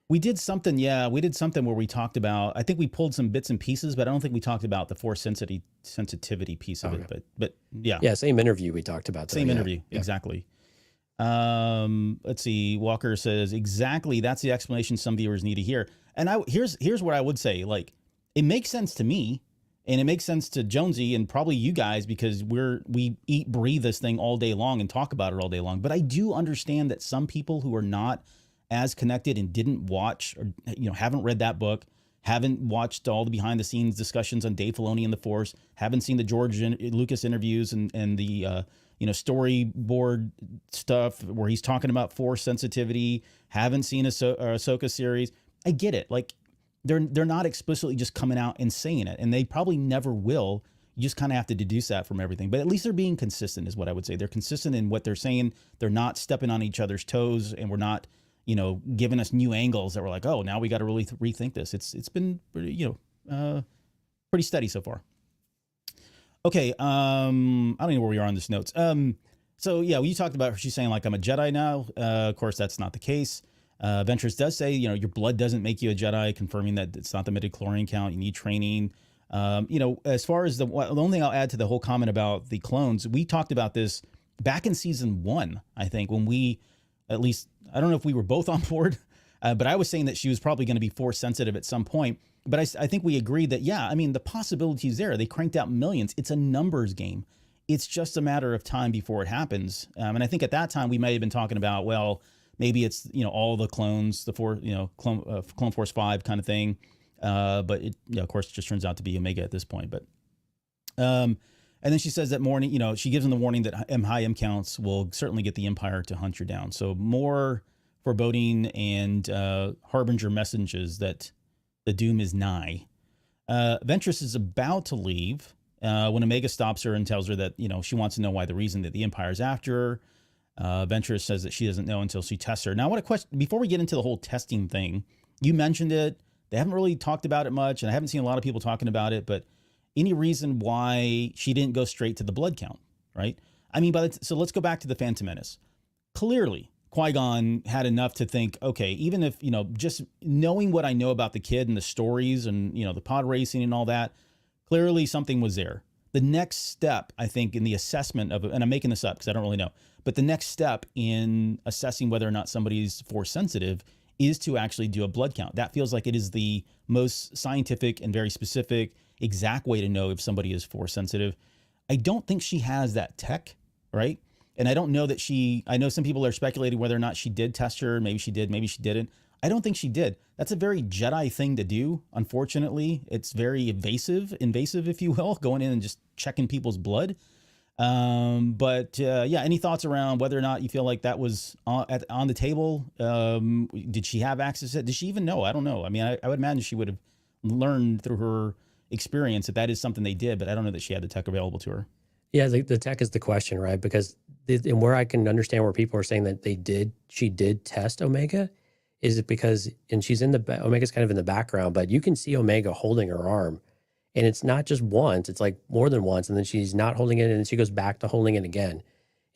We did something, yeah. We did something where we talked about. I think we pulled some bits and pieces, but I don't think we talked about the force sensitivity piece of it. But yeah, yeah, same interview we talked about. Same interview, exactly. Let's see. Walker says exactly. That's the explanation some viewers need to hear. And here's what I would say. Like, it makes sense to me, and it makes sense to Jonesy and probably you guys because we eat, breathe this thing all day long and talk about it all day long. But I do understand that some people who are not as connected and didn't watch or haven't read that book, haven't watched all the behind the scenes discussions on Dave Filoni and the Force, haven't seen the George Lucas interviews and the storyboard stuff where he's talking about force sensitivity, haven't seen a Ahsoka series. I get it. Like they're not explicitly just coming out and saying it, and they probably never will. You just kind of have to deduce that from everything. But at least they're being consistent is what I would say. They're consistent in what they're saying. They're not stepping on each other's toes, and we're not giving us new angles that we're like, oh, now we got to really rethink this. It's been pretty pretty steady so far. Okay, I don't know where we are on this notes. So yeah, you talked about her. She's saying like I'm a Jedi now. Of course, that's not the case. Ventress does say your blood doesn't make you a Jedi, confirming that it's not the midichlorian count. You need training. As far as the only thing I'll add to the whole comment about the clones, we talked about this back in season 1. I think when we, at least, I don't know if we were both on board, but I was saying that she was probably going to be force sensitive at some point. But I think we agreed that, yeah, I mean, the possibility's there. They cranked out millions. It's a numbers game. It's just a matter of time before it happens. And I think at that time we may have been talking about, well, maybe it's, all the clones, the Clone Force 5 kind of thing. But it, of course, just turns out to be Omega at this point. But, and then she says that morning, she gives them the warning that high M counts will certainly get the Empire to hunt you down. So more foreboding and harbinger messages that the doom is nigh. Ventress is about to leave when Omega stops her and tells her that, she wants to know why the reason that the Empire is after her. Ventress says that she doesn't know until she tests her. Now, what a question, before we get into the whole testing thing, you mentioned it. They haven't really talked about it much, and I haven't seen a lot of people talking about it, but any reason why she didn't go straight to the blood count, right? I mean, so let's go back to the Phantom Menace. Clearly, Qui-Gon had enough to think, okay, even if, just knowing what I know about the kid and the stories and, the pod racing and all that, clearly something was there. The next step, I think, in the assessment of, and I'm making this up because I don't really know, but the next step in assessing whether or not somebody's force sensitive is to actually do a blood count. That feels like it is the most scientific and very specific, exact way to know if somebody is force sensitive. I don't think she has that tech, right? And I don't know that I know some people are speculating whether or not she did test her. Maybe she did, maybe she didn't. I don't think she did. That's a very Jedi thing to do. Unfortunately, it's very invasive, if you will, going in and just checking people's blood. Yeah, any thoughts around whether or not you feel like that was on the table? Did she have access to it? Did she even know? I don't know. I mean, I would imagine she would have learned through her experience that is something they did, but I don't know that she had the tech available to her. Yeah, the tech is the question, right? Because and where I can understand where people are saying that she did test Omega, is it because, and she's Omega's kind of in the background, but you can see Omega holding her arm, and it's not just once; it's like more than once, and then she's not holding it, and then she goes back to holding it again,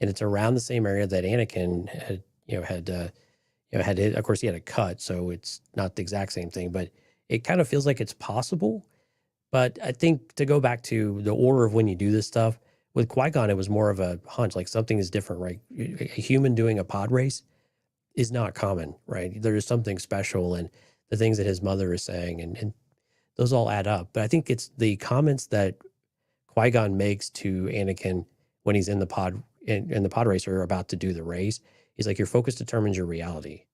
and it's around the same area that Anakin had hit. Of course, he had a cut, so it's not the exact same thing, but it kind of feels like it's possible. But I think to go back to the order of when you do this stuff. With Qui-Gon, it was more of a hunch, like something is different, right? A human doing a pod race is not common, right? There is something special, and the things that his mother is saying, and those all add up. But I think it's the comments that Qui-Gon makes to Anakin when he's in the pod race or about to do the race. He's like, your focus determines your reality,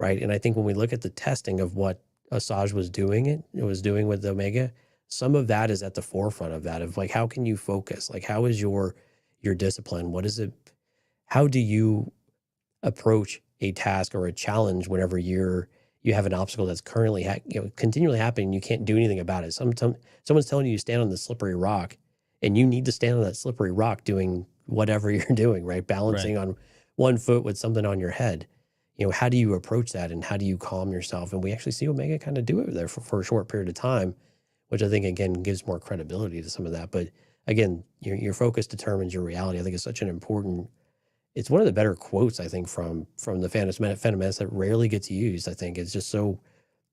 right? And I think when we look at the testing of what Asajj was doing with Omega, some of that is at the forefront of that, of like, how can you focus? Like, how is your discipline? What is it? How do you approach a task or a challenge whenever you have an obstacle that's currently, continually happening? You can't do anything about it. Someone's telling you to stand on the slippery rock, and you need to stand on that slippery rock doing whatever you're doing, right? Balancing on one foot with something on your head. How do you approach that, and how do you calm yourself? And we actually see Omega kind of do it there for a short period of time, which I think, again, gives more credibility to some of that. But again, your focus determines your reality. I think it's such an important it's one of the better quotes, I think, from the Phantom Menace that rarely gets used. I think it's just so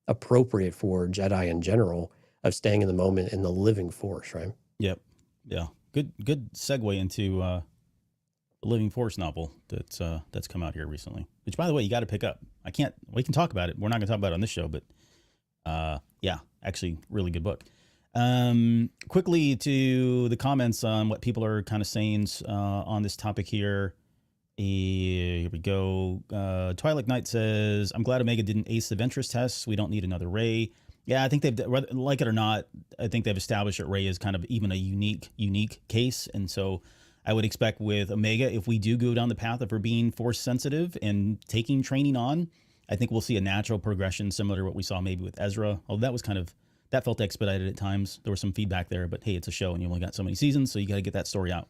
appropriate for Jedi in general of staying in the moment in the living force, right? Yep. Yeah. Good segue into the Living Force novel that's come out here recently. Which, by the way, you got to pick up. We can talk about it. We're not going to talk about it on this show, but yeah, actually, really good book. Quickly to the comments on what people are kind of saying on this topic here. Here we go. Twilight Knight says, I'm glad Omega didn't ace the Ventress tests. We don't need another Rey. Yeah, I think they've, like it or not, I think they've established that Rey is kind of even a unique case. And so I would expect with Omega, if we do go down the path of her being force sensitive and taking training on, I think we'll see a natural progression similar to what we saw maybe with Ezra. Although that felt expedited at times. There was some feedback there, but hey, it's a show and you only got so many seasons, so you got to get that story out.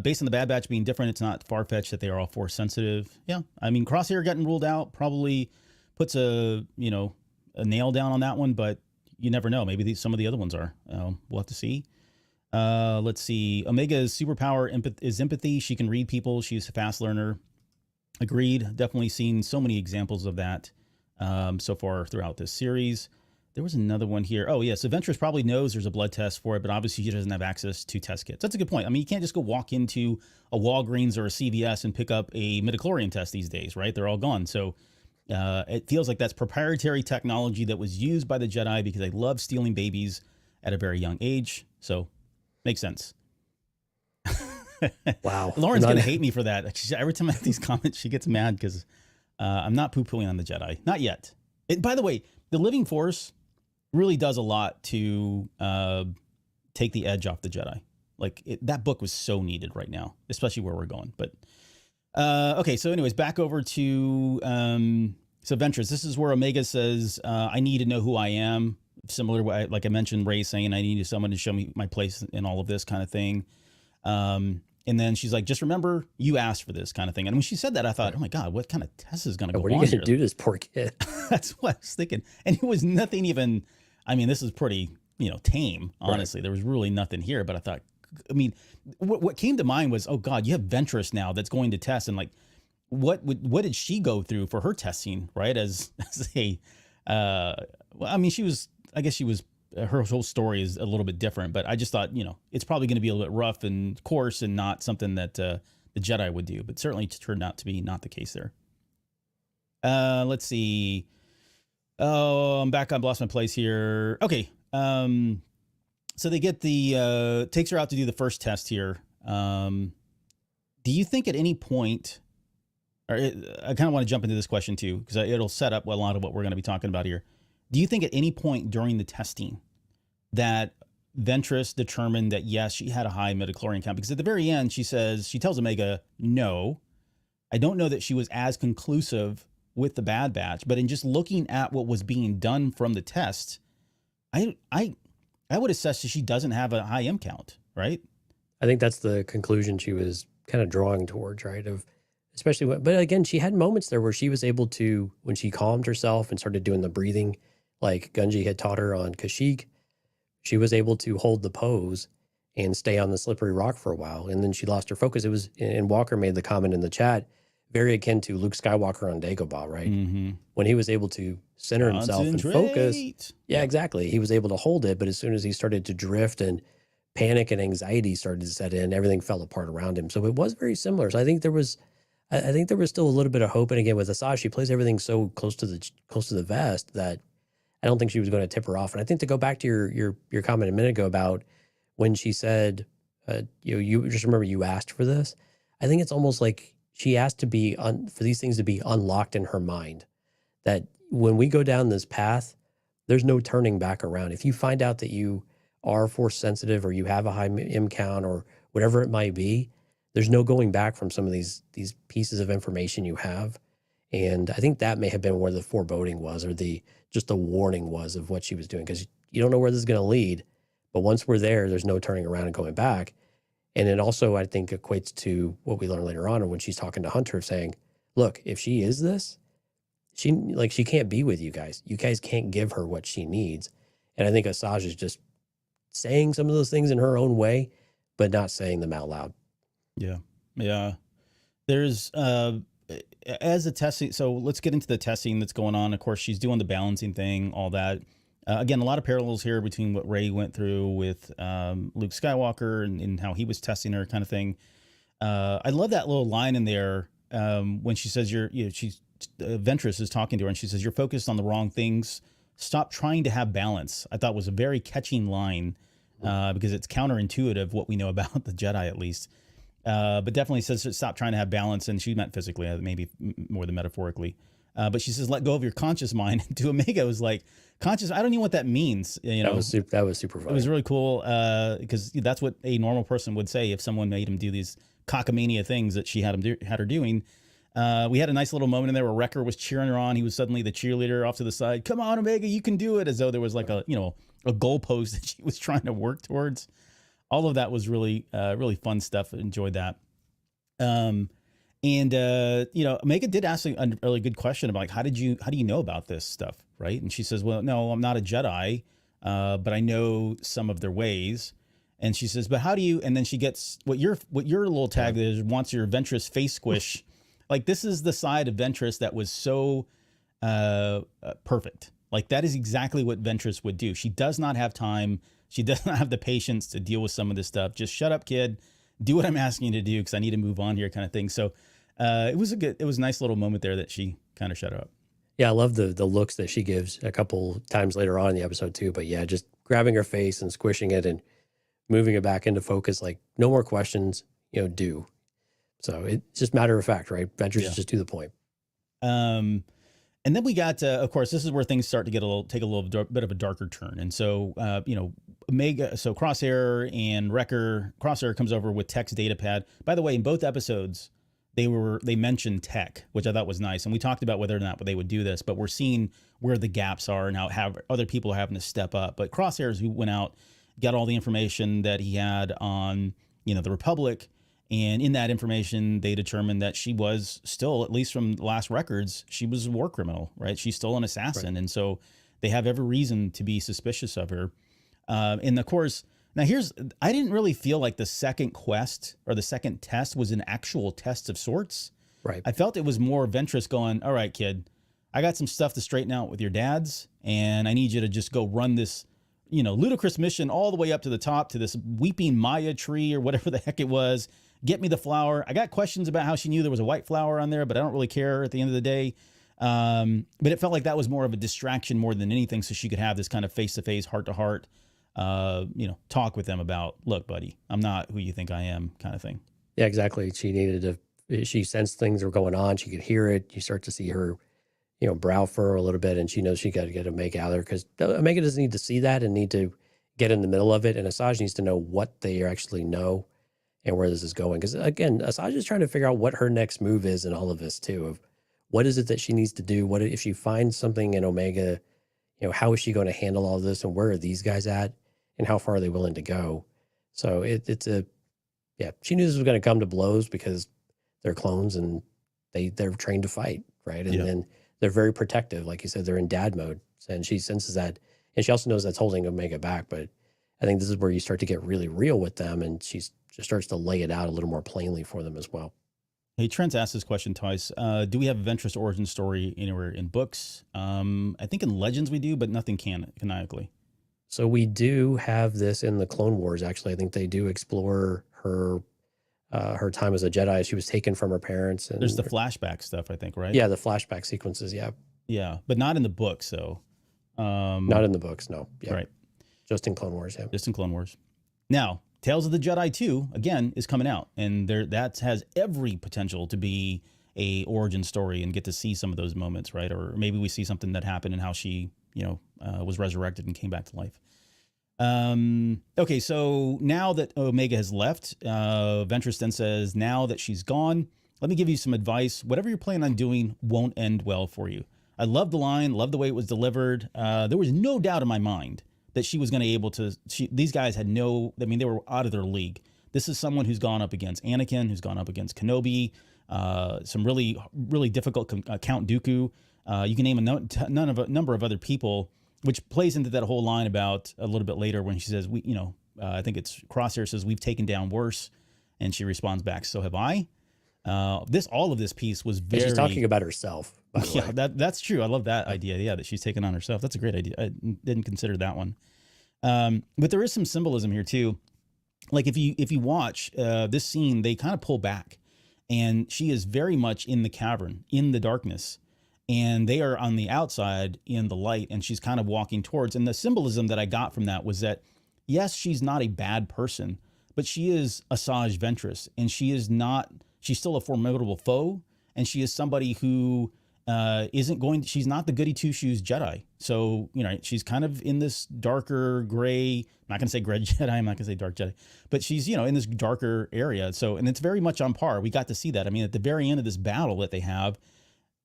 Based on the Bad Batch being different, it's not far-fetched that they are all force sensitive. Yeah, I mean, Crosshair getting ruled out probably puts a nail down on that one, but you never know. Maybe some of the other ones are. We'll have to see. Let's see. Omega's superpower is empathy. She can read people. She's a fast learner. Agreed. Definitely seen so many examples of that so far throughout this series. There was another one here. Oh, yeah. So Ventress probably knows there's a blood test for it, but obviously she doesn't have access to test kits. That's a good point. I mean, you can't just go walk into a Walgreens or a CVS and pick up a midichlorian test these days, right? They're all gone. So it feels like that's proprietary technology that was used by the Jedi because they love stealing babies at a very young age. So makes sense. Wow. Lauren's going to hate me for that. Every time I have these comments, she gets mad because I'm not poo-pooing on the Jedi. Not yet. By the way, the Living Force really does a lot to take the edge off the Jedi. Like that book was so needed right now, especially where we're going. But okay, so anyways, back over to so Ventress. This is where Omega says, "I need to know who I am." Similar, to like I mentioned, Rey saying, "I need someone to show me my place in all of this," kind of thing. And then she's like, "Just remember, you asked for this," kind of thing. And when she said that, I thought, "Oh my God, what kind of test is going to go on? What are you going to do to this poor kid?" That's what I was thinking. And it was nothing even. I mean, this is pretty, tame, honestly. Right. There was really nothing here, but I thought, I mean, what came to mind was, oh God, you have Ventress now that's going to test. And like, what did she go through for her testing, right? As a, well, I mean, her whole story is a little bit different, but I just thought, it's probably going to be a little bit rough and coarse and not something that the Jedi would do, but certainly turned out to be not the case there. Let's see. Oh, I'm back. I've lost my place here. Okay. So they get takes her out to do the first test here. Do you think at any point, or I kind of want to jump into this question too, because it'll set up a lot of what we're going to be talking about here. Do you think at any point during the testing that Ventress determined that, yes, she had a high midichlorian count? Because at the very end, she tells Omega, no, I don't know that she was as conclusive with the Bad Batch, but in just looking at what was being done from the test, I would assess that she doesn't have a high M count, right? I think that's the conclusion she was kind of drawing towards, right? But again, she had moments there where she was able to, when she calmed herself and started doing the breathing, like Gunji had taught her on Kashyyyk, she was able to hold the pose and stay on the slippery rock for a while. And then she lost her focus. It was, and Walker made the comment in the chat, very akin to Luke Skywalker on Dagobah, right? Mm-hmm. When he was able to center himself and focus. Yeah, exactly. He was able to hold it, but as soon as he started to drift and panic and anxiety started to set in, everything fell apart around him. So it was very similar. So I think there was still a little bit of hope. And again, with Asajj, she plays everything so close to the vest that I don't think she was going to tip her off. And I think to go back to your comment a minute ago about when she said, you just remember you asked for this. I think it's almost like she asked to be for these things to be unlocked in her mind. That when we go down this path, there's no turning back around. If you find out that you are force sensitive or you have a high M count or whatever it might be, there's no going back from some of these pieces of information you have. And I think that may have been where the foreboding was, or just the warning was of what she was doing, because you don't know where this is going to lead. But once we're there, there's no turning around and going back. And it also, I think, equates to what we learn later on when she's talking to Hunter, saying, look, if she is this, she can't be with you guys. You guys can't give her what she needs. And I think Asajj is just saying some of those things in her own way, but not saying them out loud. Yeah. Yeah. There's as the testing. So let's get into the testing that's going on. Of course, she's doing the balancing thing, all that. Again, a lot of parallels here between what Rey went through with Luke Skywalker and how he was testing her, kind of thing. I love that little line in there when she says she's Ventress is talking to her and she says, "You're focused on the wrong things. Stop trying to have balance." I thought was a very catching line because it's counterintuitive what we know about the Jedi, at least. But definitely says stop trying to have balance, and she meant physically, maybe more than metaphorically. But she says, "Let go of your conscious mind." To Omega, it was like conscious. I don't know what that means. You know, that was super funny. It was really cool because that's what a normal person would say if someone made him do these cockamania things that she had her doing. We had a nice little moment in there where Wrecker was cheering her on. He was suddenly the cheerleader off to the side. "Come on, Omega, you can do it!" As though there was like a goalpost that she was trying to work towards. All of that was really fun stuff. Enjoyed that. Omega did ask a really good question about like, how do you know about this stuff, right? And she says, "Well, no, I'm not a Jedi, but I know some of their ways." And she says, "But how do you?" And then she gets what your little tag is, wants your Ventress face squish. Like, this is the side of Ventress that was so perfect. Like, that is exactly what Ventress would do. She does not have time. She does not have the patience to deal with some of this stuff. Just shut up, kid. Do what I'm asking you to do because I need to move on here, kind of thing. So it was a nice little moment there that she kind of shut up. Yeah, I love the looks that she gives a couple times later on in the episode too. But yeah, just grabbing her face and squishing it and moving it back into focus, like no more questions, do. So it's just matter of fact, right? Ventress just to the point. And then we got, of course, this is where things start to take a little bit of a darker turn. And so, Omega, so Crosshair and Wrecker, Crosshair comes over with Tech's data pad. By the way, in both episodes, they mentioned Tech, which I thought was nice. And we talked about whether or not they would do this, but we're seeing where the gaps are and how other people are having to step up. But Crosshairs, who went out, got all the information that he had on, the Republic. And in that information, they determined that she was still, at least from the last records, she was a war criminal, right? She's still an assassin. Right. And so they have every reason to be suspicious of her. And of course, now I didn't really feel like the second quest or the second test was an actual test of sorts. Right. I felt it was more Ventress going, "All right, kid, I got some stuff to straighten out with your dads. And I need you to just go run this, ludicrous mission all the way up to the top to this weeping Maya tree or whatever the heck it was. Get me the flower. I got questions about how she knew there was a white flower on there, but I don't really care at the end of the day." But it felt like that was more of a distraction more than anything. So she could have this kind of face-to-face, heart-to-heart, talk with them about, "Look, buddy, I'm not who you think I am," kind of thing. Yeah, exactly. She sensed things were going on. She could hear it. You start to see her, brow furrow a little bit, and she knows she got to get Omega out of there because Omega doesn't need to see that and need to get in the middle of it. And Asajj needs to know what they actually know and where this is going. Because again, Asajj is trying to figure out what her next move is in all of this too, of what is it that she needs to do? What if she finds something in Omega, how is she going to handle all this, and where are these guys at, and how far are they willing to go? So she knew this was going to come to blows because they're clones and they're trained to fight, right? And then they're very protective. Like you said, they're in dad mode, and she senses that. And she also knows that's holding Omega back. But I think this is where you start to get really real with them, and she starts to lay it out a little more plainly for them as well. Hey, Trent's asked this question twice. Do we have a Ventress origin story anywhere in books? I think in Legends we do, but nothing canonically. So we do have this in the Clone Wars, actually. I think they do explore her time as a Jedi. She was taken from her parents. And there's the flashback stuff, I think, right? Yeah, the flashback sequences, yeah. Yeah, but not in the books, so. Not in the books, no. Yeah. Right. Just in Clone Wars, yeah. Just in Clone Wars. Now, Tales of the Jedi 2, again, is coming out. And that has every potential to be a origin story and get to see some of those moments, right? Or maybe we see something that happened and how she, was resurrected and came back to life. Okay, so now that Omega has left, Ventress then says, "Now that she's gone, let me give you some advice. Whatever you're planning on doing won't end well for you." I love the line, love the way it was delivered. There was no doubt in my mind that she was going to be able to. These guys had they were out of their league. This is someone who's gone up against Anakin, who's gone up against Kenobi, some really, really difficult Count Dooku. You can name a number of other people, which plays into that whole line about a little bit later when she says, I think it's Crosshair says, "We've taken down worse." And she responds back, "So have I." All of this piece was And very. she's talking about herself, by the way. That's true. I love that idea. Yeah, that she's taken on herself. That's a great idea. I didn't consider that one. But there is some symbolism here too. Like if you watch this scene, they kind of pull back, and she is very much in the cavern, in the darkness, and they are on the outside in the light, and she's kind of walking towards. And the symbolism that I got from that was that, yes, she's not a bad person, but she is Asajj Ventress, and she's still a formidable foe, and she is somebody who she's not the goody two shoes Jedi. So, she's kind of in this darker gray, I'm not going to say gray Jedi, I'm not going to say dark Jedi, but she's, in this darker area. So, and it's very much on par. We got to see that. I mean, at the very end of this battle that they have,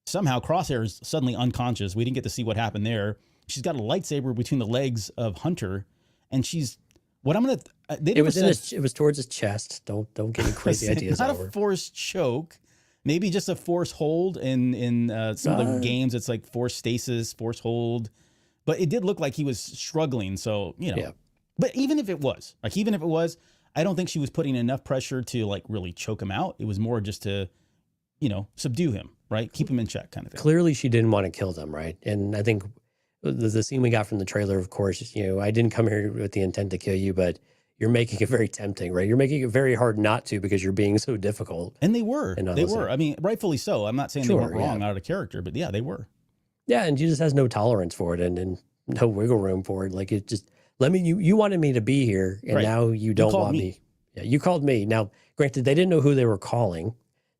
somehow Crosshair is suddenly unconscious. We didn't get to see what happened there. She's got a lightsaber between the legs of Hunter, and she's, it was towards his chest. Don't get any crazy ideas. Not a forced choke. Maybe just a force hold in some of the games. It's like force stasis, force hold. But it did look like he was struggling. So, Yeah. But even if it was, I don't think she was putting enough pressure to really choke him out. It was more just to, subdue him, right? Keep him in check kind of thing. Clearly she didn't want to kill them, right? And I think the scene we got from the trailer, of course, I didn't come here with the intent to kill you, but you're making it very tempting, right? You're making it very hard not to because you're being so difficult. And they were. I mean, rightfully so. I'm not saying they weren't wrong out of character, but yeah, they were. Yeah, and she just has no tolerance for it and no wiggle room for it. Like, it just, you wanted me to be here, and now you don't want me. Yeah, you called me. Now, granted, they didn't know who they were calling,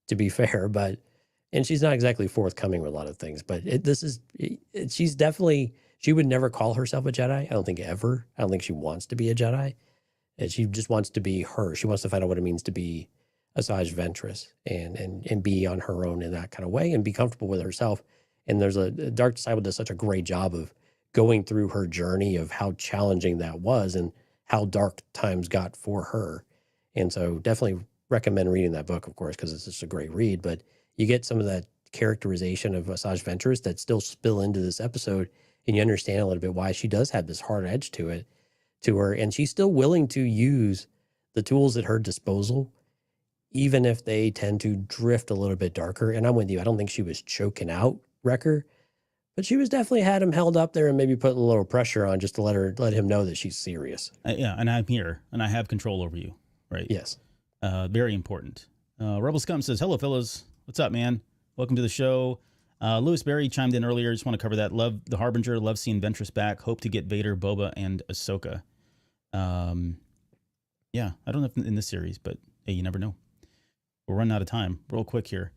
to be fair, and she's not exactly forthcoming with a lot of things, but she's definitely, she would never call herself a Jedi. I don't think ever. I don't think she wants to be a Jedi. And she just wants to be her. She wants to find out what it means to be Asajj Ventress and be on her own in that kind of way and be comfortable with herself. And there's a Dark Disciple does such a great job of going through her journey of how challenging that was and how dark times got for her. And so definitely recommend reading that book, of course, because it's just a great read. But you get some of that characterization of Asajj Ventress that still spill into this episode, and you understand a little bit why she does have this hard edge to her, and she's still willing to use the tools at her disposal, even if they tend to drift a little bit darker. And I'm with you. I don't think she was choking out Wrecker, but she was definitely had him held up there and maybe putting a little pressure on just to let him know that she's serious. Yeah, and I'm here, and I have control over you, right? Yes. Very important. Rebel Scum says, hello, fellas. What's up, man? Welcome to the show. Lewis Berry chimed in earlier. Just want to cover that. Love the Harbinger. Love seeing Ventress back. Hope to get Vader, Boba, and Ahsoka. Yeah, I don't know if in this series, but hey, you never know. We're running out of time real quick here.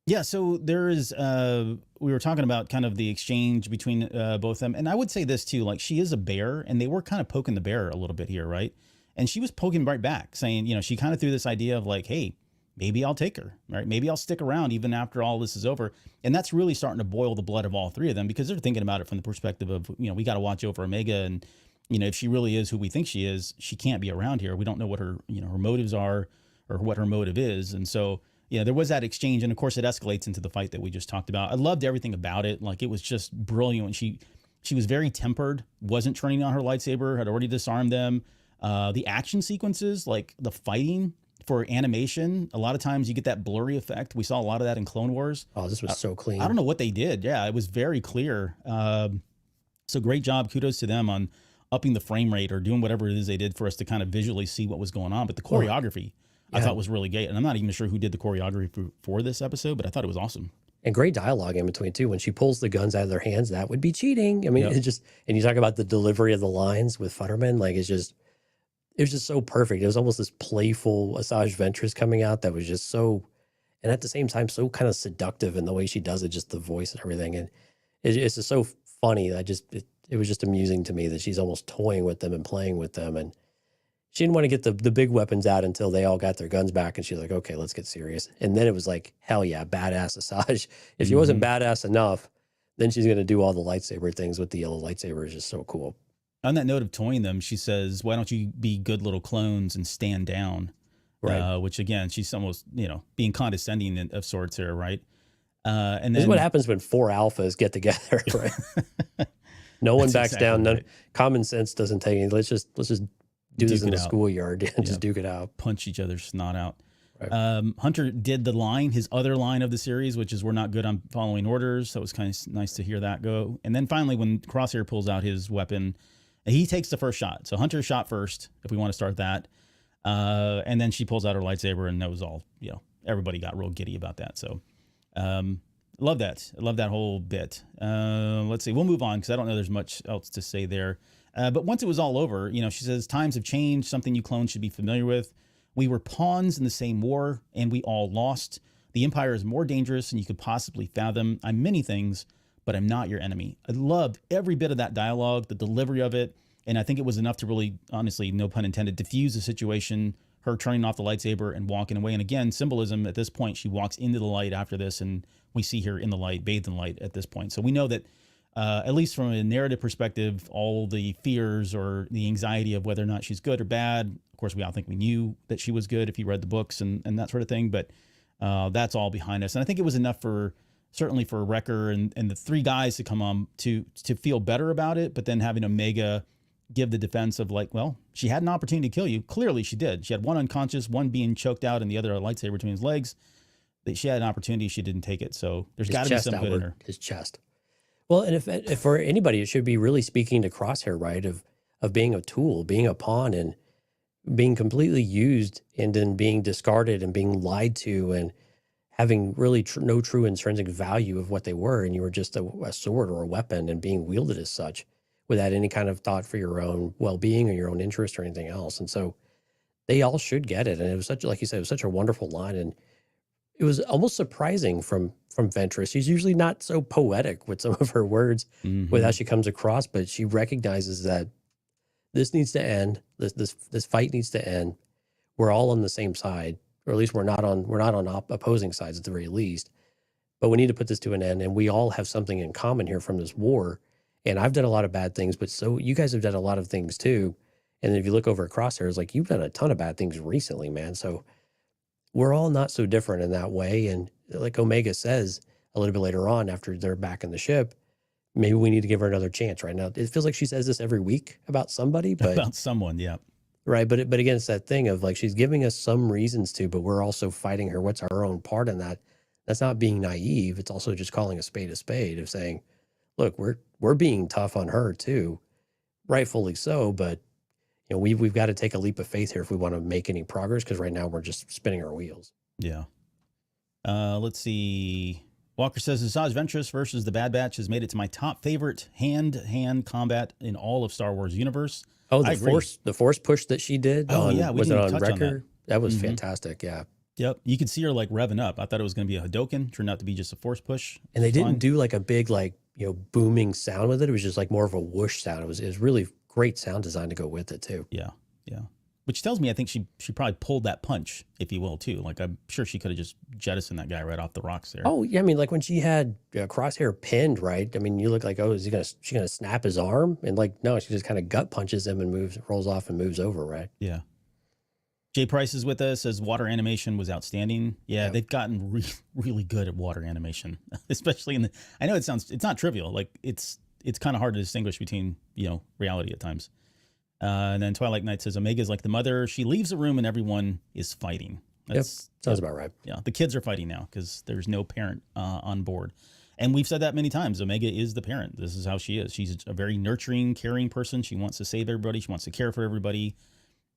Yeah, so there is, we were talking about kind of the exchange between both of them. And I would say this too, like she is a bear, and they were kind of poking the bear a little bit here, right? And she was poking right back, saying, she kind of threw this idea of like, hey, maybe I'll take her, right? Maybe I'll stick around even after all this is over. And that's really starting to boil the blood of all three of them, because they're thinking about it from the perspective of, we got to watch over Omega. And, if she really is who we think she is, she can't be around here. We don't know what her, her motives are or what her motive is. And so, there was that exchange. And of course it escalates into the fight that we just talked about. I loved everything about it. Like, it was just brilliant. She was very tempered, wasn't turning on her lightsaber, had already disarmed them. The action sequences, like the fighting for animation, a lot of times you get that blurry effect. We saw a lot of that in Clone Wars. Oh, this was so clean. I don't know what they did. Yeah, it was very clear. So great job. Kudos to them on upping the frame rate or doing whatever it is they did for us to kind of visually see what was going on. But the choreography I thought was really great. And I'm not even sure who did the choreography for this episode, but I thought it was awesome. And great dialogue in between too. When she pulls the guns out of their hands, that would be cheating. I mean, It's just, and you talk about the delivery of the lines with Futterman, like it was just so perfect. It was almost this playful Asajj Ventress coming out that was just so, and at the same time, so kind of seductive in the way she does it, just the voice and everything. And it's just so funny. It was just amusing to me that she's almost toying with them and playing with them. And she didn't want to get the big weapons out until they all got their guns back. And she's like, okay, let's get serious. And then it was like, hell yeah, badass Asajj. If she wasn't badass enough, then she's going to do all the lightsaber things with the yellow lightsaber. Is just so cool. On that note of toying them, she says, why don't you be good little clones and stand down? Right. Which again, she's almost, being condescending of sorts here, right? And then this is what happens when 4 alphas get together, right? No one backs down. Right. Common sense doesn't take any. Let's just do this in the schoolyard and just duke it out. Punch each other's snot out. Hunter did his other line of the series, which is "We're not good on following orders." So it was kind of nice to hear that go. And then finally, when Crosshair pulls out his weapon, he takes the first shot. So Hunter shot first, if we want to start that. And then she pulls out her lightsaber, and that was all, everybody got real giddy about that. So love that. I love that whole bit. Let's see. We'll move on because I don't know there's much else to say there. But once it was all over, she says, times have changed, something you clones should be familiar with. We were pawns in the same war, and we all lost. The Empire is more dangerous than you could possibly fathom. I'm many things, but I'm not your enemy. I loved every bit of that dialogue, the delivery of it, and I think it was enough to really, honestly, no pun intended, diffuse the situation, her turning off the lightsaber and walking away. And again, symbolism at this point, she walks into the light after this, and we see her in the light, bathed in light at this point. So we know that, at least from a narrative perspective, all the fears or the anxiety of whether or not she's good or bad, of course, we all think we knew that she was good if you read the books and that sort of thing, but that's all behind us. And I think it was enough certainly for Wrecker and the three guys to come on to feel better about it, but then having Omega give the defense of like, well, she had an opportunity to kill you. Clearly she did. She had one unconscious, one being choked out, and the other a lightsaber between his legs. She had an opportunity. She didn't take it. So there's got to be some good in her. His chest. Well, and if for anybody, it should be really speaking to Crosshair, right? Of being a tool, being a pawn, and being completely used, and then being discarded and being lied to, and having really no true intrinsic value of what they were. And you were just a sword or a weapon and being wielded as such without any kind of thought for your own well-being or your own interest or anything else. And so they all should get it. And it was such, like you said, it was such a wonderful line. And it was almost surprising from Ventress. She's usually not so poetic with some of her words with how she comes across, but she recognizes that this needs to end. This fight needs to end. We're all on the same side, or at least we're not on opposing sides at the very least. But we need to put this to an end, and we all have something in common here from this war. And I've done a lot of bad things, but so you guys have done a lot of things too. And if you look over at Crosshair, it's like you've done a ton of bad things recently, man. So we're all not so different in that way. And like Omega says a little bit later on, after they're back in the ship, maybe we need to give her another chance right now. It feels like she says this every week about somebody, but about someone. Yeah. Right. But again, it's that thing of like, she's giving us some reasons to, but we're also fighting her. What's our own part in that? That's not being naive. It's also just calling a spade of saying, look, we're being tough on her too, rightfully so. But we've got to take a leap of faith here if we want to make any progress. Because right now we're just spinning our wheels. Yeah. Let's see. Walker says Asajj Ventress versus the Bad Batch has made it to my top favorite hand-to-hand combat in all of Star Wars universe. Oh, the force push that she did. Was it on Wrecker? That was fantastic. Yeah. Yep. You could see her like revving up. I thought it was going to be a Hadouken. Turned out to be just a force push. And they didn't do like a big booming sound with it. It was just like more of a whoosh sound. It was really great sound design to go with it too. Yeah. Yeah. Which tells me I think she probably pulled that punch, if you will, too. Like I'm sure she could have just jettisoned that guy right off the rocks there. Oh yeah, I mean like when she had Crosshair pinned, right? I mean you look like, oh, is she gonna snap his arm? And like no, she just kind of gut punches him and rolls off and moves over, right? Yeah. Jay Price is with us. Says water animation was outstanding. Yeah, they've gotten really good at water animation, especially in the. I know it's not trivial. Like it's kind of hard to distinguish between reality at times. And then Twilight Knight says Omega's like the mother. She leaves the room and everyone is fighting. Sounds about right. Yeah, the kids are fighting now because there's no parent on board. And we've said that many times. Omega is the parent. This is how she is. She's a very nurturing, caring person. She wants to save everybody. She wants to care for everybody.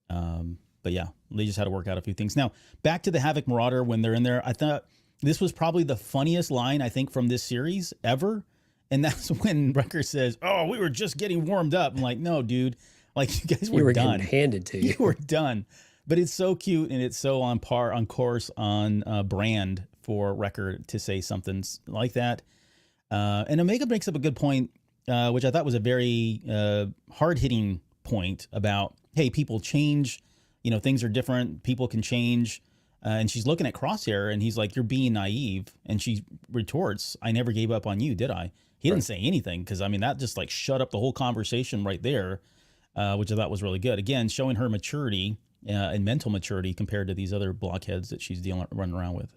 But yeah, they just had to work out a few things. Now, back to the Havoc Marauder when they're in there. I thought this was probably the funniest line, I think, from this series ever. And that's when Wrecker says, oh, we were just getting warmed up. I'm like, no, dude. Like, you guys were done. Handed to you. You were done. But it's so cute, and it's so on course, on brand for Wrecker to say something like that. And Omega brings up a good point, which I thought was a very hard-hitting point about, hey, people change. Things are different. People can change. And she's looking at Crosshair, and he's like, you're being naive. And she retorts, I never gave up on you, did I? He didn't say anything, because, I mean, that just, like, shut up the whole conversation right there, which I thought was really good. Again, showing her maturity and mental maturity compared to these other blockheads that she's running around with.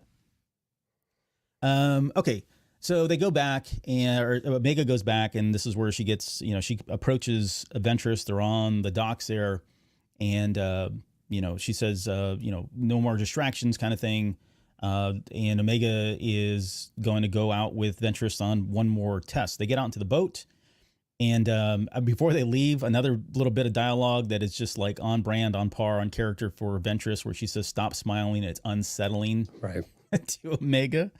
Okay, so they go back, or Omega goes back, and this is where she gets, she approaches Ventress. They're on the docks there, and she says, no more distractions kind of thing. And Omega is going to go out with Ventress on one more test. They get out into the boat. And before they leave, another little bit of dialogue that is just like on brand, on par, on character for Ventress, where she says, "Stop smiling. It's unsettling." Right. To Omega.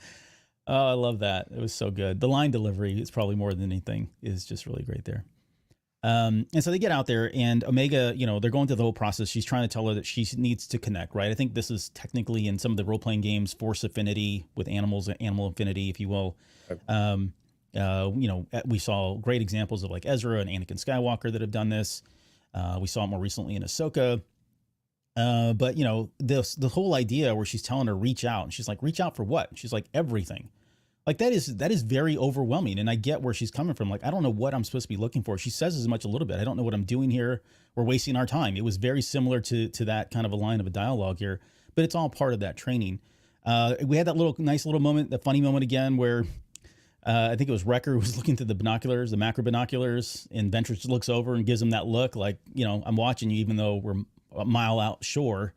Oh, I love that. It was so good. The line delivery is probably more than anything is just really great there. And so they get out there, and Omega, they're going through the whole process. She's trying to tell her that she needs to connect, right? I think this is technically in some of the role-playing games, force affinity with animals, animal affinity, if you will. Right. We saw great examples of like Ezra and Anakin Skywalker that have done this. We saw it more recently in Ahsoka. But the whole idea where she's telling her reach out, and she's like, reach out for what? She's like, everything. Like that is very overwhelming. And I get where she's coming from. Like, I don't know what I'm supposed to be looking for. She says as much a little bit. I don't know what I'm doing here. We're wasting our time. It was very similar to that kind of a line of a dialogue here, but it's all part of that training. We had that nice little moment, the funny moment again, where I think it was Wrecker who was looking through the binoculars, the macro binoculars, and Ventress looks over and gives him that look like, I'm watching you, even though we're a mile out shore.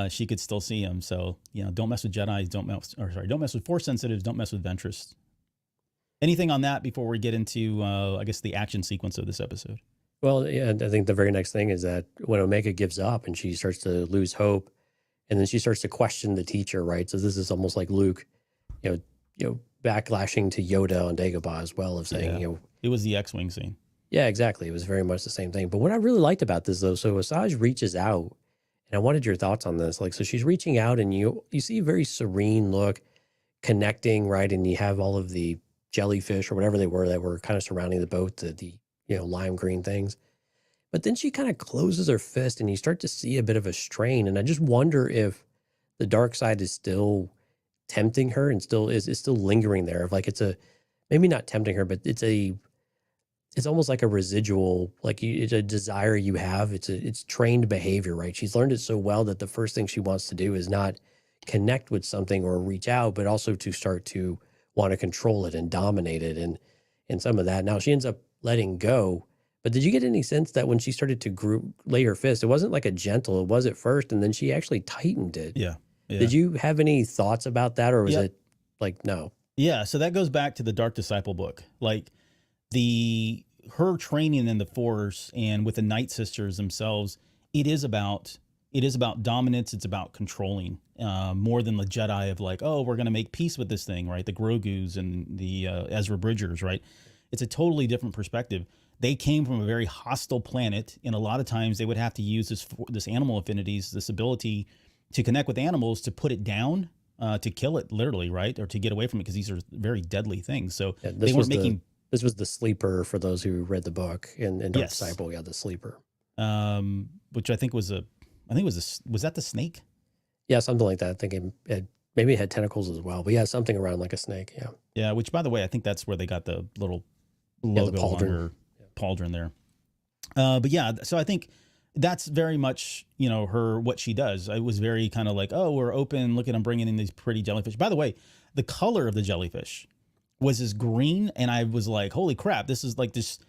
She could still see him. So, don't mess with Jedi. Don't mess with Force sensitives. Don't mess with Ventress. Anything on that before we get into, I guess, the action sequence of this episode? Well, yeah, I think the very next thing is that when Omega gives up and she starts to lose hope, and then she starts to question the teacher, right? So this is almost like Luke, backlashing to Yoda on Dagobah as well, of saying, it was the X-Wing scene. Yeah, exactly. It was very much the same thing. But what I really liked about this, though, so Asajj reaches out, and I wanted your thoughts on this. Like, so she's reaching out, and you see a very serene look, connecting, right? And you have all of the jellyfish or whatever they were that were kind of surrounding the boat, the lime green things. But then she kind of closes her fist, and you start to see a bit of a strain. And I just wonder if the dark side is still tempting her and still is still lingering there. Of like, maybe not tempting her, but it's almost like a residual, like it's a desire you have. It's trained behavior, right? She's learned it so well that the first thing she wants to do is not connect with something or reach out, but also to start to want to control it and dominate it and some of that. Now she ends up letting go. But did you get any sense that when she started to lay her fist, it wasn't like a gentle, it was at first, and then she actually tightened it? Yeah. Did you have any thoughts about that, or was it like, no? Yeah. So that goes back to the Dark Disciple book. Like her training in the Force and with the Night Sisters themselves, it is about dominance. It's about controlling more than the Jedi of like, oh, we're going to make peace with this thing, right? The Grogus and the Ezra Bridgers, right? It's a totally different perspective. They came from a very hostile planet, and a lot of times they would have to use this animal affinities, this ability to connect with animals to put it down, to kill it literally, right? Or to get away from it, because these are very deadly things. So they weren't making... This was the sleeper for those who read the book in Dark Disciple. Yeah, the sleeper. Which I think was was that the snake? Yeah, something like that. I think maybe it had tentacles as well. But yeah, something around like a snake. Yeah. Yeah, which by the way, I think that's where they got the little logo the pauldron. On her pauldron there. But yeah, so I think that's very much, what she does. I was very kind of like, oh, we're open. Look at them bringing in these pretty jellyfish. By the way, the color of the jellyfish was this green, and I was like, holy crap, this is like this.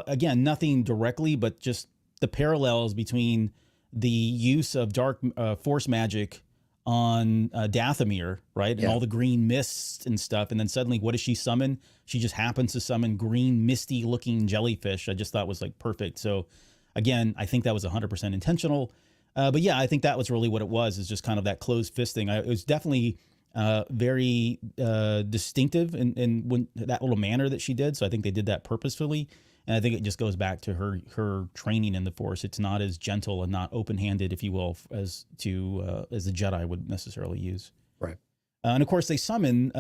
Again, nothing directly, but just the parallels between the use of dark force magic on Dathomir, right? And all the green mists and stuff. And then suddenly, what does she summon? She just happens to summon green, misty looking jellyfish. I just thought was like perfect. So again, I think that was 100% intentional. But yeah, I think that was really what it was, is just kind of that closed fist thing. It was definitely very distinctive in that little manner that she did. So I think they did that purposefully. And I think it just goes back to her training in the Force. It's not as gentle and not open-handed, if you will, as the Jedi would necessarily use. Right. And of course, they summon.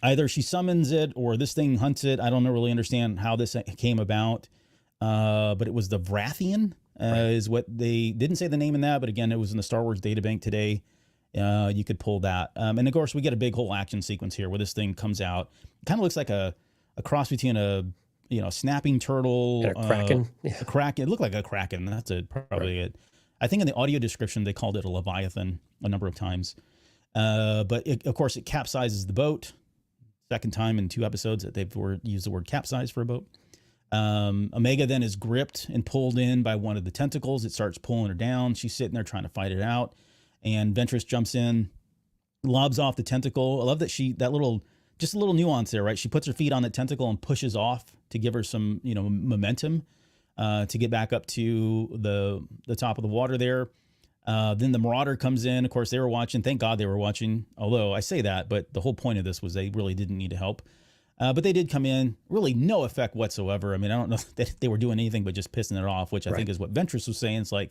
Either she summons it or this thing hunts it. I don't really understand how this came about. But it was the Vrathian, is what they didn't say the name in that. But again, it was in the Star Wars databank today. You could pull that. And of course, we get a big whole action sequence here where this thing comes out. It kind of looks like a cross between a snapping turtle, and a kraken. A kraken. It looked like a kraken. That's probably it. I think in the audio description they called it a leviathan a number of times. But of course, it capsizes the boat. Second time in 2 episodes that they've used the word capsize for a boat. Omega then is gripped and pulled in by one of the tentacles. It starts pulling her down. She's sitting there trying to fight it out. And Ventress jumps in, lobs off the tentacle. I love that just a little nuance there, right? She puts her feet on the tentacle and pushes off to give her some, momentum to get back up to the top of the water there. Then the Marauder comes in. Of course, they were watching. Thank God they were watching. Although I say that, but the whole point of this was they really didn't need to help. But they did come in, really no effect whatsoever. I mean, I don't know that they were doing anything but just pissing it off, which I think is what Ventress was saying. It's like,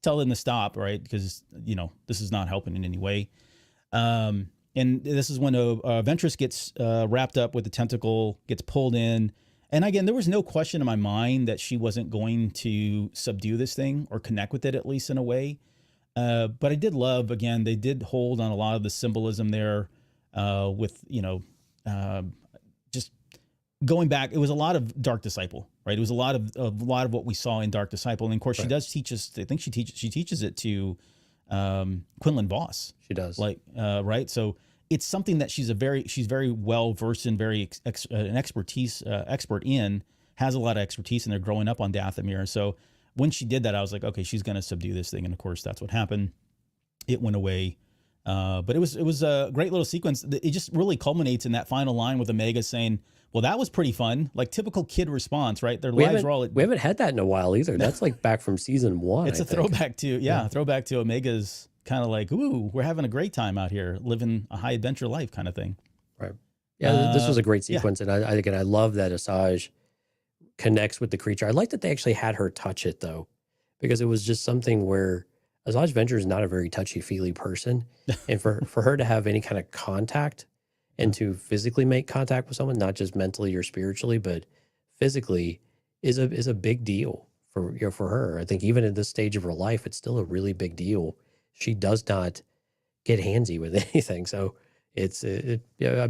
tell them to stop, right? Because, this is not helping in any way. And this is when Ventress gets wrapped up with the tentacle, gets pulled in. And again, there was no question in my mind that she wasn't going to subdue this thing or connect with it, at least in a way. But I did love, again, they did hold on a lot of the symbolism there with, just going back. It was a lot of Dark Disciple, right? It was a lot of what we saw in Dark Disciple. And of course, she does teach us, I think she teaches it to Quinlan Voss. She does. Right? So it's something that she's very well versed in, very expert in, has a lot of expertise in there growing up on Dathomir. So when she did that, I was like, okay, she's going to subdue this thing. And of course, that's what happened. It went away. But it was a great little sequence. It just really culminates in that final line with Omega saying, well, that was pretty fun. Like typical kid response, right? Their lives were all... We haven't had that in a while either. That's like back from season 1. It's a throwback to Omega's kind of like, ooh, we're having a great time out here, living a high adventure life kind of thing. Right. Yeah, this was a great sequence. And I love that Asajj connects with the creature. I like that they actually had her touch it though, because it was just something where Asajj Ventress is not a very touchy-feely person. And for her to have any kind of contact and to physically make contact with someone, not just mentally or spiritually, but physically, is a big deal for her. I think even at this stage of her life, it's still a really big deal. She does not get handsy with anything. So it's a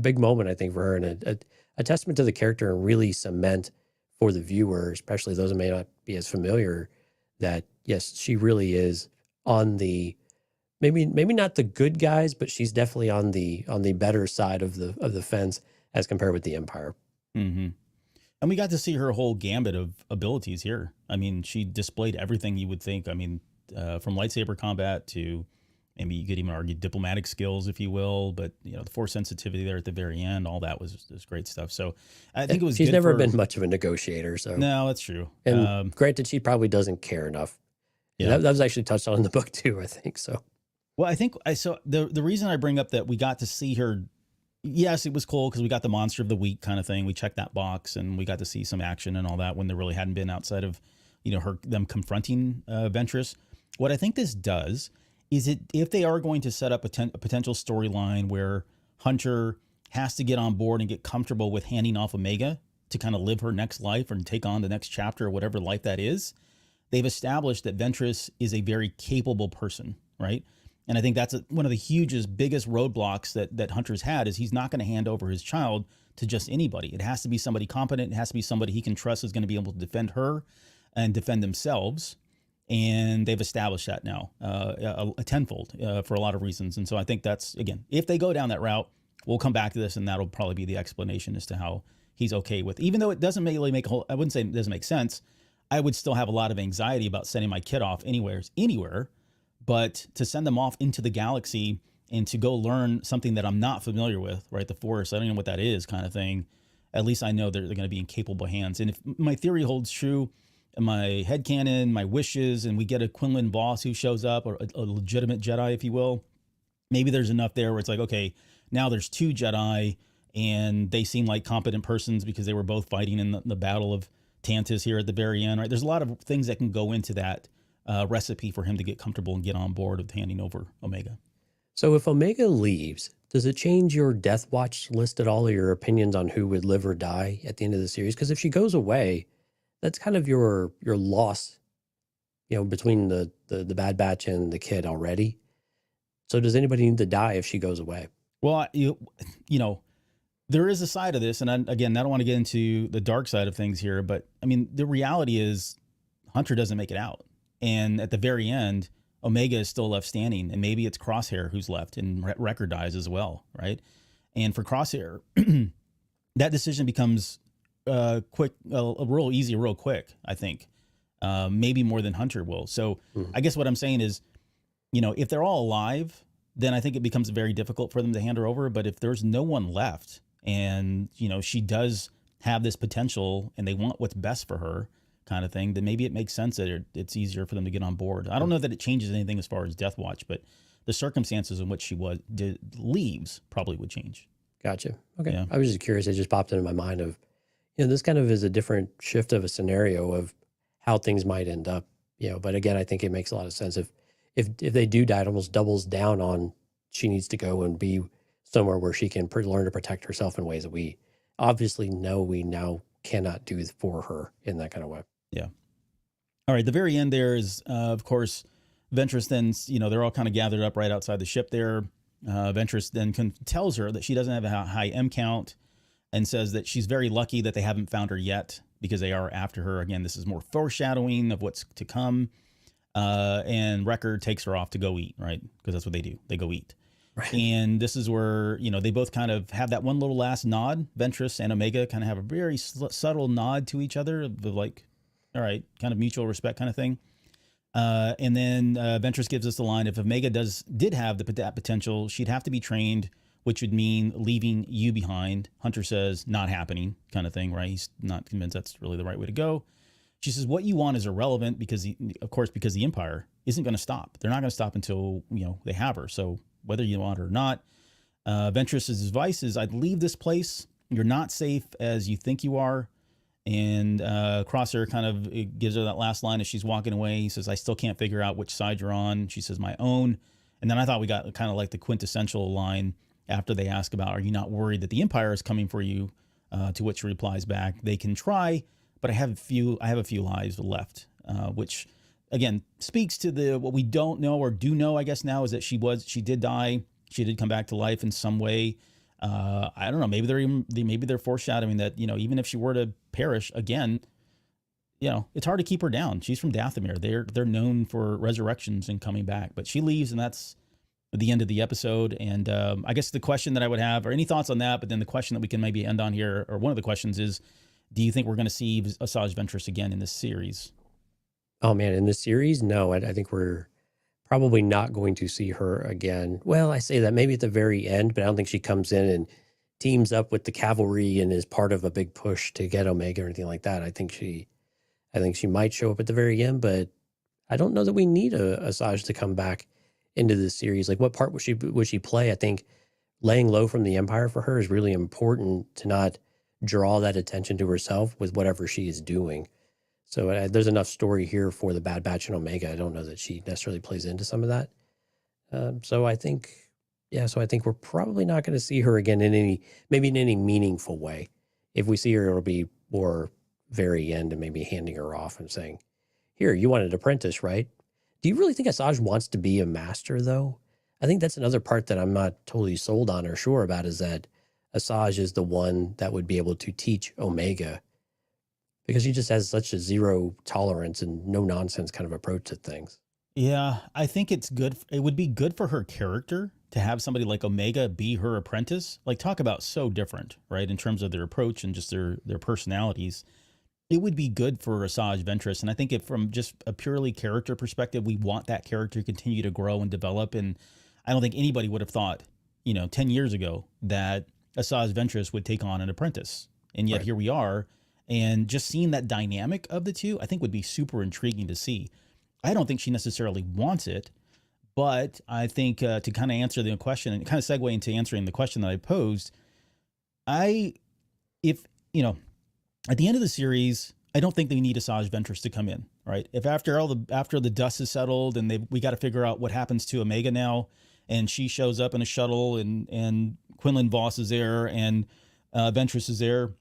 big moment, I think, for her, and a testament to the character, and really cement for the viewer, especially those who may not be as familiar, that yes, she really is on the maybe not the good guys, but she's definitely on the better side of the fence as compared with the Empire. Mm-hmm. And we got to see her whole gambit of abilities here. I mean, she displayed everything you would think. I mean, from lightsaber combat to maybe you could even argue diplomatic skills, if you will. But the force sensitivity there at the very end, all that was great stuff. So I think it was. She's never been much of a negotiator. So no, that's true. And granted, she probably doesn't care enough. Yeah, that was actually touched on in the book too, I think so. Well, I think the reason I bring up that we got to see her, yes, it was cool because we got the monster of the week kind of thing. We checked that box and we got to see some action and all that when there really hadn't been outside of, them confronting Ventress. What I think this does is if they are going to set up a potential storyline where Hunter has to get on board and get comfortable with handing off Omega to kind of live her next life or take on the next chapter or whatever life that is, they've established that Ventress is a very capable person, right? And I think that's one of the biggest roadblocks that Hunter's had is he's not going to hand over his child to just anybody. It has to be somebody competent. It has to be somebody he can trust is going to be able to defend her and defend themselves. And they've established that now a tenfold for a lot of reasons. And so I think that's, again, if they go down that route, we'll come back to this and that'll probably be the explanation as to how he's okay with, even though it doesn't really make I wouldn't say it doesn't make sense. I would still have a lot of anxiety about sending my kid off anywhere, but to send them off into the galaxy and to go learn something that I'm not familiar with, right? The Force, I don't know what that is kind of thing. At least I know they're going to be in capable hands. And if my theory holds true, my headcanon, my wishes, and we get a Quinlan Voss who shows up, or a legitimate Jedi, if you will, maybe there's enough there where it's like, okay, now there's 2 Jedi and they seem like competent persons because they were both fighting in the Battle of Tantus here at the very end, right? There's a lot of things that can go into that recipe for him to get comfortable and get on board with handing over Omega. So if Omega leaves, does it change your Death Watch list at all, or your opinions on who would live or die at the end of the series? Because if she goes away, that's kind of your loss, between the Bad Batch and the kid already. So does anybody need to die if she goes away? Well, there is a side of this, and again, I don't want to get into the dark side of things here, but I mean, the reality is Hunter doesn't make it out. And at the very end, Omega is still left standing, and maybe it's Crosshair who's left, and Wrecker dies as well, right? And for Crosshair, that decision becomes quick, real easy, real quick. I think maybe more than Hunter will. So I guess what I'm saying is, if they're all alive, then I think it becomes very difficult for them to hand her over. But if there's no one left, and she does have this potential, and they want what's best for her, kind of thing, then maybe it makes sense that it's easier for them to get on board. I don't know that it changes anything as far as Death Watch, but the circumstances in which she leaves probably would change. Gotcha. Okay. Yeah. I was just curious. It just popped into my mind of, this kind of is a different shift of a scenario of how things might end up. But again, I think it makes a lot of sense if they do die, it almost doubles down on she needs to go and be somewhere where she can learn to protect herself in ways that we obviously know we now cannot do for her in that kind of way. Yeah. All right. The very end there is, of course, Ventress then, they're all kind of gathered up right outside the ship there. Ventress then tells her that she doesn't have a high M count and says that she's very lucky that they haven't found her yet because they are after her. Again, this is more foreshadowing of what's to come. And Wrecker takes her off to go eat, right? Because that's what they do. They go eat. Right. And this is where, they both kind of have that one little last nod. Ventress and Omega kind of have a very subtle nod to each other of like, all right, kind of mutual respect kind of thing. And then Ventress gives us the line, if Omega did have that potential, she'd have to be trained, which would mean leaving you behind. Hunter says, not happening kind of thing, right? He's not convinced that's really the right way to go. She says, what you want is irrelevant because the Empire isn't going to stop. They're not going to stop until, they have her. So whether you want her or not, Ventress's advice is, I'd leave this place. You're not safe as you think you are. And Crosshair kind of gives her that last line as she's walking away. He says, I still can't figure out which side you're on. She says, my own. And then I thought we got kind of like the quintessential line after they ask about, are you not worried that the Empire is coming for you? To which she replies back, they can try, but I have a few lives left, which again speaks to what we don't know or do know, I guess now, is that she did die. She did come back to life in some way. I don't know. Maybe they're foreshadowing that, even if she were to perish again, it's hard to keep her down. She's from Dathomir. They're known for resurrections and coming back, but she leaves, and that's the end of the episode. And I guess the question that I would have, or any thoughts on that, but then the question that we can maybe end on here, or one of the questions is, do you think we're going to see Asajj Ventress again in this series? Oh man, in this series, no. I think we're probably not going to see her again. Well, I say that maybe at the very end, but I don't think she comes in and teams up with the cavalry and is part of a big push to get Omega or anything like that. I think she might show up at the very end, but I don't know that we need Asajj to come back into this series. Like, what part would she play? I think laying low from the Empire for her is really important to not draw that attention to herself with whatever she is doing. So there's enough story here for the Bad Batch and Omega. I don't know that she necessarily plays into some of that. So I think we're probably not going to see her again in any meaningful way. If we see her, it'll be more very end and maybe handing her off and saying, here, you wanted an apprentice, right? Do you really think Asajj wants to be a master, though? I think that's another part that I'm not totally sold on or sure about, is that Asajj is the one that would be able to teach Omega, because he just has such a zero tolerance and no nonsense kind of approach to things. Yeah, I think it's good. It would be good for her character to have somebody like Omega be her apprentice. Like, talk about so different, right? In terms of their approach and just their personalities. It would be good for Asajj Ventress. And I think from just a purely character perspective, we want that character to continue to grow and develop. And I don't think anybody would have thought, 10 years ago that Asajj Ventress would take on an apprentice. And yet Here we are. And just seeing that dynamic of the two, I think would be super intriguing to see. I don't think she necessarily wants it, but I think to kind of answer the question and kind of segue into answering the question that I posed, at the end of the series, I don't think they need Asajj Ventress to come in, right? If after the dust is settled and we got to figure out what happens to Omega now, and she shows up in a shuttle and Quinlan Voss is there and Ventress is there,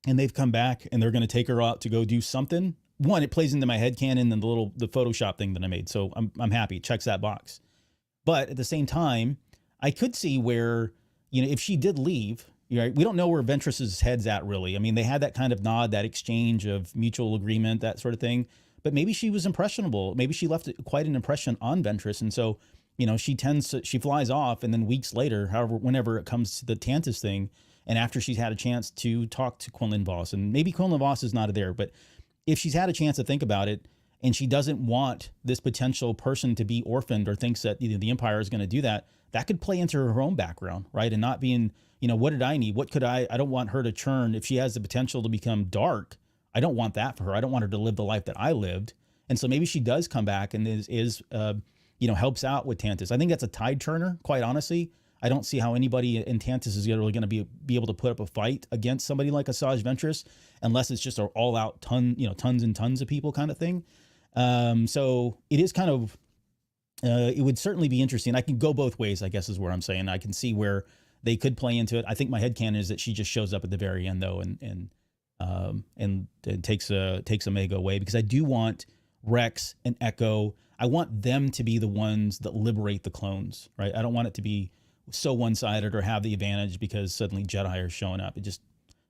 and they've come back and they're going to take her out to go do something. One, it plays into my headcanon and the Photoshop thing that I made. So I'm happy. It checks that box. But at the same time, I could see where, if she did leave, right, we don't know where Ventress's head's at really. I mean, they had that kind of nod, that exchange of mutual agreement, that sort of thing. But maybe she was impressionable. Maybe she left quite an impression on Ventress. And so, she flies off, and then weeks later, whenever it comes to the Tantus thing, and after she's had a chance to talk to Quinlan Voss, and maybe Quinlan Voss is not there, but if she's had a chance to think about it, and she doesn't want this potential person to be orphaned or thinks that the Empire is going to do that, that could play into her own background, right? And not being, what did I need? What could I don't want her to churn. If she has the potential to become dark, I don't want that for her. I don't want her to live the life that I lived. And so maybe she does come back and helps out with Tantus. I think that's a tide turner, quite honestly. I don't see how anybody in Tantus is really going to be able to put up a fight against somebody like Asajj Ventress, unless it's just an all out tons and tons of people kind of thing. So it is kind of, it would certainly be interesting. I can go both ways, I guess is where I'm saying. I can see where they could play into it. I think my headcanon is that she just shows up at the very end though, and takes Omega away, because I do want Rex and Echo. I want them to be the ones that liberate the clones, right? I don't want it to be so one-sided or have the advantage because suddenly Jedi are showing up. It just,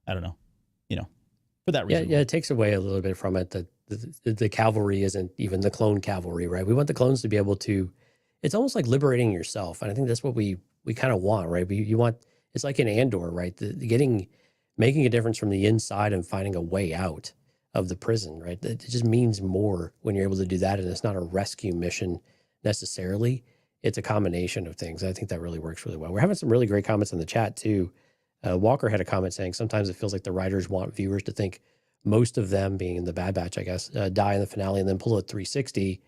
I don't know, for that reason. Yeah, it takes away a little bit from it that the cavalry isn't even the clone cavalry, right? We want the clones to be able to, it's almost like liberating yourself. And I think that's what we kind of want, right? You want, it's like in Andor, right? Making a difference from the inside and finding a way out of the prison, right? It just means more when you're able to do that. And it's not a rescue mission necessarily. It's a combination of things. I think that really works really well. We're having some really great comments in the chat too. Walker had a comment saying sometimes it feels like the writers want viewers to think most of them, being in the Bad Batch, I guess, die in the finale and then pull a 360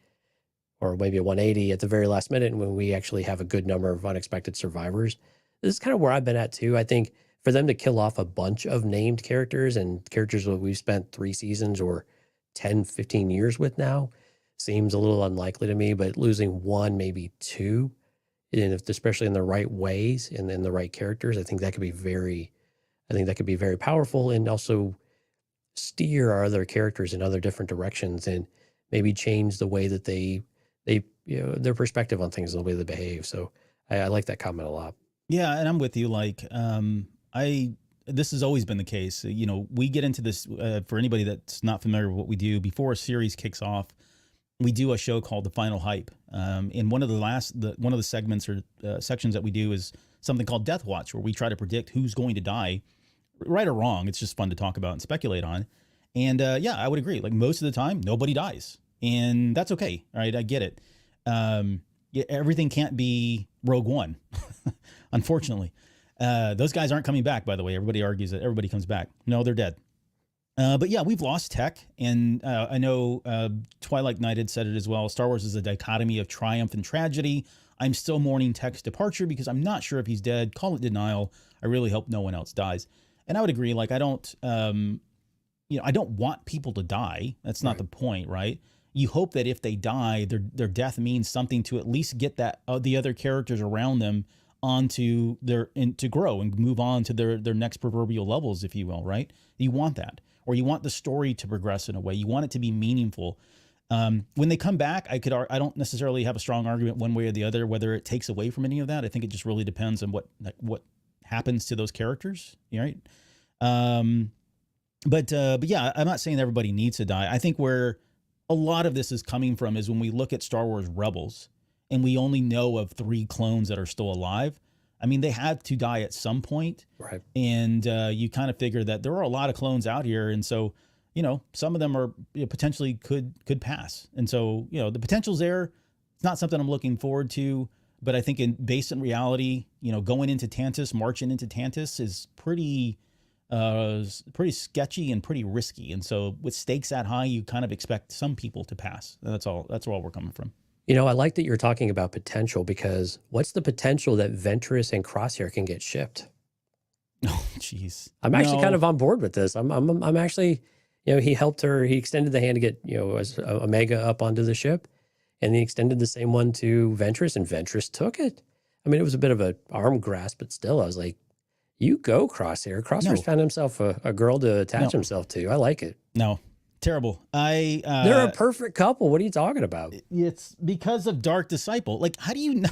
or maybe a 180 at the very last minute, and when we actually have a good number of unexpected survivors. This is kind of where I've been at too. I think for them to kill off a bunch of named characters and characters that we've spent 3 seasons or 10, 15 years with now seems a little unlikely to me, but losing 1, maybe 2, and especially in the right ways and in the right characters, I think that could be very powerful, and also steer our other characters in other different directions and maybe change the way that they their perspective on things and the way they behave. So I like that comment a lot. Yeah, and I'm with you. Like, this has always been the case. We get into this, for anybody that's not familiar with what we do, before a series kicks off, we do a show called The Final Hype. And one of the segments or sections that we do is something called Death Watch, where we try to predict who's going to die, right or wrong. It's just fun to talk about and speculate on. And I would agree. Like, most of the time, nobody dies, and that's okay. All right, I get it. Everything can't be Rogue One, unfortunately. Those guys aren't coming back, by the way. Everybody argues that everybody comes back. No, they're dead. But yeah, we've lost Tech, and I know Twilight Knight had said it as well. Star Wars is a dichotomy of triumph and tragedy. I'm still mourning Tech's departure because I'm not sure if he's dead. Call it denial. I really hope no one else dies. And I would agree. Like, I don't want people to die. That's not the point, right? You hope that if they die, their death means something to at least get that the other characters around them onto to grow and move on to their next proverbial levels, if you will, right? You want that, or you want the story to progress in a way. You want it to be meaningful. When they come back, I don't necessarily have a strong argument one way or the other whether it takes away from any of that. I think it just really depends on what happens to those characters, right? But yeah, I'm not saying everybody needs to die. I think where a lot of this is coming from is when we look at Star Wars Rebels and we only know of 3 clones that are still alive. I mean, they had to die at some point. Right. And you kind of figure that there are a lot of clones out here. And so, some of them are potentially could pass. And so, the potential's there. It's not something I'm looking forward to. But I think based in reality, going into Tantus, marching into Tantus is pretty sketchy and pretty risky. And so with stakes that high, you kind of expect some people to pass. That's all we're coming from. I like that you're talking about potential, because what's the potential that Ventress and Crosshair can get shipped? Oh, jeez. I'm actually kind of on board with this. I'm actually, he helped her. He extended the hand to get, Omega up onto the ship, and he extended the same one to Ventress, and Ventress took it. I mean, it was a bit of an arm grasp, but still, I was like, you go, Crosshair. Crosshair's found himself a girl to attach himself to. I like it. No, terrible. They're a perfect couple. What are you talking about? It's because of Dark Disciple. Like, how do you know?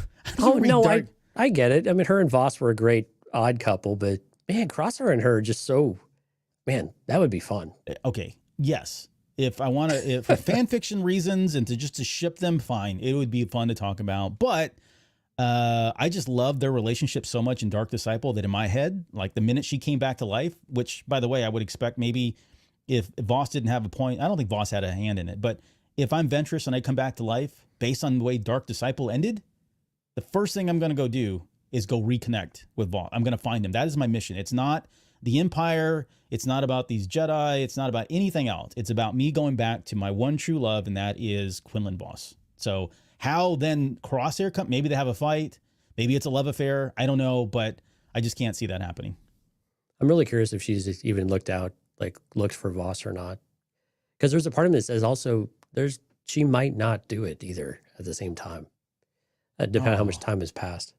I get it. I mean, her and Voss were a great odd couple, but man, Crosshair and her are just so, man, that would be fun. Okay. Yes. If I want to, for fan fiction reasons and to ship them, fine. It would be fun to talk about. But I just love their relationship so much in Dark Disciple that in my head, like the minute she came back to life, which by the way, I would expect maybe if Voss didn't have a point, I don't think Voss had a hand in it, but if I'm Ventress and I come back to life based on the way Dark Disciple ended, the first thing I'm going to go do is go reconnect with Voss. I'm going to find him. That is my mission. It's not the Empire. It's not about these Jedi. It's not about anything else. It's about me going back to my one true love, and that is Quinlan Voss. So how then Crosshair come? Maybe they have a fight. Maybe it's a love affair. I don't know, but I just can't see that happening. I'm really curious if she's even looked for Voss or not. Because there's a part of me that says also she might not do it either at the same time. Depending on how much time has passed.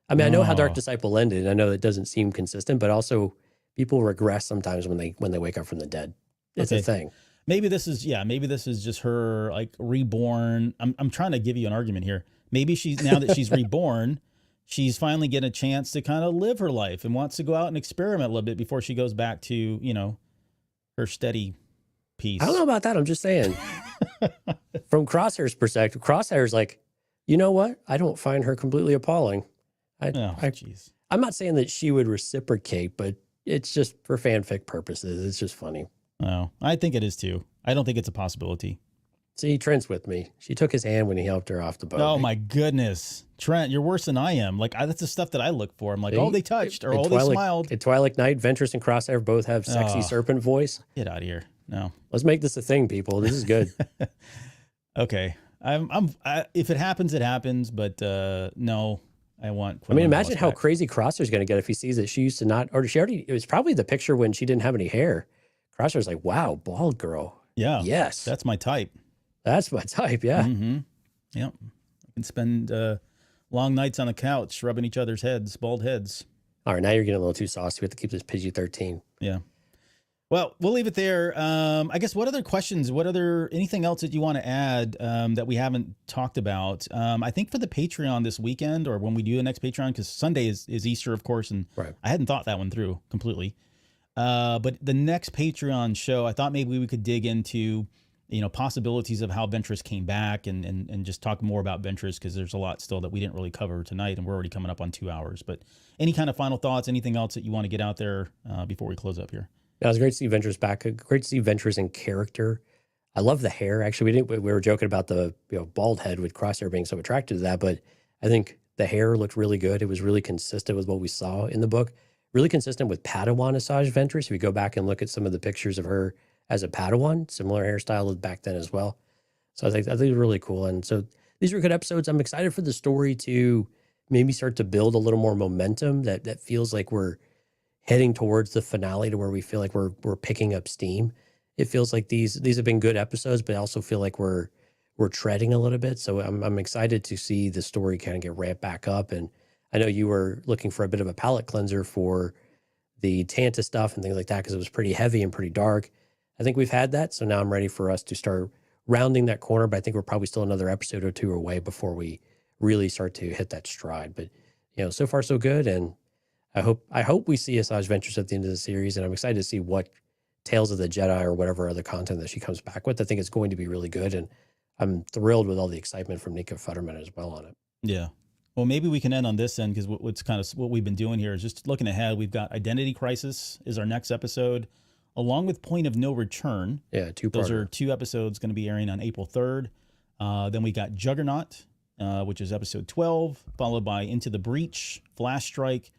I mean, I know how Dark Disciple ended. I know it doesn't seem consistent, but also people regress sometimes when they wake up from the dead. It's a thing. Maybe this is just her like reborn. I'm trying to give you an argument here. Maybe now that she's reborn, she's finally getting a chance to kind of live her life and wants to go out and experiment a little bit before she goes back to, her steady peace. I don't know about that. I'm just saying from Crosshair's perspective, Crosshair's like, you know what? I don't find her completely appalling. I'm not saying that she would reciprocate, but it's just for fanfic purposes. It's just funny. Oh, I think it is too. I don't think it's a possibility. See, Trent's with me. She took his hand when he helped her off the boat. Oh my goodness. Trent, you're worse than I am. Like that's the stuff that I look for. I'm like, they touched or they smiled. At Twilight Night, Ventress and Crosshair both have sexy serpent voice. Get out of here. No. Let's make this a thing, people. This is good. Okay. If it happens, it happens, but no. Imagine how crazy Crosshair's going to get if he sees that she used to not, or it was probably the picture when she didn't have any hair. Crosshair's like, wow, bald girl. Yeah. Yes. That's my type. That's my type. Yeah. Mm-hmm. Yep. I can spend long nights on the couch rubbing each other's heads, bald heads. All right. Now you're getting a little too saucy. We have to keep this PG-13. Yeah. Well, we'll leave it there. I guess what other questions, anything else that you want to add that we haven't talked about? I think for the Patreon this weekend or when we do the next Patreon, because Sunday is Easter, of course, and right. I hadn't thought that one through completely. But the next Patreon show, I thought maybe we could dig into, possibilities of how Ventress came back and just talk more about Ventress because there's a lot still that we didn't really cover tonight and we're already coming up on 2 hours. But any kind of final thoughts, anything else that you want to get out there before we close up here? It was great to see Ventress back. Great to see Ventress in character. I love the hair. Actually, we were joking about the bald head with Crosshair being so attracted to that, but I think the hair looked really good. It was really consistent with what we saw in the book. Really consistent with Padawan Asajj Ventress. If you go back and look at some of the pictures of her as a Padawan, similar hairstyle back then as well. So I think it was really cool. And so these were good episodes. I'm excited for the story to maybe start to build a little more momentum that feels like we're heading towards the finale to where we feel like we're picking up steam. It feels like these have been good episodes, but I also feel like we're treading a little bit. So I'm excited to see the story kind of get ramped back up. And I know you were looking for a bit of a palate cleanser for the Tanta stuff and things like that because it was pretty heavy and pretty dark. I think we've had that. So now I'm ready for us to start rounding that corner, but I think we're probably still another episode or two away before we really start to hit that stride. But, so far so good. And I hope we see Asajj Ventress at the end of the series, and I'm excited to see what Tales of the Jedi or whatever other content that she comes back with. I think it's going to be really good, and I'm thrilled with all the excitement from Nico Futterman as well on it. Yeah. Well, maybe we can end on this end because what's kind of what we've been doing here is just looking ahead. We've got Identity Crisis is our next episode, along with Point of No Return. Yeah, Those are 2 episodes going to be airing on April 3rd. Then we got Juggernaut, which is episode 12, followed by Into the Breach, Flash Strike,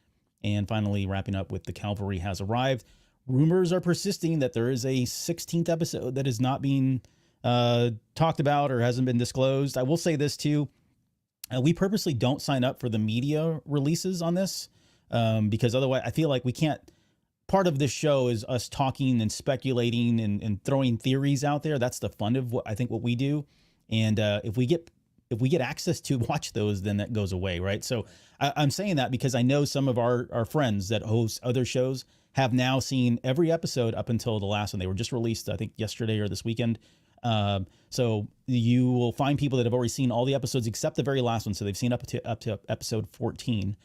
and finally wrapping up with The Cavalry Has Arrived. Rumors are persisting that there is a 16th episode that is not being talked about or hasn't been disclosed. I will say this too. We purposely don't sign up for the media releases on this because otherwise I feel like we can't. Part of this show is us talking and speculating and throwing theories out there. That's the fun of what we do. And if we get access to watch those, then that goes away, right? So I'm saying that because I know some of our friends that host other shows have now seen every episode up until the last one. They were just released, I think, yesterday or this weekend. So you will find people that have already seen all the episodes except the very last one. So they've seen up to episode 14.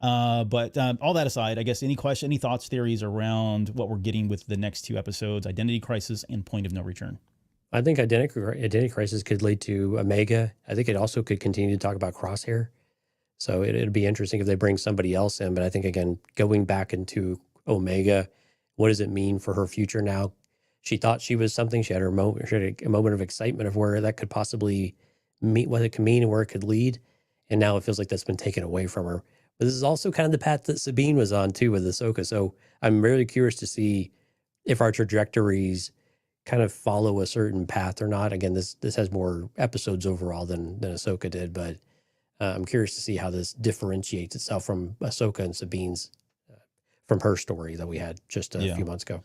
But all that aside, I guess any thoughts, theories around what we're getting with the next 2 episodes, Identity Crisis and Point of No Return? I think Identity Crisis could lead to Omega. I think it also could continue to talk about Crosshair. So it'd be interesting if they bring somebody else in. But I think, again, going back into Omega, what does it mean for her future now? She thought she was something. She had her moment. She had a moment of excitement of where that could possibly meet, what it could mean and where it could lead. And now it feels like that's been taken away from her. But this is also kind of the path that Sabine was on too with Ahsoka. So I'm really curious to see if our trajectories kind of follow a certain path or not. Again, this has more episodes overall than Ahsoka did, but I'm curious to see how this differentiates itself from Ahsoka and Sabine's, from her story that we had just a few months ago.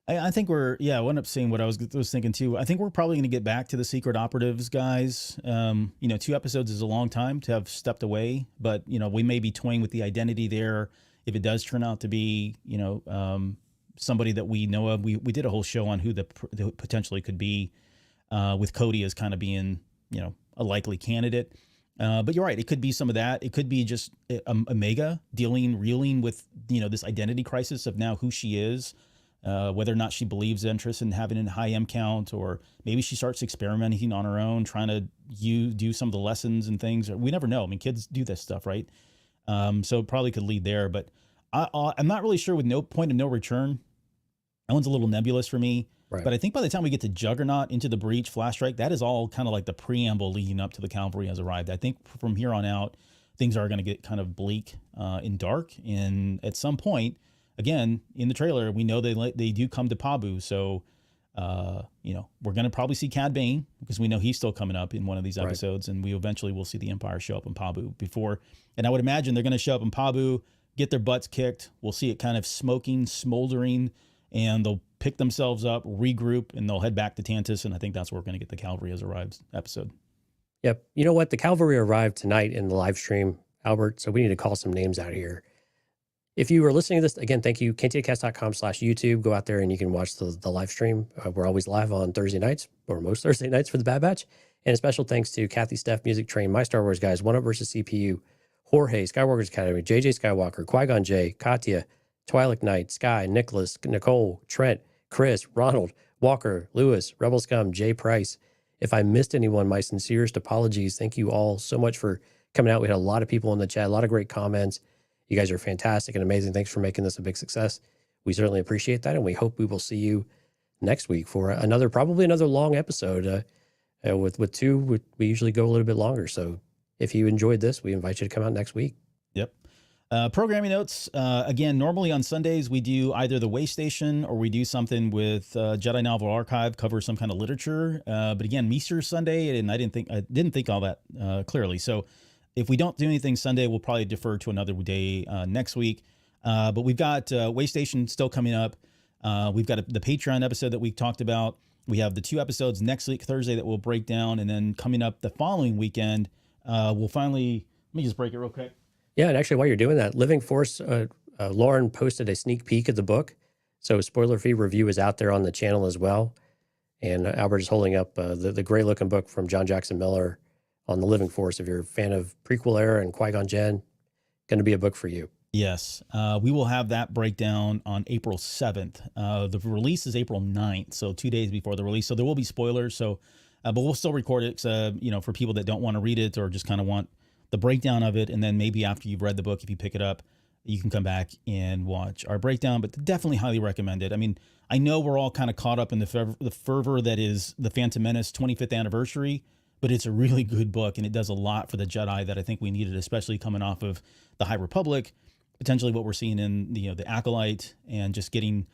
I think I wound up saying what I was thinking too. I think we're probably going to get back to the secret operatives guys. 2 episodes is a long time to have stepped away, but we may be toying with the identity there. If it does turn out to be, somebody that we know of, we did a whole show on who the potentially could be, with Cody as kind of being, a likely candidate. But you're right. It could be some of that. It could be just Omega reeling with, this identity crisis of now who she is. Whether or not she believes Ventress and having a high M count, or maybe she starts experimenting on her own, trying to do some of the lessons and things. We never know. I mean, kids do this stuff, right? So it probably could lead there, but I'm not really sure with no point of no return. That one's a little nebulous for me. Right. But I think by the time we get to Juggernaut, Into the Breach, Flash Strike, that is all kind of like the preamble leading up to the Cavalry has arrived. I think from here on out, things are going to get kind of bleak and dark. And at some point, again, in the trailer, we know they do come to Pabu. So, we're going to probably see Cad Bane, because we know he's still coming up in one of these episodes. Right. And we eventually will see the Empire show up in Pabu before. And I would imagine they're going to show up in Pabu, get their butts kicked. We'll see it kind of smoking, smoldering, and they'll pick themselves up, regroup, and they'll head back to Tantus. And I think that's where we're going to get the Cavalry Has Arrived episode. Yep. You know what? The Cavalry arrived tonight in the live stream, Albert. So we need to call some names out here. If you were listening to this, again, thank you. CantinaCast.com/YouTube. Go out there and you can watch the live stream. We're always live on Thursday nights, or most Thursday nights, for the Bad Batch. And a special thanks to Kathy, Steph, Music Train, My Star Wars Guys, One Up versus CPU, Jorge, Skywalker's Academy, JJ Skywalker, Qui-Gon J, Katya, Twilight Knight, Sky, Nicholas, Nicole, Trent, Chris, Ronald, Walker, Lewis, Rebel Scum, Jay Price. If I missed anyone, my sincerest apologies. Thank you all so much for coming out. We had a lot of people in the chat, a lot of great comments. You guys are fantastic and amazing. Thanks for making this a big success. We certainly appreciate that, and we hope we will see you next week for probably another long episode. With 2, we usually go a little bit longer. So if you enjoyed this, we invite you to come out next week. Yep. Programming notes. Again, normally on Sundays, we do either the Way Station or we do something with Jedi Novel Archive, cover some kind of literature. But again, Meester Sunday, and I didn't think all that clearly. So if we don't do anything Sunday, we'll probably defer to another day next week. But we've got Way Station still coming up. We've got the Patreon episode that we talked about. We have the 2 episodes next week, Thursday, that we'll break down. And then coming up the following weekend, we'll finally, let me just break it real quick. Yeah, and actually while you're doing that, Living Force, Lauren posted a sneak peek of the book. So spoiler-free review is out there on the channel as well. And Albert is holding up the great-looking book from John Jackson Miller on the Living Force. If you're a fan of prequel era and Qui-Gon Jinn, going to be a book for you. Yes. We will have that breakdown on April 7th. The release is April 9th, so 2 days before the release. So there will be spoilers. So, but we'll still record it, for people that don't want to read it or just kind of want the breakdown of it. And then maybe after you've read the book, if you pick it up, you can come back and watch our breakdown, but definitely highly recommend it. I mean, I know we're all kind of caught up in the fervor that is the Phantom Menace 25th anniversary, but it's a really good book, and it does a lot for the Jedi that I think we needed, especially coming off of the High Republic, potentially what we're seeing in the Acolyte, and just getting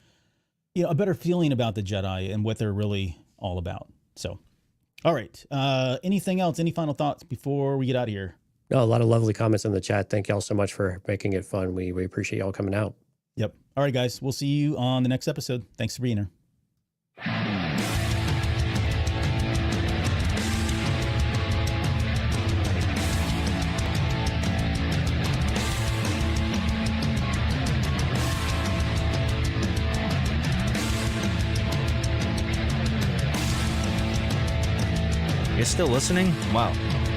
a better feeling about the Jedi and what they're really all about. So, all right. Anything else? Any final thoughts before we get out of here? No, a lot of lovely comments in the chat. Thank y'all so much for making it fun. We appreciate y'all coming out. Yep. All right, guys. We'll see you on the next episode. Thanks for being here. You're still listening? Wow.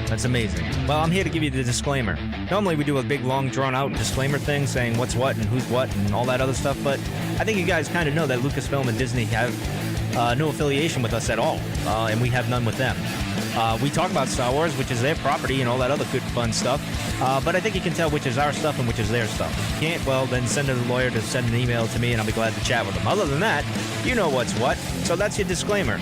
That's amazing. Well, I'm here to give you the disclaimer. Normally we do a big, long, drawn-out disclaimer thing saying what's what and who's what and all that other stuff, but I think you guys kind of know that Lucasfilm and Disney have no affiliation with us at all, and we have none with them. We talk about Star Wars, which is their property and all that other good fun stuff. But I think you can tell which is our stuff and which is their stuff. If you can't, well, then send a lawyer to send an email to me and I'll be glad to chat with them. Other than that, you know what's what. So that's your disclaimer.